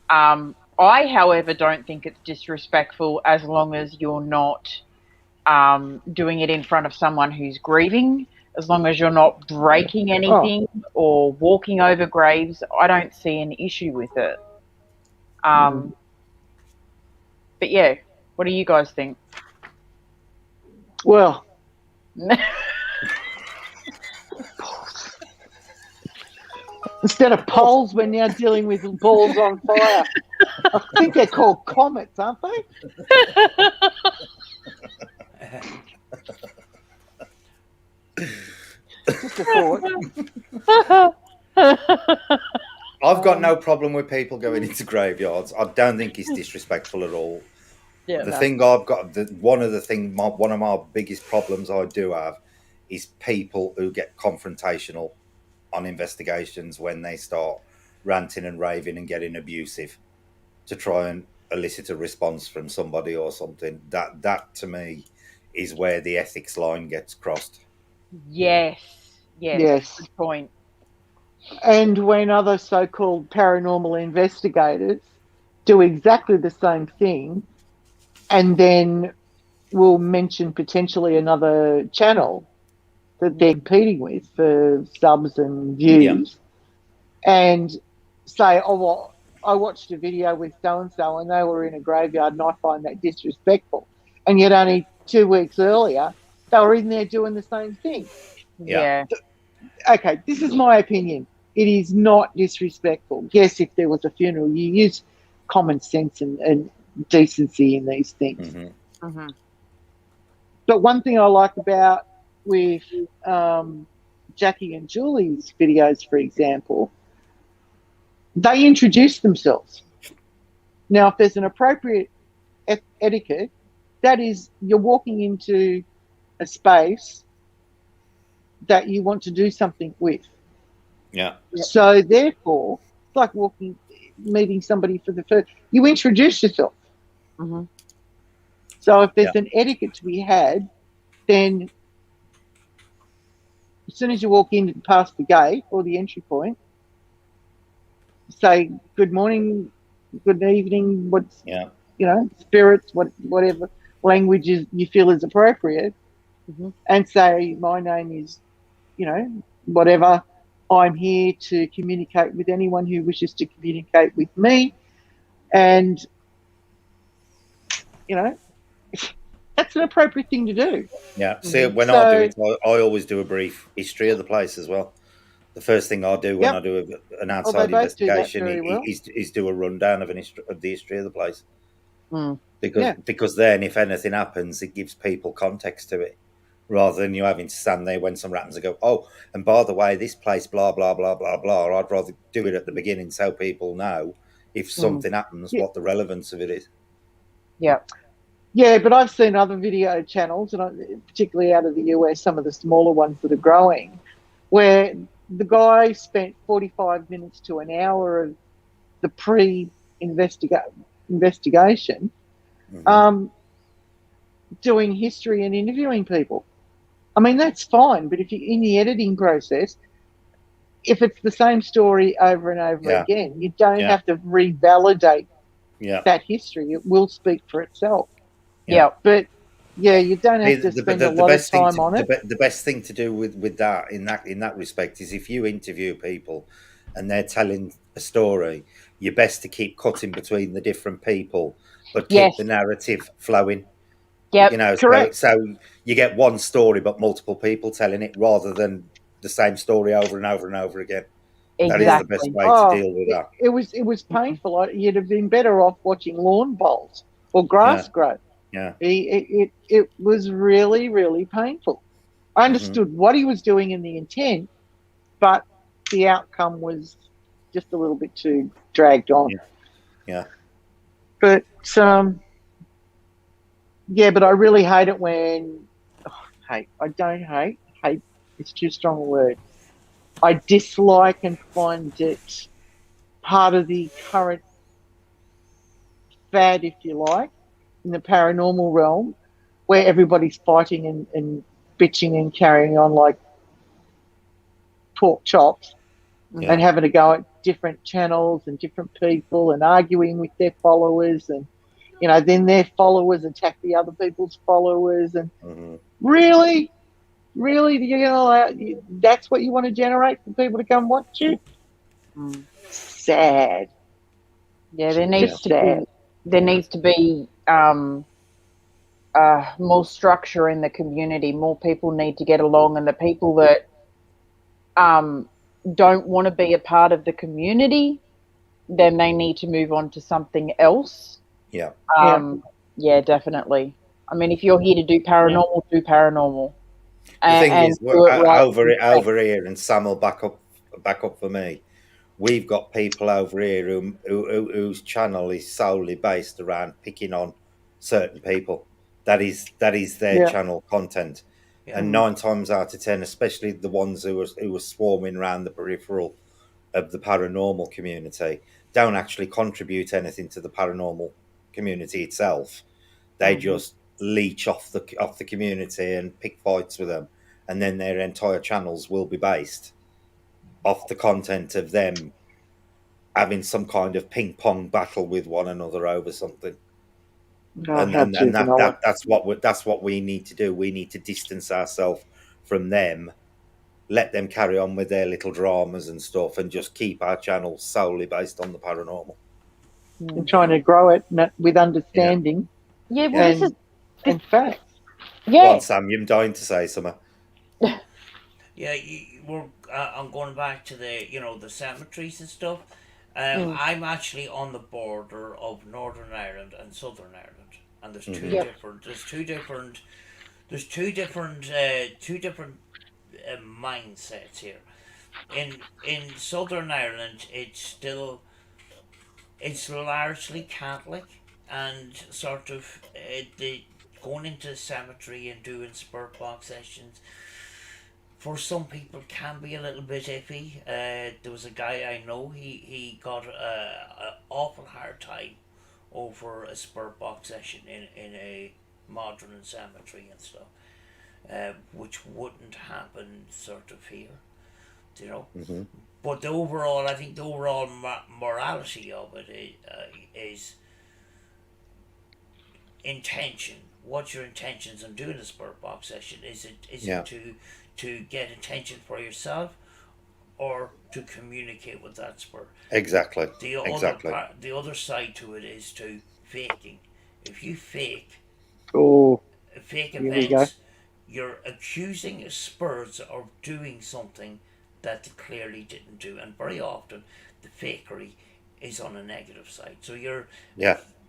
I, however, don't think it's disrespectful as long as you're not doing it in front of someone who's grieving, as long as you're not breaking anything or walking over graves. I don't see an issue with it. But yeah, what do you guys think? Well, instead of poles, we're now dealing with balls on fire. I think they're called comets, aren't they? Just a thought. I've got no problem with people going into graveyards. I don't think it's disrespectful at all. Yeah, The thing I've got, one of my biggest problems I do have is people who get confrontational on investigations when they start ranting and raving and getting abusive to try and elicit a response from somebody or something. That to me is where the ethics line gets crossed. Yes. Yes. Good point. And when other so-called paranormal investigators do exactly the same thing and then will mention potentially another channel that they're competing with for subs and views and say, oh, well, I watched a video with so-and-so and they were in a graveyard and I find that disrespectful. And yet only 2 weeks earlier, they were in there doing the same thing. Yeah. Okay, this is my opinion. It is not disrespectful. Yes, if there was a funeral, you use common sense and decency in these things. But one thing I like about with Jackie and Julie's videos, for example, they introduce themselves. Now, if there's an appropriate etiquette, that is, you're walking into a space that you want to do something with. Yeah. So therefore, it's like meeting somebody for the first. You introduce yourself. So if there's an etiquette to be had, then as soon as you walk in past the gate or the entry point, say good morning, good evening, spirits, whatever languages you feel is appropriate, and say my name is, whatever. I'm here to communicate with anyone who wishes to communicate with me. And, that's an appropriate thing to do. Yeah. See, when I do it, I always do a brief history of the place as well. The first thing I do when I do an outside investigation is do a rundown of the history of the place. Because then, if anything happens, it gives people context to it. Rather than you having to stand there when something happens and go, oh, and by the way, this place, blah, blah, blah, blah, blah. I'd rather do it at the beginning so people know if something happens, what the relevance of it is. Yeah. Yeah, but I've seen other video channels, and particularly out of the US, some of the smaller ones that are growing, where the guy spent 45 minutes to an hour of the investigation doing history and interviewing people. I mean, that's fine, but if you're in the editing process, if it's the same story over and over again, you don't have to revalidate that history. It will speak for itself. But you don't have to spend a lot of time on it. The best thing to do with that in that respect is if you interview people and they're telling a story, you're best to keep cutting between the different people, but keep the narrative flowing. Correct. So you get one story but multiple people telling it rather than the same story over and over and over again. Exactly. That is the best way to deal with that. It was painful. You'd have been better off watching lawn bowls or grass grow. Yeah. It was really, really painful. I understood what he was doing and the intent, but the outcome was just a little bit too dragged on. Yeah. But but I really hate it when hate it's too strong a word. I dislike and find it part of the current fad, if you like, in the paranormal realm, where everybody's fighting and bitching and carrying on like pork chops and having to go at different channels and different people and arguing with their followers. And then their followers attack the other people's followers, and Mm-hmm. really, that's what you want to generate for people to come watch you? Sad. Yeah, there Yeah. needs to be more structure in the community. More people need to get along, and the people that don't want to be a part of the community, then they need to move on to something else. Yeah. Yeah, definitely. I mean, if you're here to do paranormal, do paranormal, The thing and is, do it right. over here, and Sam will back up for me. We've got people over here whose channel is solely based around picking on certain people. That is their Yeah. channel content, Yeah. and 9 times out of 10, especially the ones who were swarming around the peripheral of the paranormal community, don't actually contribute anything to the paranormal community itself. They just leech off the community and pick fights with them, and then their entire channels will be based off the content of them having some kind of ping pong battle with one another over something. Oh, how juvenile. That's what we need to do. We need to distance ourselves from them, let them carry on with their little dramas and stuff, and just keep our channel solely based on the paranormal. And trying to grow it with understanding. Yeah, well, and facts. Yeah. Go on, Sam, you're dying to say something. Yeah, I'm going back to the cemeteries and stuff. I'm actually on the border of Northern Ireland and Southern Ireland, and there's two different mindsets here. In Southern Ireland, it's largely Catholic, and sort of the going into the cemetery and doing spirit box sessions for some people can be a little bit iffy. There was a guy I know, he got an awful hard time over a spirit box session in a modern cemetery and stuff, which wouldn't happen sort of here, you know. Mm-hmm. But I think the overall morality of it is intention. What's your intentions on doing a spirit box session? Is it to get attention for yourself, or to communicate with that spirit? Exactly. The other side to it is to faking. If you fake events, you're accusing spirits of doing something that they clearly didn't do, and very often the fakery is on a negative side. So you're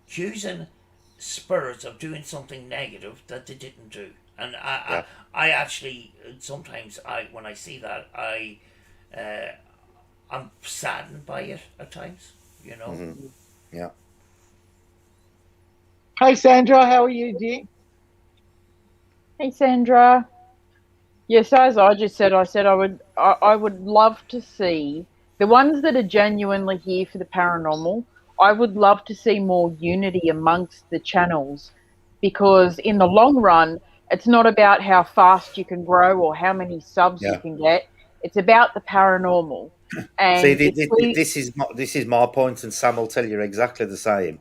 accusing spirits of doing something negative that they didn't do. And I actually sometimes when I see that I'm saddened by it at times, you know. Mm-hmm. Yeah. Hey Sandra, how are you, dear? Hey Sandra. Yes, as I just said, I would love to see the ones that are genuinely here for the paranormal. I would love to see more unity amongst the channels, because in the long run, it's not about how fast you can grow or how many subs you can get. It's about the paranormal. And See, this is my point, and Sam will tell you exactly the same.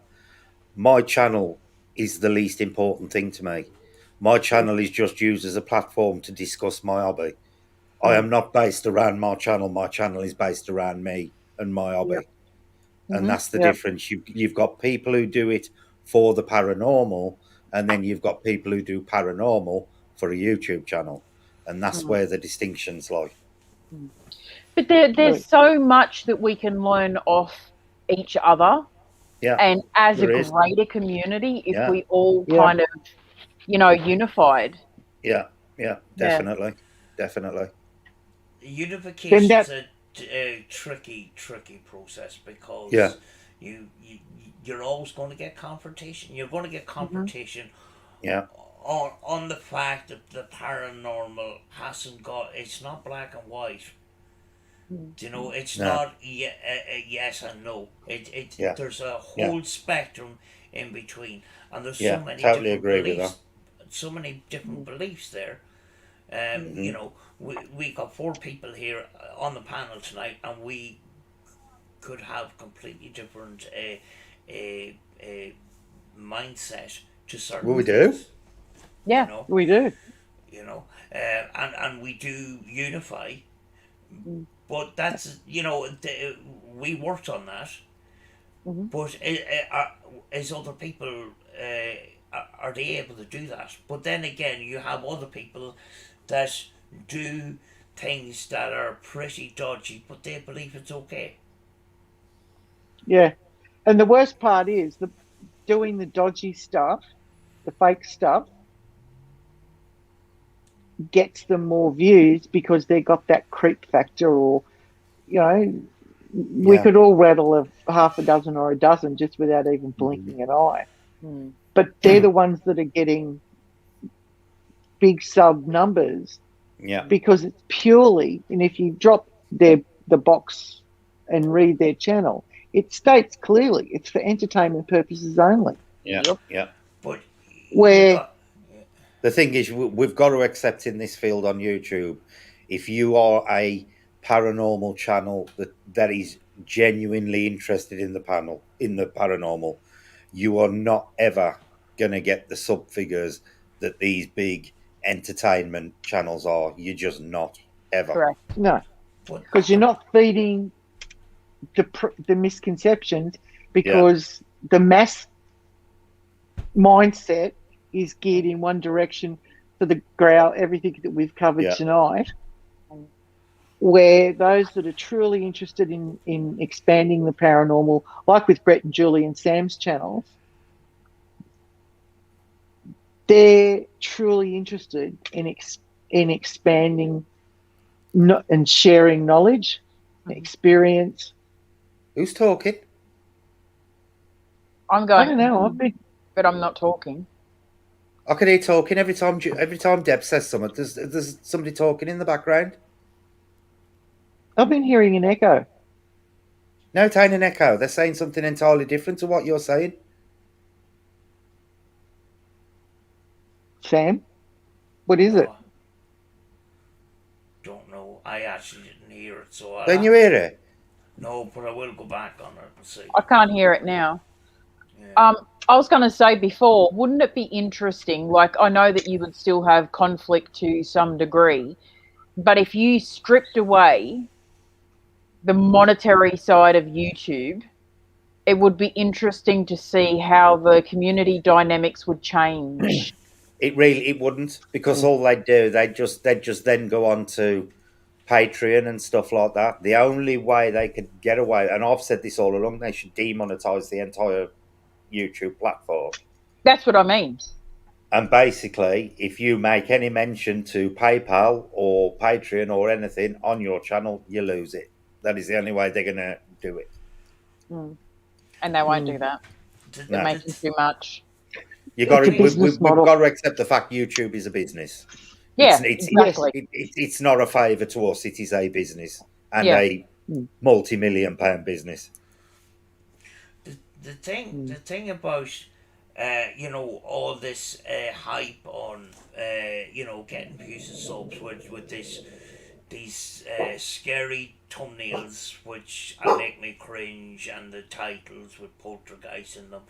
My channel is the least important thing to me. My channel is just used as a platform to discuss my hobby. I am not based around my channel. My channel is based around me and my hobby. And that's the difference. You've got people who do it for the paranormal, and then you've got people who do paranormal for a YouTube channel. And that's where the distinctions lie. But there's so much that we can learn off each other. Yeah. And as a greater community, if we all kind of, unified. Yeah, definitely. Definitely. Unification is a tricky process, because you're always going to get confrontation. You're going to get confrontation on the fact that the paranormal it's not black and white. You know, it's not yes and no. There's a whole spectrum in between, and there's so many different beliefs. So many different beliefs there. You know, we got 4 people here on the panel tonight, and we could have completely different mindset to certain Well, we things. do. Yeah. You know, We do. you know, and we do unify, Mm. but that's we worked on that. Mm-hmm. But as other people, are they able to do that? But then again, you have other people that do things that are pretty dodgy, but they believe it's okay. Yeah. And the worst part is doing the dodgy stuff, the fake stuff, gets them more views because they got that creep factor, or we Yeah. could all rattle a half a dozen or a dozen just without even blinking an eye. Mm. But they're the ones that are getting big sub numbers Yeah. because it's purely, and if you drop the box and read their channel, it states clearly it's for entertainment purposes only. Yeah. Yep. Yeah. But you Where got The thing is, we've got to accept in this field on YouTube, if you are a paranormal channel that is genuinely interested in the paranormal, you are not ever going to get the sub figures that these big entertainment channels are. You're just not ever. Correct. no, but because you're not feeding the misconceptions, Yeah. because the mass mindset is geared in one direction for the growl, everything that we've covered Yeah. tonight, where those that are truly interested in expanding the paranormal, like with Brett and Julie and Sam's channels, they're truly interested in expanding and sharing knowledge, experience. Who's talking? I'm I going, don't know. but I'm not talking. I can hear talking every time Deb says something. There's somebody talking in the background. I've been hearing an echo. No, it ain't an echo. They're saying something entirely different to what you're saying. Sam, what is it? no, don't know. I actually didn't hear it, so Don't you hear it? no. But I will go back on it and see. I can't hear it now. Yeah. I was going to say before, wouldn't it be interesting? Like, I know that you would still have conflict to some degree, but if you stripped away the monetary side of YouTube, it would be interesting to see how the community dynamics would change. It wouldn't, because all they'd just then go on to Patreon and stuff like that. The only way they could get away, and I've said this all along, they should demonetize the entire YouTube platform. That's what I mean. And basically, if you make any mention to PayPal or Patreon or anything on your channel, you lose it. That is the only way they're gonna do it. Mm. And they won't do that. The, They're No. making too much. You got It's a to, business we've model. got to accept the fact YouTube is a business. Yeah, It's exactly. it's not a favour to us. It is a business, and Yeah. a multi-million-pound business. the thing about all this hype on getting views and subs with these scary thumbnails which make me cringe, and the titles with poltergeist in them.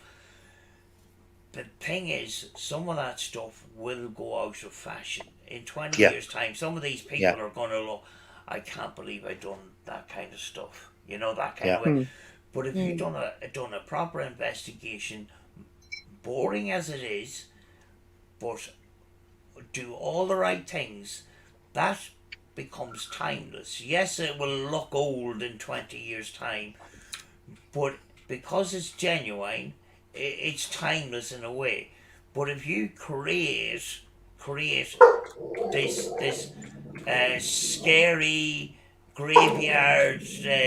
The thing is, some of that stuff will go out of fashion in 20 Yeah. years' time. Some of these people Yeah. are going to look, I can't believe I done that kind of stuff. That kind Yeah. of way. But if you've done a proper investigation, boring as it is, but do all the right things, that becomes timeless. Yes, it will look old in 20 years' time, but because it's genuine, it's timeless in a way. But if you create this scary graveyard,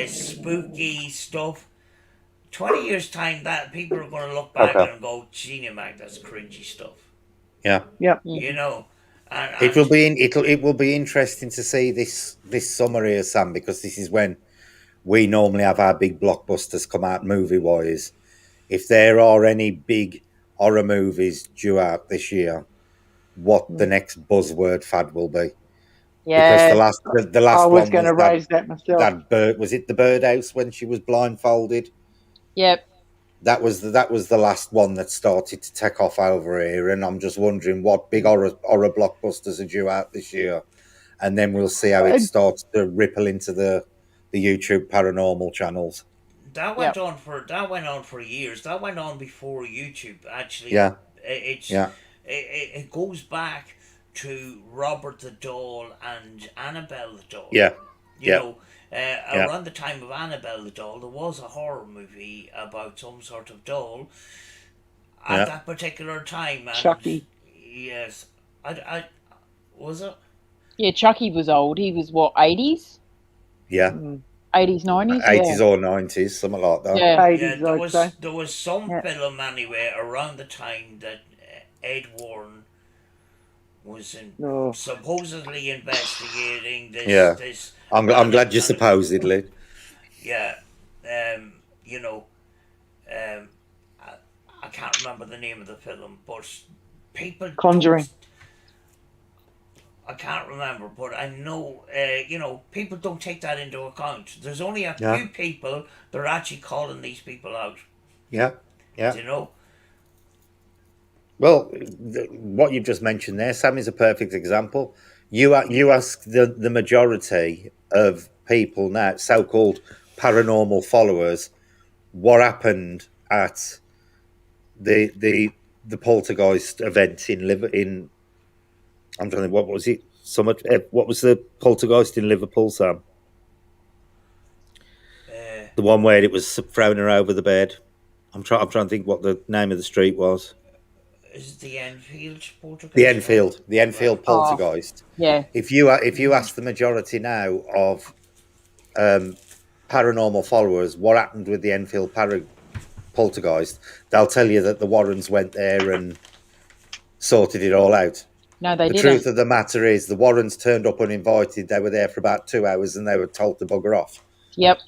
spooky stuff, 20 years time, that people are going to look back Okay. and go, "Genie Mac, that's cringy stuff." Yeah. Yeah. You know, and It will be interesting to see this summer here, Sam, because this is when we normally have our big blockbusters come out movie wise. If there are any big horror movies due out this year, what the next buzzword fad will be. Because Yeah. the I last was one going was to raise that myself. that bird, was it the birdhouse when she was blindfolded? Yep. that was the last one that started to take off over here, and I'm just wondering what big horror blockbusters are due out this year, and then we'll see how it starts to ripple into the YouTube paranormal channels. That went on for years. That went on before YouTube actually. Yeah. It goes back to Robert the Doll and Annabelle the Doll. Yeah. You know, around the time of Annabelle the Doll, there was a horror movie about some sort of doll at that particular time. And Chucky. Yes. I was it? Yeah, Chucky was old. He was what, 80s? Yeah. 80s, 90s? 80s or 90s, something like that. Yeah. 80s, there was some film anyway around the time that Ed Warren was supposedly investigating this. This I'm glad you supposedly. Yeah. You know, I can't remember the name of the film, but people Conjuring. I can't remember, but I know, you know, people don't take that into account. There's only a few people that are actually calling these people out. Yeah. You know? Well, what you've just mentioned there, Sam, is a perfect example. You ask the majority of people now, so-called paranormal followers, what happened at the poltergeist event in I'm trying to think, what was it? What was the poltergeist in Liverpool, Sam? The one where it was throwing her over the bed. I'm trying to think what the name of the street was. Is it the Enfield poltergeist? The Enfield poltergeist. Yeah. If you ask the majority now of paranormal followers what happened with the Enfield poltergeist, they'll tell you that the Warrens went there and sorted it all out. No, they didn't. The truth of the matter is the Warrens turned up uninvited. They were there for about 2 hours and they were told to bugger off. Yep.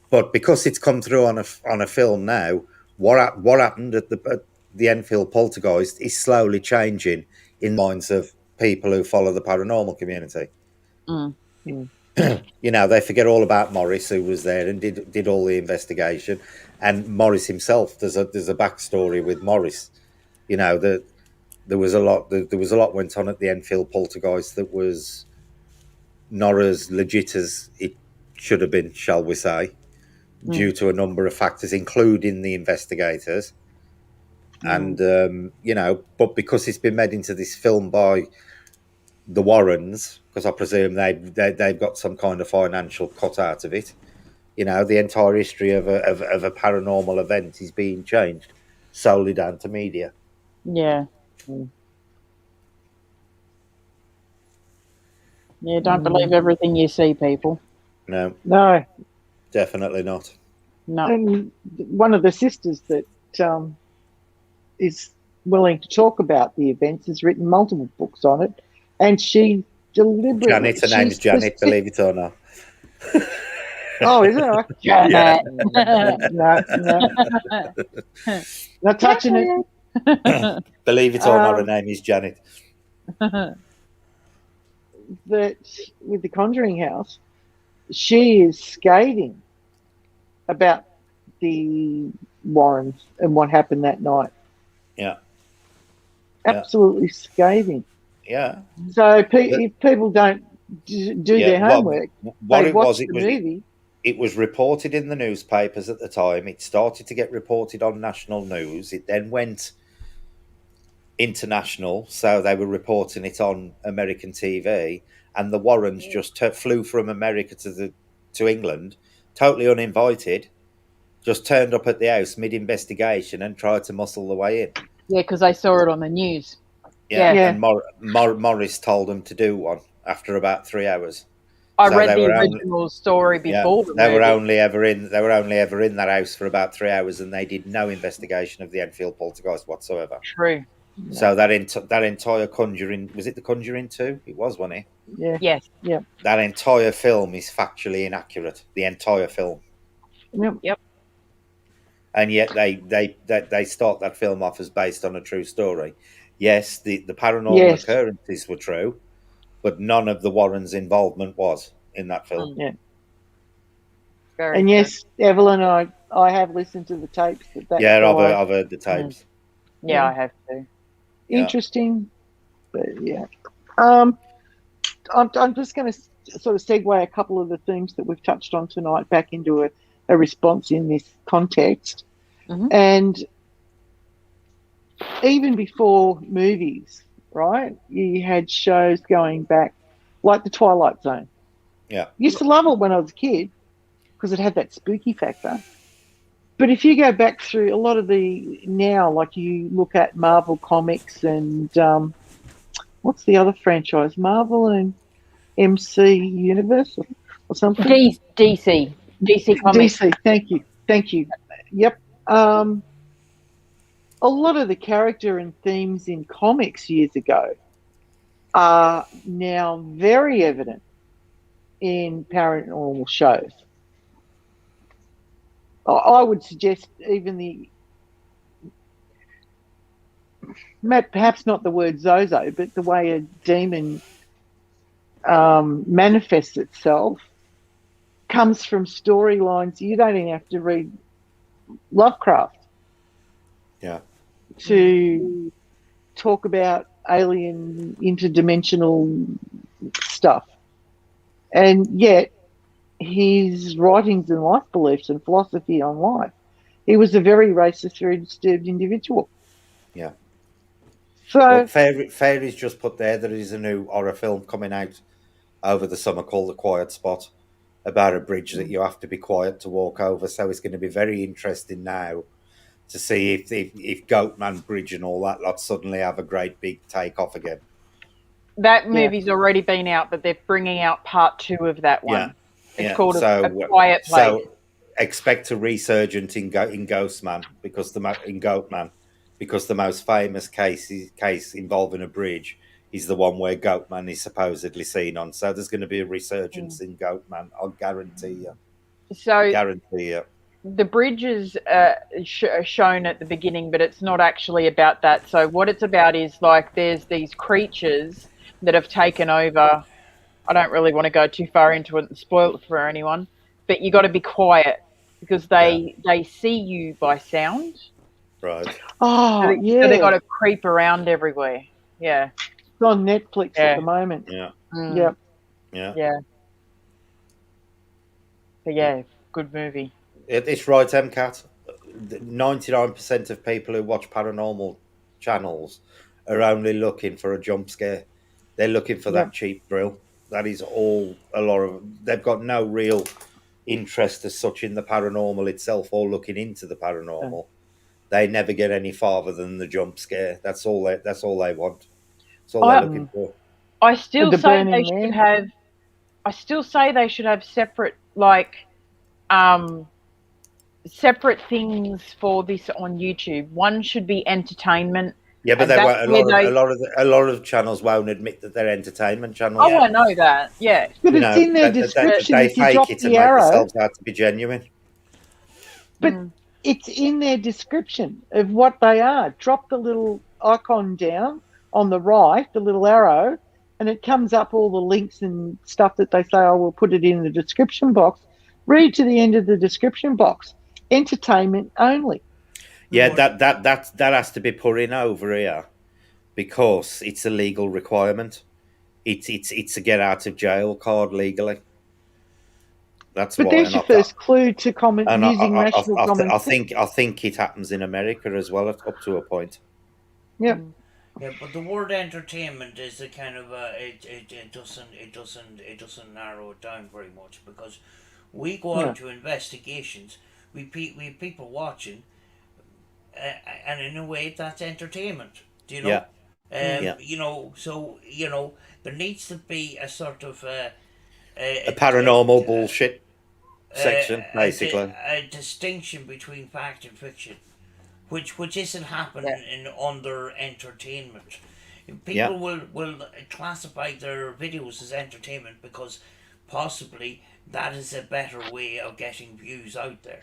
But because it's come through on a film now, what happened at the Enfield poltergeist is slowly changing in the minds of people who follow the paranormal community. You know, they forget all about Morris, who was there and did all the investigation, and Morris himself. There's a backstory with Morris. You know, there was a lot went on at the Enfield poltergeist that was not as legit as it should have been, shall we say, due to a number of factors, including the investigators. And you know, but because it's been made into this film by the Warrens, because I presume they've got some kind of financial cut out of it. You know, the entire history of a paranormal event is being changed solely down to media. Yeah. Yeah, don't believe everything you see, people. No, definitely not. No. And one of the sisters that is willing to talk about the events has written multiple books on it, and she deliberately... Janet, her name's Janet, believe it or not. Oh, is it? Janet. No. Not touching it. Believe it or not, her name is Janet. That with the Conjuring House, she is scathing about the Warrens and what happened that night. Yeah. Absolutely scathing. Yeah. So if people don't do their homework, they watch the movie. It was reported in the newspapers at the time. It started to get reported on national news. It then went international, so they were reporting it on American TV. And the Warrens just flew from America to England, totally uninvited. Just turned up at the house mid-investigation and tried to muscle the way in. Yeah, because I saw it on the news. Yeah. And Morris told them to do one after about 3 hours. I read the original story before. Yeah, they were only ever in that house for about 3 hours, and they did no investigation of the Enfield poltergeist whatsoever. True. So that entire Conjuring, was it the Conjuring 2? It was, wasn't it? Yeah. Yes. Yeah. That entire film is factually inaccurate. The entire film. Yep. And yet they start that film off as based on a true story. Yes, the paranormal occurrences were true, but none of the Warrens' involvement was in that film. Yeah. Very and true. yes, Evelyn, I I have listened to the tapes. That Yeah, guy, I've heard the tapes. Yeah, I have to. Interesting, but yeah. I'm just going to sort of segue a couple of the themes that we've touched on tonight back into a response in this context. And even before movies, right, you had shows going back like The Twilight Zone. Yeah. Used to love it when I was a kid because it had that spooky factor. But if you go back through a lot of the now, like you look at Marvel Comics and what's the other franchise? Marvel and MC Universe or something? DC Comics. DC, thank you. Yep. A lot of the character and themes in comics years ago are now very evident in paranormal shows. I would suggest even perhaps not the word Zozo, but the way a demon manifests itself comes from storylines. You don't even have to read Lovecraft to talk about alien interdimensional stuff. And yet his writings and life beliefs and philosophy on life, he was a very racist, very disturbed individual. Yeah. So well, Fairy's just put there is a new horror film coming out over the summer called The Quiet Spot, about a bridge that you have to be quiet to walk over. So it's going to be very interesting now to see if Goatman Bridge and all that lot suddenly have a great big take off again. That movie's already been out, but they're bringing out part 2 of that one. It's called A Quiet Place. So expect a resurgence in Ghostman because the most famous case involving a bridge is the one where Goatman is supposedly seen on. So there's going to be a resurgence in Goatman. I'll guarantee you. The bridge is shown at the beginning, but it's not actually about that. So what it's about is like there's these creatures that have taken over. I don't really want to go too far into it and spoil it for anyone, but you got to be quiet because they see you by sound. Right. Oh, so they got to creep around everywhere. Yeah. It's on Netflix at the moment. Yeah. Yep. Yeah. So yeah, good movie. It's right, MCAT. 99% of people who watch paranormal channels are only looking for a jump scare. They're looking for that cheap thrill. That is all a lot of. They've got no real interest as such in the paranormal itself or looking into the paranormal. They never get any farther than the jump scare. That's all they want. That's all they're looking for. I still say they should have. I still say they should have separate separate things for this on YouTube. One should be entertainment. Yeah, but they won't, a lot of channels won't admit that they're entertainment channels. Oh, I know that. Yeah, but it's in their description. They if you fake drop it the and make arrow, themselves out to be genuine. But it's in their description of what they are. Drop the little icon down on the right, the little arrow, and it comes up all the links and stuff that they say, oh, we'll put it in the description box. Read to the end of the description box. Entertainment only. Yeah, that has to be put in over here because it's a legal requirement. It's a get out of jail card legally. That's but why. There's your first clue to using rational common sense. I think it happens in America as well, up to a point. Yep. Yeah, but the word entertainment is a kind of it doesn't narrow it down very much because we go out to investigations. We people watching, and in a way that's entertainment. Do you know? You know, so there needs to be a sort of a paranormal bullshit section, basically. A distinction between fact and fiction, which isn't happening in under entertainment. People will classify their videos as entertainment because possibly that is a better way of getting views out there.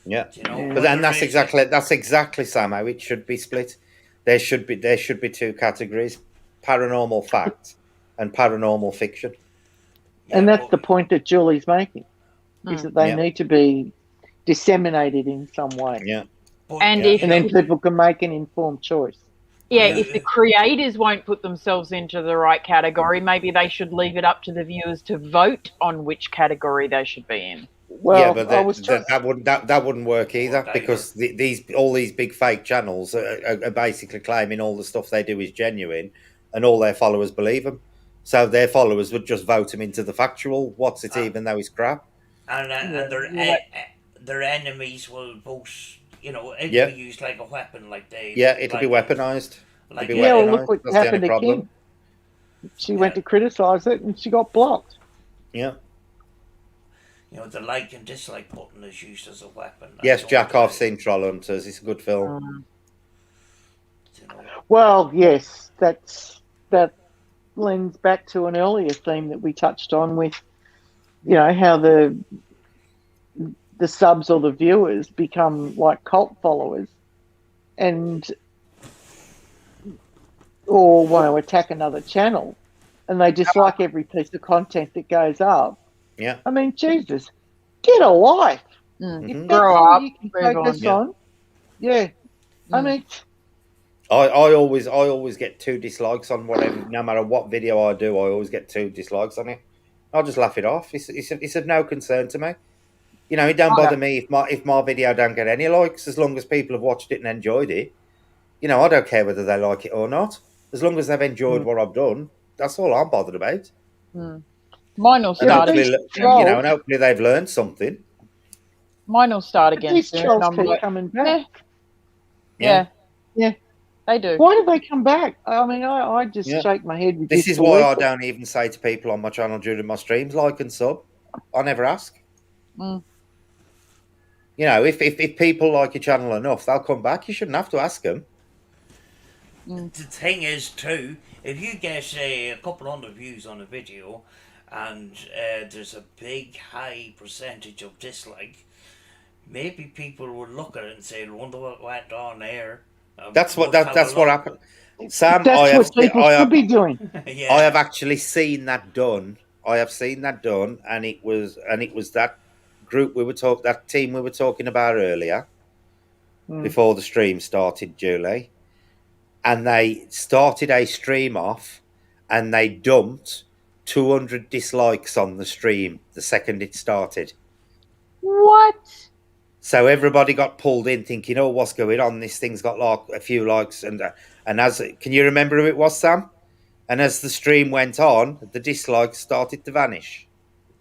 Yeah, but then that's exactly Sam how it should be split. There should be two categories: paranormal fact and paranormal fiction. And that's the point that Julie's making, is that they need to be disseminate it in some way. Yeah. But, And you if- And then know, people can make an informed choice. Yeah, Yeah. if the creators won't put themselves into the right category, maybe they should leave it up to the viewers to vote on which category they should be in. Well, yeah, but I was trying. that wouldn't work either, Won't because all these big fake channels are basically claiming all the stuff they do is genuine, and all their followers believe them. So their followers would just vote them into the factual. What's it even though it's crap? and Yeah. their enemies will vote. You know, it'll Yeah. be used like a weapon, like they. Yeah, it'll be like, weaponized. Like, It'll be Yeah, well, weaponized. look what That's the only happened to problem. Kim. She went to criticise it and she got blocked. Yeah. You know, the like and dislike button is used as a weapon. Yes, That's Jack, all I've it is, seen Troll Hunters. It's a good film. you know. Well, yes, that lends back to an earlier theme that we touched on with, you know, how the subs or the viewers become like cult followers and or want to attack another channel and they dislike every piece of content that goes up. Yeah. I mean, Jesus, get a life. Mm. If that's Grow all up, you can move focus on. on. Yeah. I mean, I always get 2 dislikes on whatever, no matter what video I do. I always get 2 dislikes on it. I'll just laugh it off. It's of no concern to me. You know, it don't bother me if my video don't get any likes, as long as people have watched it and enjoyed it. You know, I don't care whether they like it or not. As long as they've enjoyed what I've done, that's all I'm bothered about. Mine will And start. hopefully, these you know, trolls- and hopefully they've learned something. Mine will start but again these soon. trolls And I'm keep like, coming back. yeah, Yeah. they do. Why do they come back? I mean, I just Yeah. shake my head with This is disbelief. why I don't even say to people on my channel during my streams, like and sub. I never ask. Mm. You know, if people like your channel enough, they'll come back. You shouldn't have to ask them. The thing is, too, if you get, say, a couple hundred views on a video and there's a big, high percentage of dislike, maybe people would look at it and say, wonder what went on there. That's what Let's have that's a what look." happened. Sam, That's what people should be doing. Yeah. I have actually seen that done. I have seen that done, and it was that group that team we were talking about earlier, before the stream started, Julie, and they started a stream off, and they dumped 200 dislikes on the stream the second it started. What? So everybody got pulled in, thinking, "Oh, what's going on? This thing's got like a few likes." And as can you remember who it was, Sam? And as the stream went on, the dislikes started to vanish.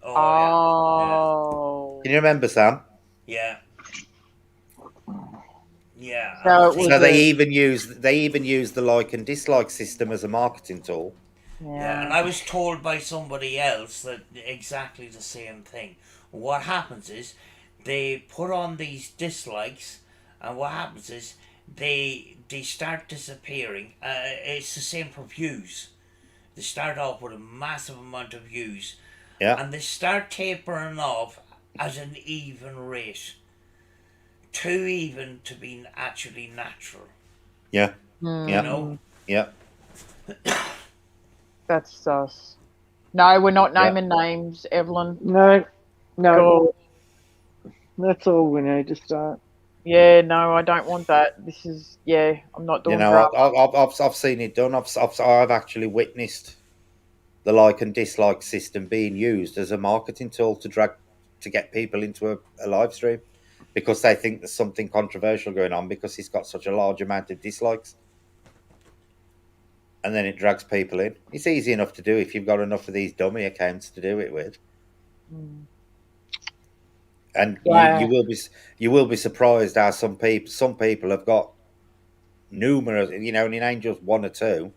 Oh. Can you remember, Sam? Yeah. Yeah. So it was So they a- even used the like and dislike system as a marketing tool. Yeah, and I was told by somebody else that exactly the same thing. What happens is they put on these dislikes, and what happens is they start disappearing. It's the same for views. They start off with a massive amount of views, and they start tapering off at an even rate. Too even to be actually natural. Yeah. Mm. Yeah. You know? Yeah. That's sus. No, we're not naming names, Evelyn. No. Cool. That's all we need to start. Yeah, no, I don't want that. This is, I'm not doing You know, drama. I've seen it done. I've actually witnessed the like and dislike system being used as a marketing tool to get people into a live stream, because they think there's something controversial going on because he's got such a large amount of dislikes. And then it drags people in. It's easy enough to do if you've got enough of these dummy accounts to do it with. And you will be surprised how some people have got numerous, you know, and it ain't just one or two.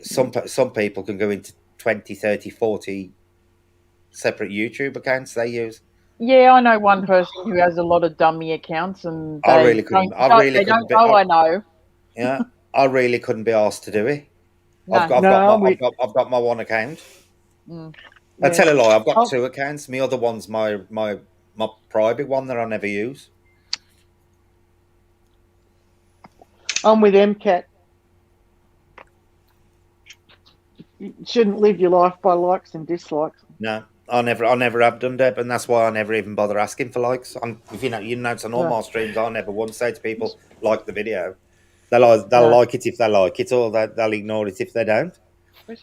Some people can go into 20, 30, 40 separate YouTube accounts they use. Yeah, I know one person who has a lot of dummy accounts, and they I really couldn't. I know. Yeah, I really couldn't be asked to do it. No. I've got my one account. I tell a lie. I've got 2 accounts. My other one's my private one that I never use. I'm with MCAT. You shouldn't live your life by likes and dislikes. No, I never have done, Deb, and that's why I never even bother asking for likes. If you notice on all my streams, I never once say to people like the video. They'll like it if they like it, or they'll ignore it if they don't. Do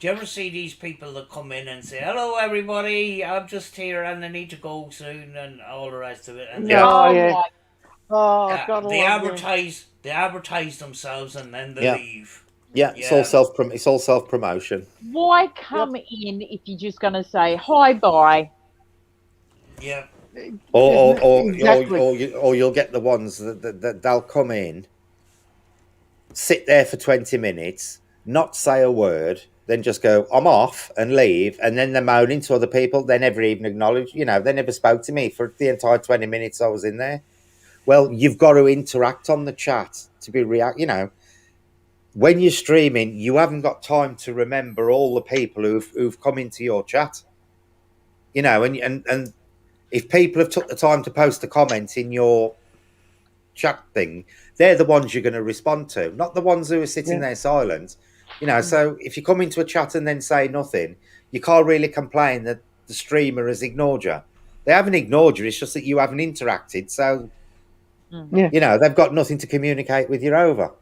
you ever see these people that come in and say, "Hello, everybody, I'm just here and I need to go soon," and all the rest of it? And God, they advertise themselves and then they leave. Yeah, it's all self promotion. Why come in if you're just going to say hi, bye? Yeah. Or you'll get the ones that they'll come in, sit there for 20 minutes, not say a word, then just go, I'm off, and leave, and then they're moaning to other people. They never even acknowledge, they never spoke to me for the entire 20 minutes I was in there. Well, you've got to interact on the chat to be when you're streaming, you haven't got time to remember all the people who've come into your chat. And if people have took the time to post a comment in your chat thing, they're the ones you're going to respond to, not the ones who are sitting there silent. So if you come into a chat and then say nothing, you can't really complain that the streamer has ignored you. They haven't ignored you, it's just that you haven't interacted. So, they've got nothing to communicate with you over.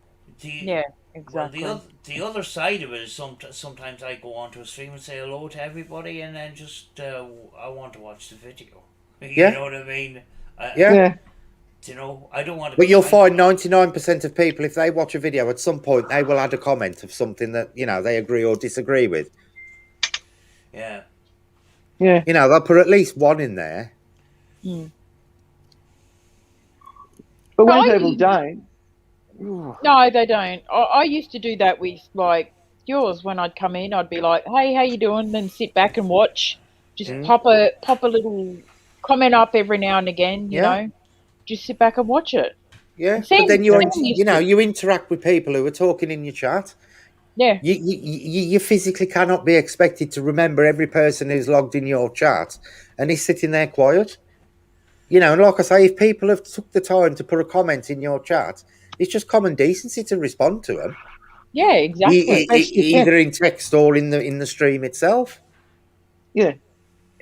Exactly. Well, the other side of it is sometimes I go onto a stream and say hello to everybody, and then just I want to watch the video. You know what I mean? I don't want to. But you'll find 99% of people, if they watch a video, at some point they will add a comment of something that they agree or disagree with. Yeah. They'll put at least one in there. But when people don't. No, they don't. I used to do that with yours. When I'd come in, I'd be like, "Hey, how you doing?" Then sit back and watch. Just pop a little comment up every now and again. You know, just sit back and watch it. Yeah, but then you interact with people who are talking in your chat. Yeah, you physically cannot be expected to remember every person who's logged in your chat and is sitting there quiet. And like I say, if people have took the time to put a comment in your chat, it's just common decency to respond to them. Yeah, exactly. Either in text or in the stream itself. Yeah,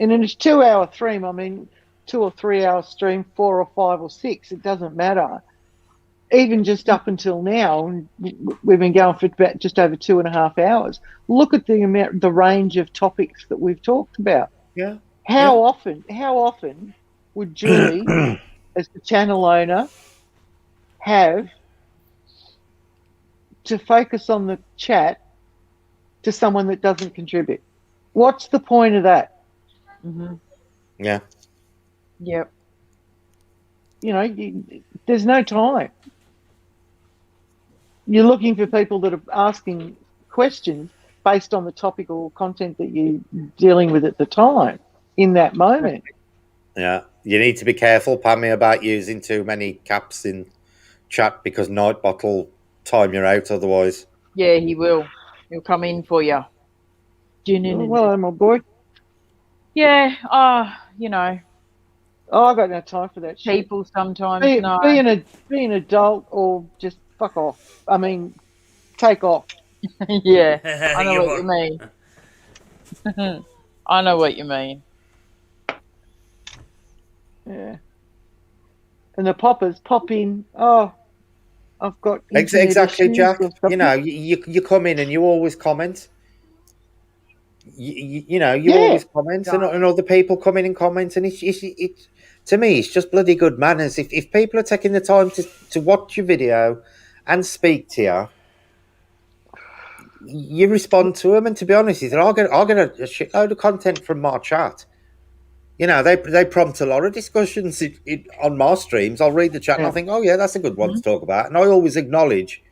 and in a 2-hour stream, 2 or 3 hour stream, 4 or 5 or 6, it doesn't matter. Even just up until now, we've been going for about just over 2.5 hours. Look at the range of topics that we've talked about. Yeah. How often would Julie, as the channel owner, have to focus on the chat to someone that doesn't contribute? What's the point of that? Yeah. Yep. There's no time. You're looking for people that are asking questions based on the topical content that you're dealing with at the time, in that moment. Yeah. You need to be careful, Pammy, about using too many caps in chat, because Nightbot will time you out otherwise. Yeah, he will. He'll come in for you. Well, my boy. Yeah, I got no time for that people shit. Sometimes, be an adult or just fuck off. Take off. Yeah, I know what you mean. I know what you mean. Yeah. And the poppers pop in. Oh, I've got exactly, Jack. You come in and you always comment. You always comment, and other people come in and comment, and it's to me, it's just bloody good manners. If people are taking the time to watch your video and speak to you, you respond to them. And to be honest with you, I'll get a shitload of content from my chat. They prompt a lot of discussions on my streams. I'll read the chat and I think, oh yeah, that's a good one to talk about, and I always acknowledge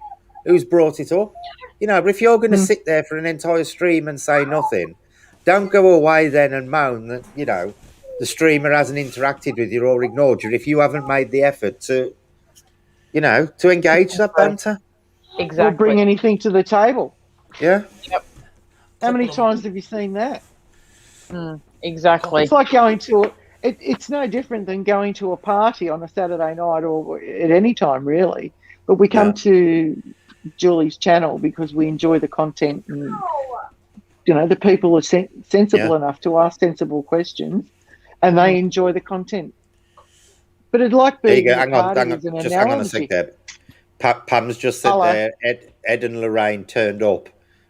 who's brought it up. But if you're going to sit there for an entire stream and say nothing, don't go away then and moan that the streamer hasn't interacted with you or ignored you if you haven't made the effort to engage that banter. Exactly. Or bring anything to the table. Yeah. Yep. How many times have you seen that? Exactly. It's like going to it's no different than going to a party on a Saturday night or at any time really. But we come to Julie's channel because we enjoy the content and the people are sensible enough to ask sensible questions, and they enjoy the content. But it'd like There you being go. at a party as an Just hang on a sec, analogy. Deb. Pam's just said there, Ed and Lorraine turned up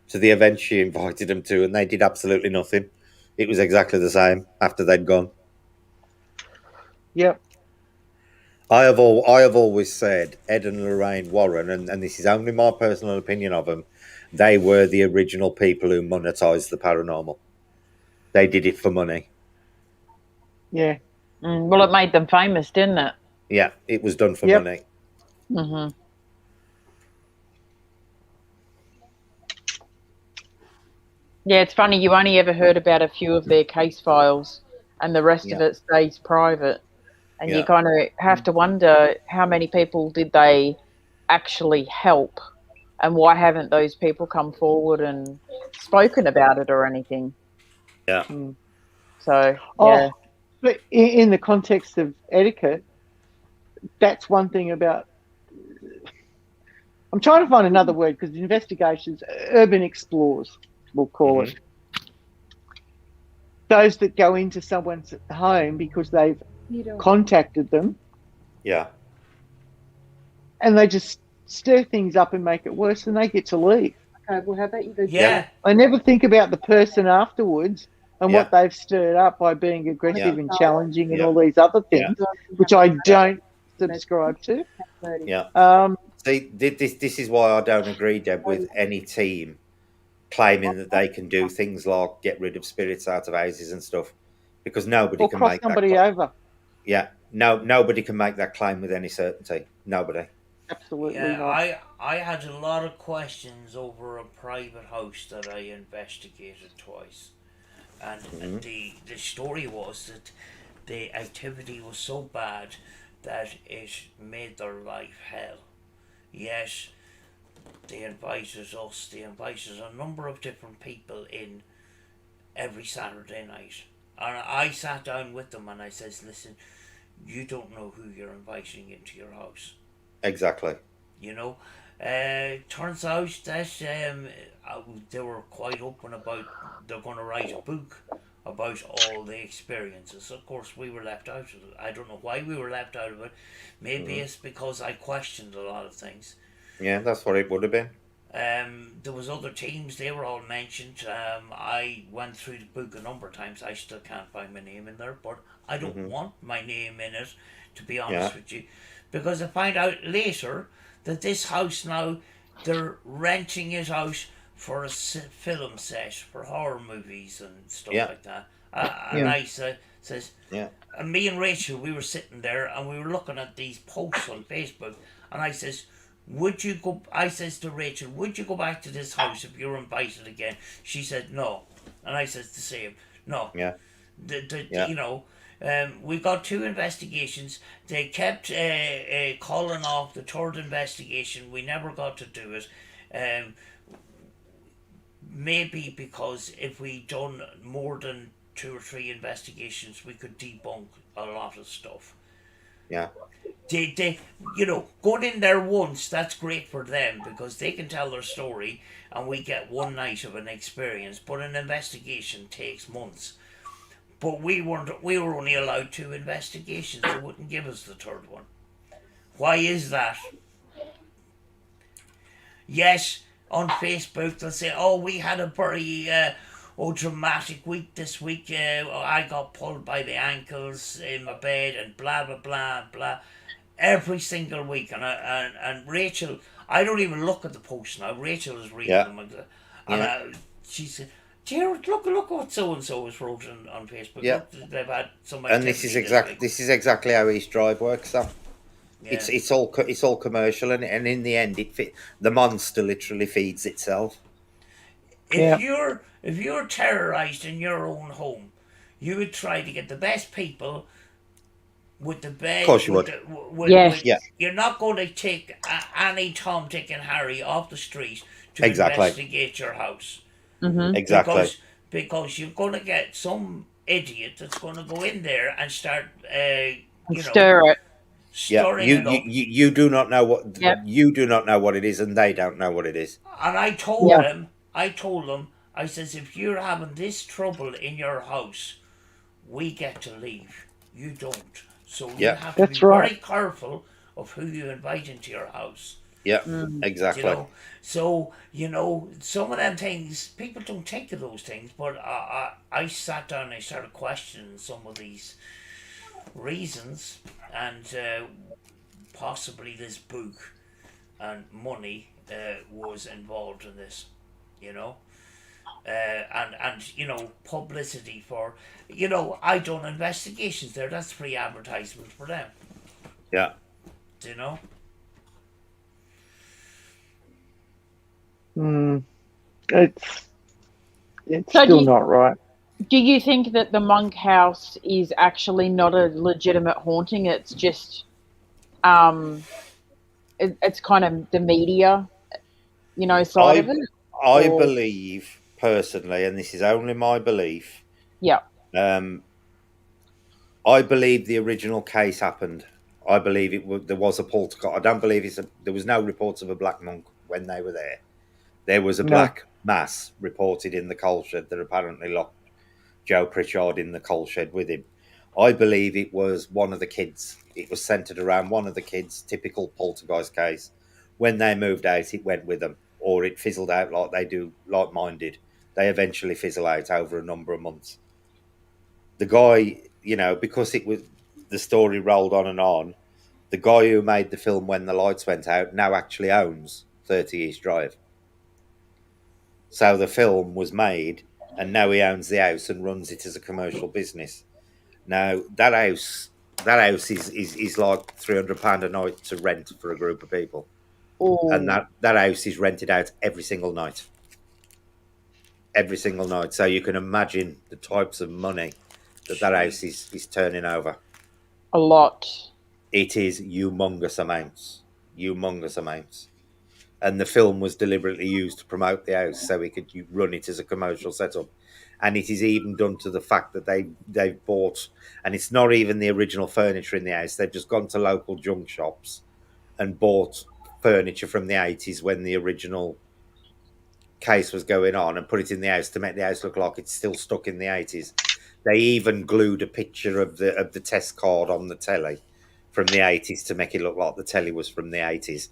to the event she invited them to, and they did absolutely nothing. It was exactly the same after they'd gone. Yep. I have always said Ed and Lorraine Warren, and this is only my personal opinion of them, they were the original people who monetized the paranormal. They did it for money. Yeah. Well, it made them famous, didn't it? Yeah, it was done for money. Mm-hmm. Yeah, it's funny. You only ever heard about a few of their case files, and the rest of it stays private. And you kind of have to wonder how many people did they actually help, and why haven't those people come forward and spoken about it or anything? Yeah. So, yeah. But in the context of etiquette, that's one thing about. I'm trying to find another word because investigations, urban explorers, we'll call it. Those that go into someone's home because they've contacted them. Yeah. And they just stir things up and make it worse, and they get to leave. Okay, well, how about you go? Yeah. I never think about the person afterwards and what they've stirred up by being aggressive and challenging and all these other things, which I don't subscribe to. Yeah. See, this is why I don't agree, Deb, with any team claiming that they can do things like get rid of spirits out of houses and stuff, because nobody can make somebody that over. Yeah, nobody can make that claim with any certainty. Nobody. Absolutely not. I had a lot of questions over a private house that I investigated twice, and the story was that the activity was so bad that it made their life hell. Yes, they invited a number of different people in every Saturday night. And I sat down with them and I says, listen, you don't know who you're inviting into your house. Exactly. Turns out that they were quite open about they're going to write a book about all the experiences. Of course, we were left out of it. I don't know why we were left out of it. Maybe it's because I questioned a lot of things. Yeah, that's what it would have been. There was other teams, they were all mentioned. I went through the book a number of times. I still can't find my name in there, but I don't want my name in it, to be honest with you, because I find out later that this house now, they're renting it out for a film set for horror movies and stuff like that. And I says, and me and Rachel, we were sitting there and we were looking at these posts on Facebook, and I says, I says to Rachel, would you go back to this house if you were invited again? She said no. And I says the same. No. Yeah. We got 2 investigations. They kept calling off the 3rd investigation. We never got to do it. Maybe because if we done more than 2 or 3 investigations, we could debunk a lot of stuff. Yeah. They going in there once, that's great for them because they can tell their story and we get one night of an experience, but an investigation takes months. But we were only allowed 2 investigations. They wouldn't give us the 3rd one. Why is that? Yes, on Facebook they'll say, oh, we had a very dramatic week this week. I got pulled by the ankles in my bed and blah blah blah blah. Every single week, and Rachel, I don't even look at the posts now. Rachel is reading them, and she said, "Jared, look what so and so has wrote on Facebook. Yeah, look, they've had some." And this is exactly how East Drive works. So it's all commercial, and in the end, the monster literally feeds itself. If you're terrorized in your own home, you would try to get the best people. With the bed, of course you would. You're not going to take any Tom, Dick, and Harry off the street to investigate your house. Mm-hmm. Exactly. Because you're going to get some idiot that's going to go in there and start, stir it. Stirring it up. You do not know what you do not know what it is, and they don't know what it is. And I told them, I says, if you're having this trouble in your house, we get to leave. You don't. So you Yeah. have to be That's right. very careful of who you invite into your house. Yeah. Mm. Exactly. You know, so some of them things people don't take to those things, but I sat down and I started questioning some of these reasons, and possibly this book and money was involved in this, you know. And publicity for, I done investigations there. That's free advertisement for them. Yeah. Do you know? It's So still not right. do you think that the monk house is actually not a legitimate haunting? It's just, it's kind of the media, side of I it? I Or, believe personally, and this is only my belief. yeah. Um, I believe the original case happened. I believe there was a poltergeist. I don't believe there was no reports of a black monk when they were there. There was a No. black mass reported in the coal shed that apparently locked Joe Pritchard in the coal shed with him. I believe it was one of the kids. It was centered around one of the kids, typical poltergeist case. When they moved out, it went with them, or it fizzled out like they do, like mine did. They eventually fizzle out over a number of months. The guy, because it was the story rolled on, the guy who made the film When the Lights Went Out now actually owns 30 East Drive. So the film was made, and now he owns the house and runs it as a commercial business. Now that house is like £300 a night to rent for a group of people, and Oh, that house is rented out every single night. So you can imagine the types of money that house is turning over. a lot. It is humongous amounts. And the film was deliberately used to promote the house so he could run it as a commercial setup. And it is even done to the fact that they've bought, and it's not even the original furniture in the house. They've just gone to local junk shops and bought furniture from the 80s when the original case was going on and put it in the house to make the house look like it's still stuck in the 80s. They even glued a picture of the test card on the telly from the 80s to make it look like the telly was from the 80s.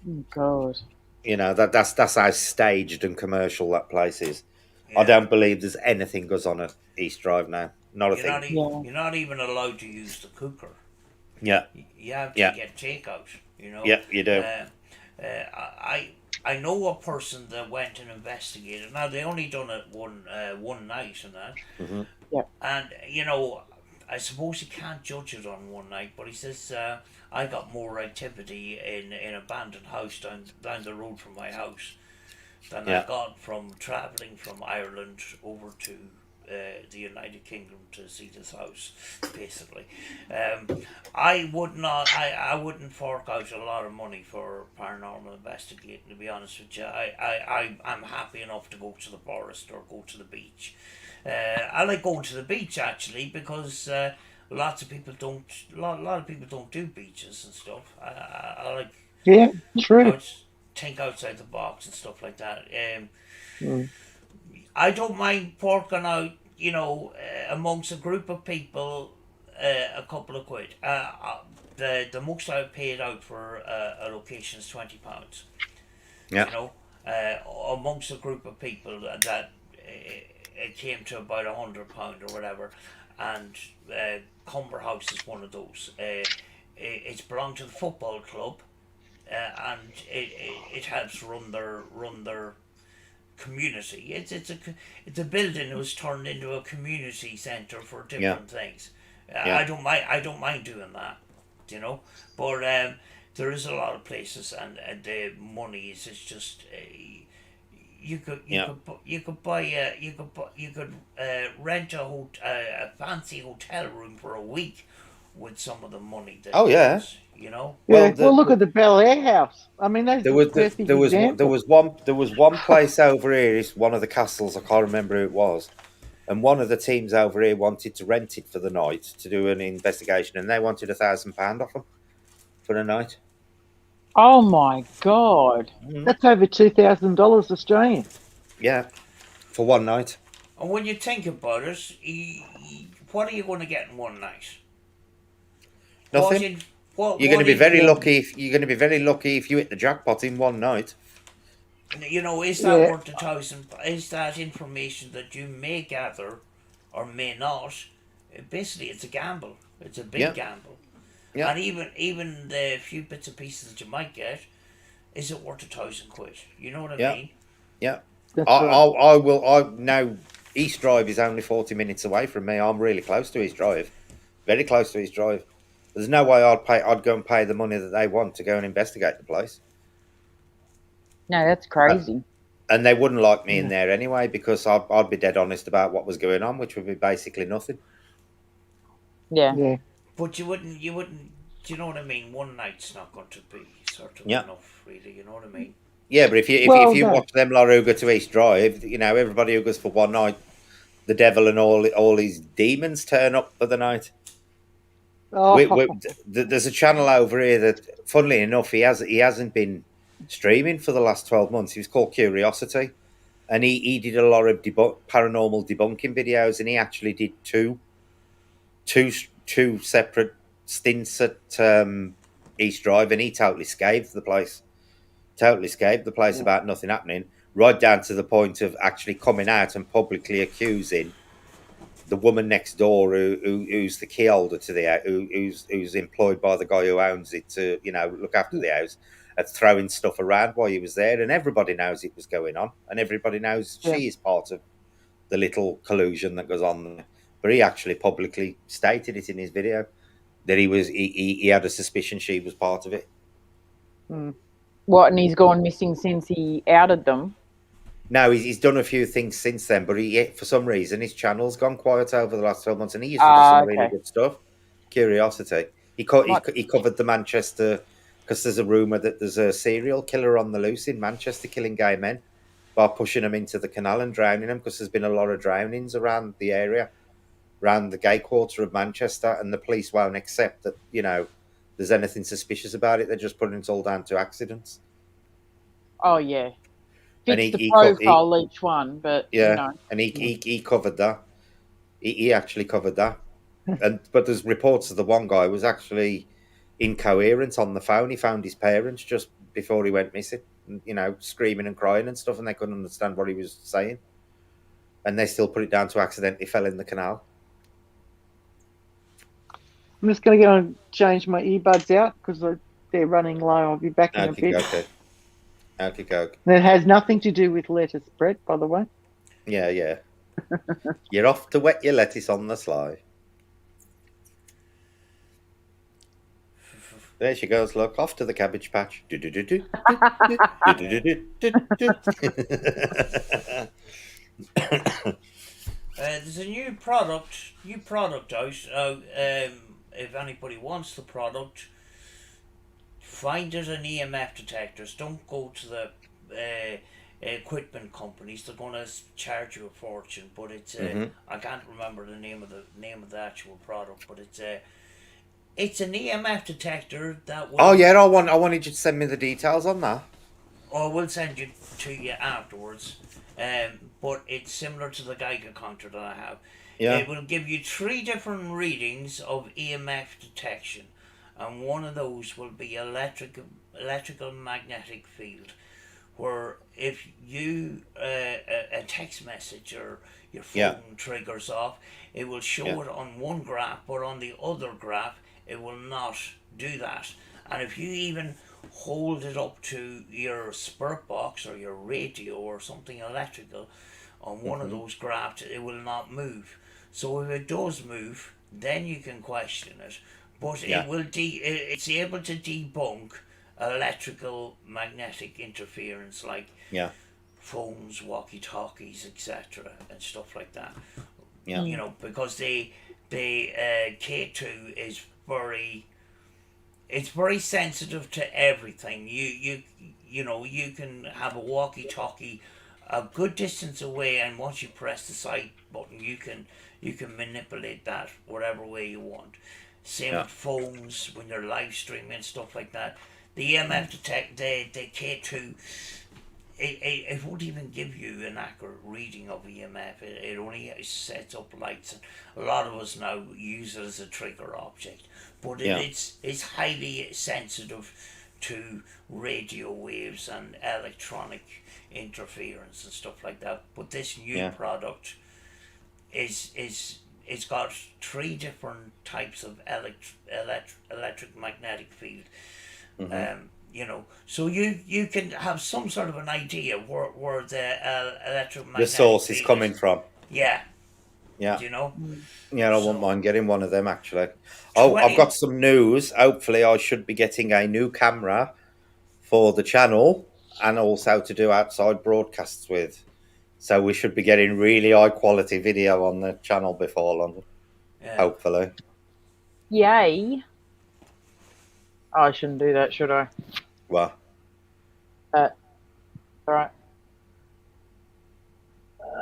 Oh, God. That's how staged and commercial that place is. I Yeah. don't believe there's anything goes on at East Drive now. Not a You're thing. not Yeah. you're not even allowed to use the cooker. Yeah, You have to yeah, get takeout. yeah. You do. I know a person that went and investigated. Now they only done it one night and that, Hmm. Yeah. and I suppose you can't judge it on one night. But he says I got more activity in an abandoned house down the road from my house than I Yeah, got from travelling from Ireland over to the United Kingdom to see this house, basically. I would not. I wouldn't fork out a lot of money for paranormal investigating. To be honest with you, I'm happy enough to go to the forest or go to the beach. I like going to the beach actually because. Lots of people don't. Lot of people don't do beaches and stuff. I like Yeah, true. think outside the box and stuff like that. Mm. I don't mind forking out, amongst a group of people, a couple of quid. The most I've paid out for a location is £20. yeah, You know, amongst a group of people that it came to about £100 or whatever, and Cumber House is one of those. It's belonged to the football club, and it helps run their community. It's a building that was turned into a community centre for yeah, different things. yeah, I don't mind doing that, But there is a lot of places, and the money is just. yeah. You could buy you could rent a fancy hotel room for a week with some of the money that Oh it yeah. is, Yeah. Well, Well, look at the Bel Air House. I mean, that's there the was perfect there example. was one place over here. It's one of the castles. I can't remember who it was. And one of the teams over here wanted to rent it for the night to do an investigation, and they wanted £1,000 off them for the night. Oh, my God. That's over $2,000 Australian. Yeah, for one night. And when you think about it, what are you going to get in one night? What Nothing. in what You're going to what be very in lucky. If you hit the jackpot in one night. is that Yeah. worth a thousand? Is that information that you may gather or may not? Basically, it's a gamble. It's a big Yeah, gamble. yeah, And even the few bits and pieces that you might get, is it worth £1,000? You know what I yeah, mean? yeah. That's right. I will. I now. East Drive is only 40 minutes away from me. I'm really close to East Drive. Very close to East Drive. There's no way I'd pay. I'd go and pay the money that they want to go and investigate the place. No, that's Uh, crazy. and they wouldn't like me in Yeah. there anyway because I'd be dead honest about what was going on, which would be basically nothing. Yeah. Yeah. But you wouldn't. Do you know what I mean? One night's not going to be sort of Yeah, enough, really. You know what I mean? yeah. But if Well, you no. watch them lot who go to East Drive, everybody who goes for one night, the devil and all his demons turn up for the night. Oh, There's a channel over here that, funnily enough, he hasn't been streaming for the last 12 months. He was called Curiosity, and he did a lot of paranormal debunking videos, and he actually did two two separate stints at East Drive, and he totally scathed the place. Totally scathed the place yeah. about nothing happening, right down to the point of actually coming out and publicly accusing the woman next door who's the key holder to the house, who's employed by the guy who owns it to look after the house, at throwing stuff around while he was there, and everybody knows it was going on, and everybody knows Yeah. she is part of the little collusion that goes on there. But he actually publicly stated it in his video that he had a suspicion she was part of it. Mm. What? And he's gone missing since he outed them. No, he's done a few things since then, but for some reason his channel's gone quiet over the last 12 months, and he used to do some really Okay. good stuff. Curiosity. Might, He covered the Manchester, because there's a rumor that there's a serial killer on the loose in Manchester killing gay men by pushing them into the canal and drowning them, because there's been a lot of drownings around the area, around the gay quarter of Manchester, and the police won't accept that there's anything suspicious about it. They're just putting it all down to accidents. oh yeah. And Fits the profile each one, but yeah, and he covered that. He actually covered that. But there's reports that the one guy was actually incoherent on the phone. He found his parents just before he went missing, screaming and crying and stuff, and they couldn't understand what he was saying. And they still put it down to accidentally fell in the canal. I'm just going to go and change my earbuds out because they're running low. I'll be back in a bit. Okay. And it has nothing to do with lettuce, Brett, by the way. Yeah. You're off to wet your lettuce on the sly. There she goes, look, off to the cabbage patch. There's a new product out. If anybody wants the product, find it an EMF detectors. Don't go to the equipment companies. They're going to charge you a fortune. But it's I can't remember the name of the actual product. But it's an EMF detector that will. Oh yeah, I wanted you to send me the details on that. I will send it to you afterwards. But it's similar to the Geiger counter that I have. Yeah. It will give you 3 different readings of EMF detection, and one of those will be electrical magnetic field, where if you a text message or your phone triggers off, it will show it on one graph, but on the other graph it will not do that. And if you even hold it up to your spirit box or your radio or something electrical on one of those graphs, it will not move. So if it does move, then you can question it. But it's able to debunk electrical magnetic interference like phones, walkie-talkies, etc., and stuff like that. Yeah. Because the K2 is very sensitive to everything. You can have a walkie-talkie a good distance away, and once you press the side button, you can manipulate that whatever way you want. Same with phones when you're live streaming and stuff like that. The EMF detect the K2 it won't even give you an accurate reading of EMF. It only sets up lights. And a lot of us now use it as a trigger object, but Yeah. it's highly sensitive to radio waves and electronic interference and stuff like that. But this new Yeah. product is it's got three different types of electric magnetic field. You know, so you can have some sort of an idea where the electromagnetic The source is field coming from. Yeah, Yeah. do you know? Yeah, I So- won't mind getting one of them actually. Oh, 20 I've got some news. Hopefully, I should be getting a new camera for the channel and also to do outside broadcasts with. So we should be getting really high quality video on the channel before long. Yeah. Hopefully. Yay. Oh, I shouldn't do that, should I? Well, All right.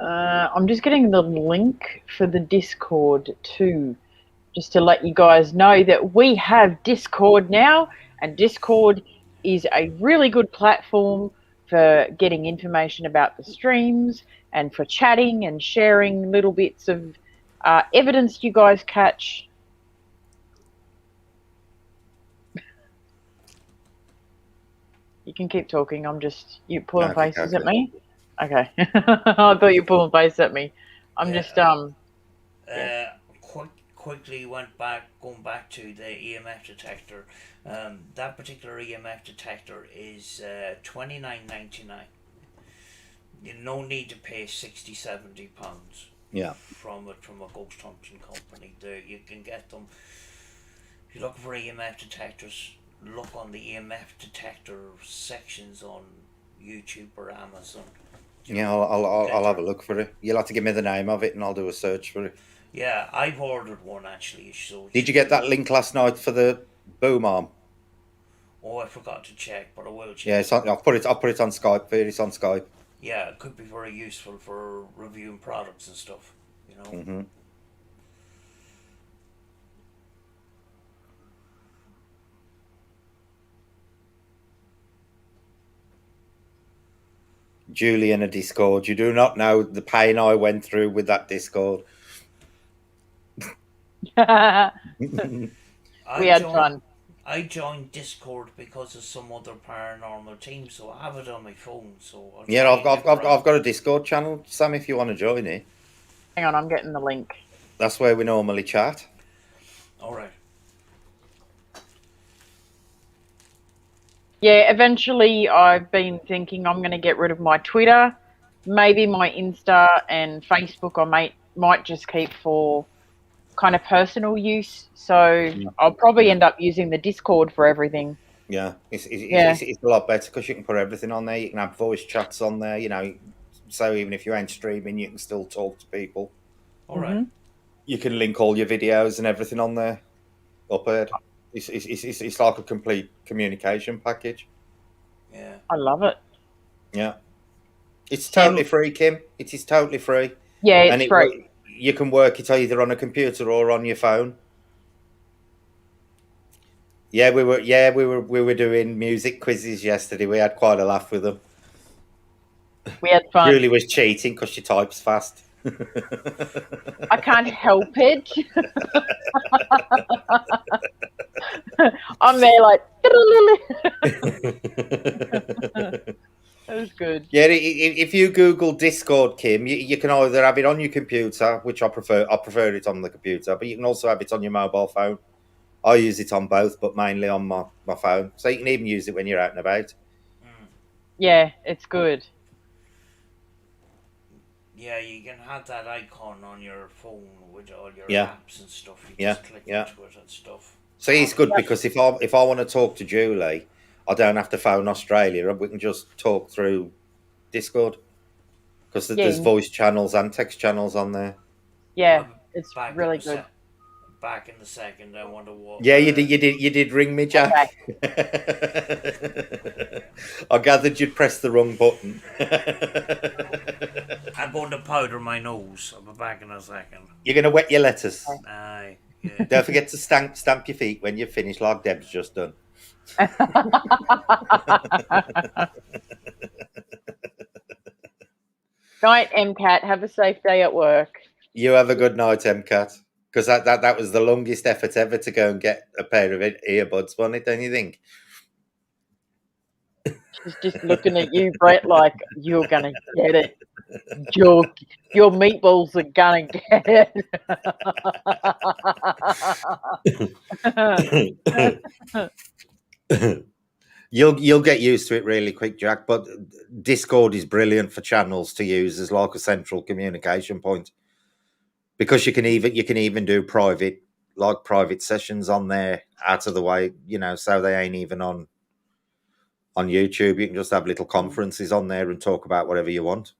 I'm just getting the link for the Discord too, just to let you guys know that we have Discord now, and Discord is a really good platform for getting information about the streams and for chatting and sharing little bits of evidence you guys catch. You can keep talking. I'm just, you pulling Okay, faces okay. at me? Okay. I thought you were pulling faces at me. I'm Yeah. just, Quickly going back to the EMF detector. That particular EMF detector is £29.99. You no need to pay £60-70 Yeah. from a ghost hunting company. There you can get them. If you're looking for EMF detectors, look on the EMF detector sections on YouTube or Amazon. Yeah, I'll have a look for it. You'll have to give me the name of it and I'll do a search for it. Yeah, I've ordered one actually. So Did you get that link last night for the boom arm? Oh, I forgot to check, but I will check. Yeah, I'll put it on Skype. It's on Skype. Yeah, it could be very useful for reviewing products and stuff. You know. Mm-hmm. Julie in a Discord. You do not know the pain I went through with that Discord. we had fun. I joined Discord because of some other paranormal team, so I have it on my phone. So yeah, I've got a Discord channel, Sam. If you want to join it, hang on, I'm getting the link. That's where we normally chat. All right. Yeah, eventually I've been thinking I'm going to get rid of my Twitter, maybe my Insta and Facebook I might just keep for kind of personal use. So I'll probably end up using the Discord for everything. Yeah, it's a lot better because you can put everything on there. You can have voice chats on there, you know, so even if you ain't streaming, you can still talk to people. All right. You can link all your videos and everything on there. Up ahead. It's like a complete communication package. Yeah. I love it. Yeah. It's totally free, Kim. It is totally free. Yeah, it's free. You can work it either on a computer or on your phone. Yeah, we were doing music quizzes yesterday. We had quite a laugh with them. We had fun. Julie was cheating because she types fast. I can't help it. I'm there like. That was good. Yeah, if you Google Discord, Kim, you can either have it on your computer, which I prefer. I prefer it on the computer, but you can also have it on your mobile phone. I use it on both, but mainly on my phone. So you can even use it when you're out and about. Yeah, it's good. Yeah, you can have that icon on your phone with all your Yeah. apps and stuff. You Yeah, just click yeah. into it and stuff. So it's good because if I want to talk to Julie, I don't have to phone Australia. We can just talk through Discord because there's voice channels and text channels on there. Yeah, it's really good. Back in the second, I wonder what. Yeah, you did ring me, Jack. Okay. I gathered you'd press the wrong button. I'm going to powder my nose. I'll be back in a second. You're going to wet your lettuce. Aye. Yeah. Don't forget to stamp your feet when you've finished, like Deb's just done. Night, MCAT. Have a safe day at work. You have a good night, MCAT. Because that was the longest effort ever to go and get a pair of earbuds, wasn't it? Don't you think? She's just looking at you, Brett, like you're gonna get it. Your meatballs are gonna get it. You'll get used to it really quick, Jack. But Discord is brilliant for channels to use as like a central communication point, because you can even do private sessions on there out of the way, so they ain't even on YouTube. You can just have little conferences on there and talk about whatever you want.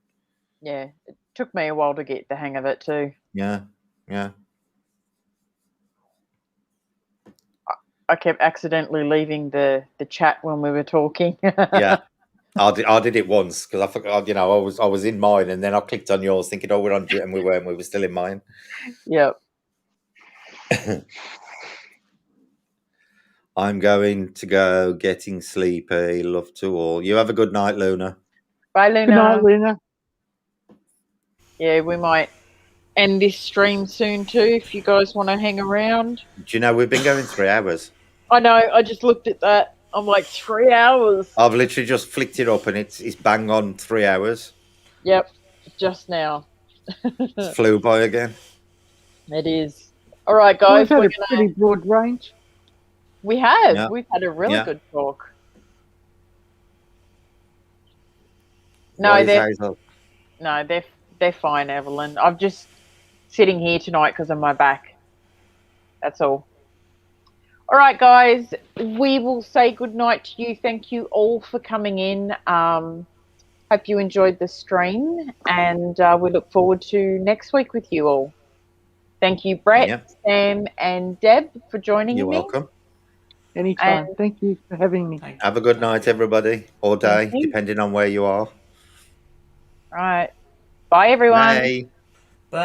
Yeah, it took me a while to get the hang of it too. Yeah. I kept accidentally leaving the chat when we were talking. Yeah. I did it once because I forgot. I was in mine, and then I clicked on yours, thinking, "Oh, we're on," and we weren't. We were still in mine. Yep. I'm going to go getting sleepy. Love to all. You have a good night, Luna. Bye, Luna. Good night, Luna. Yeah, we might end this stream soon too if you guys want to hang around. Do you know we've been going 3 hours? I know. I just looked at that. I'm like 3 hours. I've literally just flicked it up, and it's bang on 3 hours. Yep, just now. It flew by again. It is. All right, guys. We've had a pretty broad range. We have. Yeah. We've had a really Yeah. good talk. No, they're fine, Evelyn. I'm just sitting here tonight because of my back. That's all. All right, guys. We will say good night to you. Thank you all for coming in. Hope you enjoyed the stream, and we look forward to next week with you all. Thank you, Brett, Sam, and Deb, for joining me. You're welcome. Anytime. Thank you for having me. Have a good night, everybody, or day, depending on where you are. All right. Bye, everyone. Bye.